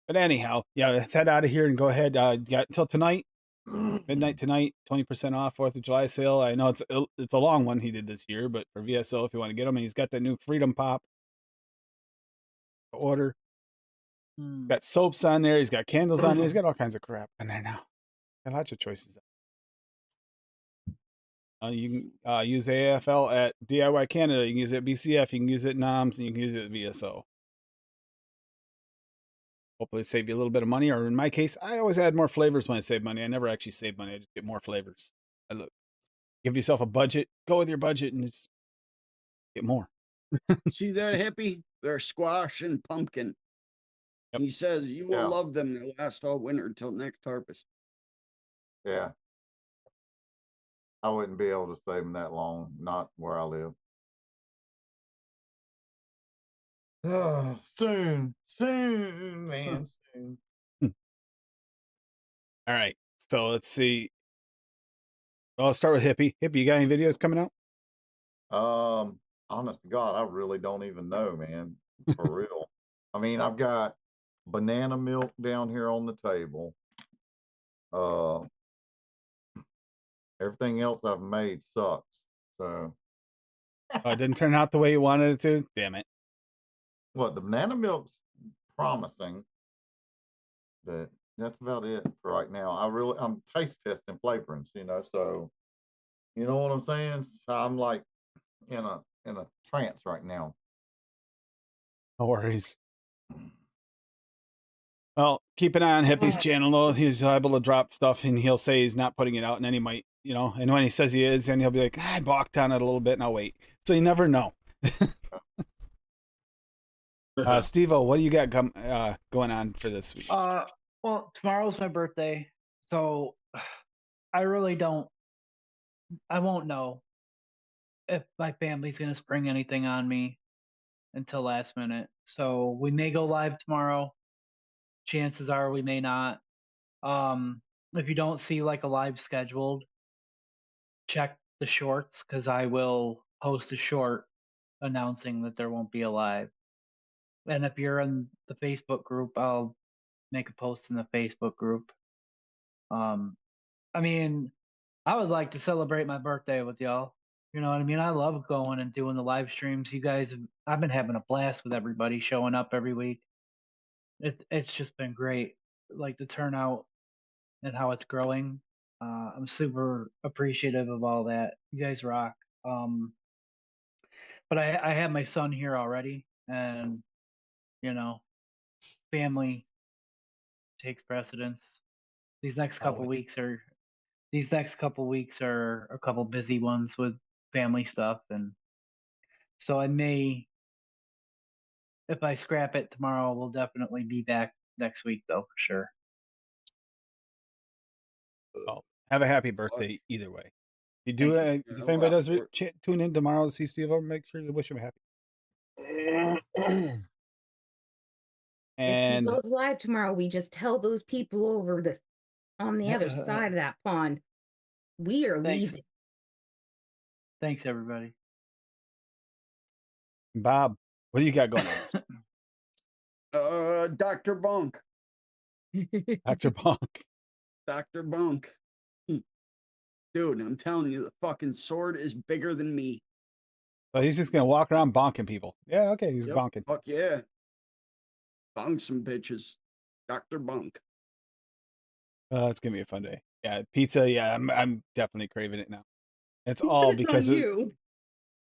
But anyhow, yeah, let's head out of here and go ahead. Got until tonight, midnight tonight, 20% off 4th of July sale. I know it's a long one he did this year, but for VSO, if you want to get them, and he's got the new Freedom Pop order. Got soaps on there. He's got candles on there. He's got all kinds of crap in there now. Got lots of choices. You can use AFL at DIY Canada. You can use it at BCF. You can use it at NOMS, and you can use it at VSO. Hopefully save you a little bit of money, or in my case, I always add more flavors when I save money. I never actually save money. I just get more flavors. Give yourself a budget. Go with your budget and just get more. See that, Hippie? They're squash and pumpkin. Yep. He says you will Yeah. love them. They'll last all winter until next harvest. Yeah. I wouldn't be able to save them that long, not where I live. Soon, man, soon. All right. So let's see. I'll start with Hippie. Hippie, you got any videos coming out? Honest to God, I really don't even know, man. For real. I mean, I've got banana milk down here on the table. Everything else I've made sucks. So Oh, it didn't turn out the way you wanted it to? Damn it. what, the banana milk's promising, but that's about it for right now. I'm taste testing flavorings, so you know what I'm saying? So I'm like in a trance right now. No worries. Well, keep an eye on Hippie's channel, though. He's able to drop stuff, and he'll say he's not putting it out, and then he might, and when he says he is, then he'll be like, I balked on it a little bit, and I'll wait. So you never know. Steve-O, what do you got going on for this week? Well, tomorrow's my birthday, so I really I won't know if my family's going to spring anything on me until last minute. So we may go live tomorrow. Chances are we may not. If you don't see like a live scheduled, check the shorts, because I will post a short announcing that there won't be a live. And if you're in the Facebook group, I'll make a post in the Facebook group. I mean, I would like to celebrate my birthday with y'all. You know what I mean? I love going and doing the live streams. You guys, I've been having a blast with everybody showing up every week. It's just been great, like the turnout and how it's growing. I'm super appreciative of all that. You guys rock. But I have my son here already, and family takes precedence. These next couple weeks are a couple busy ones with family stuff, and so I may, if I scrap it tomorrow, we'll definitely be back next week though, for sure. Oh, have a happy birthday either way. You do if anybody does tune in tomorrow to see Steve-O, make sure you wish him happy. If he And goes live tomorrow, we just tell those people over on the other side of that pond, we are Thanks. leaving. Thanks, everybody. Bob, what do you got going on this week? Dr. Bunk. Dr. Punk? Dr. Bunk. Dude, I'm telling you, the fucking sword is bigger than me. So he's just gonna walk around bonking people. Yeah, okay, he's Yep, bonking. Fuck yeah. Bunk some bitches. Dr. Bunk. It's gonna be a fun day. Yeah, pizza. Yeah, I'm definitely craving it now. It's He said all it's because on of, you.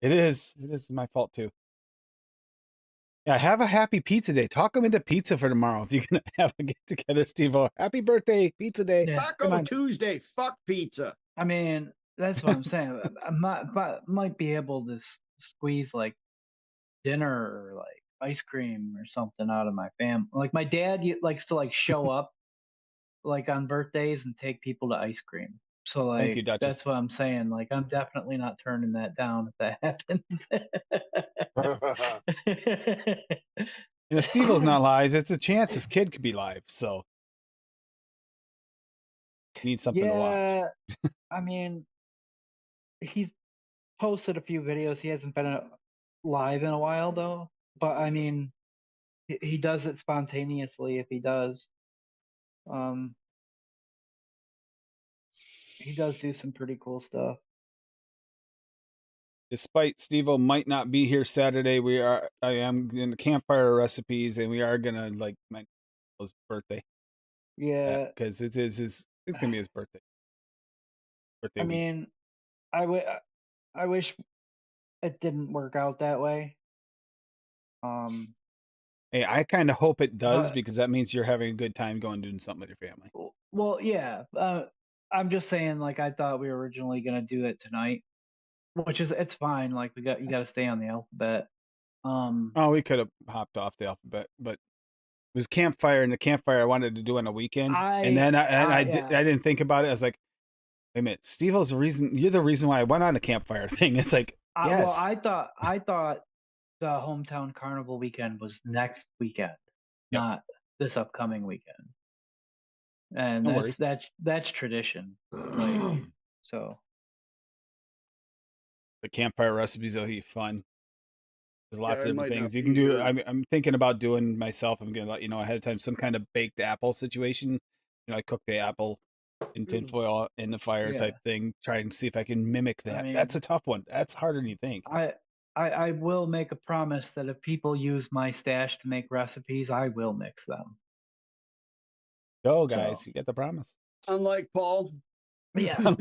it is. It is my fault too. Yeah, have a happy pizza day. Talk him into pizza for tomorrow. If you can have a get together, Steve. Happy birthday, pizza day. Yeah. Come Taco on. Tuesday. Fuck pizza. I mean, that's what I'm saying. I might be able to squeeze like dinner or like ice cream or something out of my family. Like my dad likes to like show up like on birthdays and take people to ice cream. So Thank you, like Duchess. that's what I'm saying. Like I'm definitely not turning that down if that happens. You know, Steve-O's not live. It's a chance his kid could be live. So need something to watch. Yeah, I mean, he's posted a few videos. He hasn't been live in a while though. But I mean, he does it spontaneously if he does. He does do some pretty cool stuff. Despite Steve-O might not be here Saturday, I am in the campfire recipes, and we are gonna like my birthday. Yeah, because it's gonna be his birthday. I Week. mean, I wish it didn't work out that way. Hey, I kind of hope it does but- because that means you're having a good time going doing something with your family. Well, yeah. I'm just saying, like, I thought we were originally gonna do it tonight, which is it's fine. Like, you got to stay on the alphabet. Oh, we could have hopped off the alphabet, but it was campfire, and the campfire I wanted to do on a weekend, and then I didn't think about it. I was like, wait a minute, Steve-O's the reason. You're the reason why I went on the campfire thing. It's like, yes. Well, I thought the hometown carnival weekend was next weekend, not this upcoming weekend. And No that's tradition. Like, so the campfire recipes will be fun. There's lots of I different might things not you can be do. here. I'm thinking about doing myself. I'm gonna let you know ahead of time some kind of baked apple situation. You know, I cook the apple in tinfoil in the fire Yeah. type thing. Try and see if I can mimic that. I mean, That's a tough one. That's harder than you think. I will make a promise that if people use my stash to make recipes, I will mix them. Go, guys! You get the promise. Unlike Paul. Yeah. Paul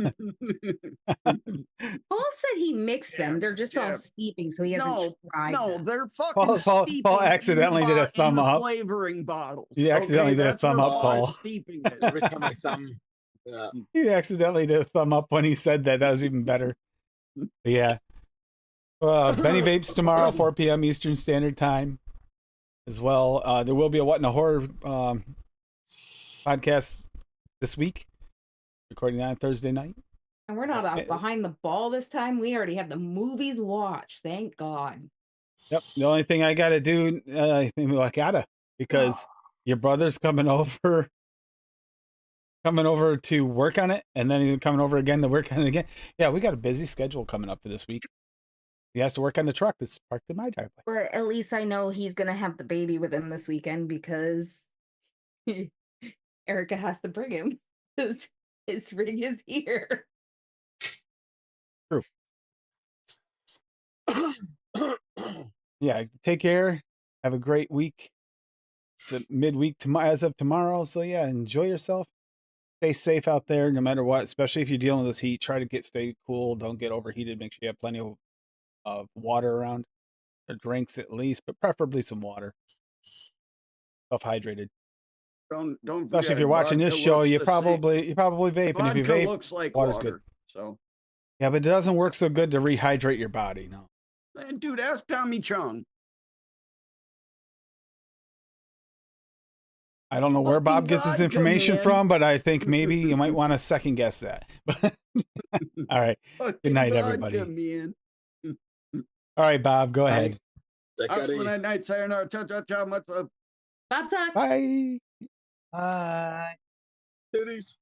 said he mixed them. They're just all steeping, so he hasn't tried them. They're fucking steeping. Paul accidentally did a thumb up. Flavoring bottles. He accidentally did a thumb up, Paul. Steeping it. Every time I thumb, yeah. He accidentally did a thumb up when he said that. That was even better. But yeah. Benny Vapes tomorrow, 4 p.m. Eastern Standard Time as well. There will be a What in a Horror podcast this week, recording that on Thursday night. And we're not out behind the ball this time. We already have the movies watched. Thank God. Yep. The only thing I got to do, because your brother's coming over to work on it, and then he's coming over again to work on it again. Yeah, we got a busy schedule coming up for this week. He has to work on the truck that's parked in my driveway. But at least I know he's going to have the baby with him this weekend because Erica has to bring him because his rig is here. True. Yeah, take care. Have a great week. It's a midweek as of tomorrow. So yeah, enjoy yourself. Stay safe out there no matter what, especially if you're dealing with this heat. Try to stay cool. Don't get overheated. Make sure you have plenty of water around, or drinks at least, but preferably some water. Self-hydrated. Don't Especially if you're watching this show, you probably vape, and if you vape, looks like water's water, good. So yeah, but it doesn't work so good to rehydrate your body. No, dude, ask Tommy Chung. I don't know where Bob gets his information from, but I think maybe you might want to second guess that. All right. Good night, everybody. All right, Bob, go ahead. Hustling at night, sayonara, cha cha cha, much love. Bob sucks. Bye. Bye. Titties.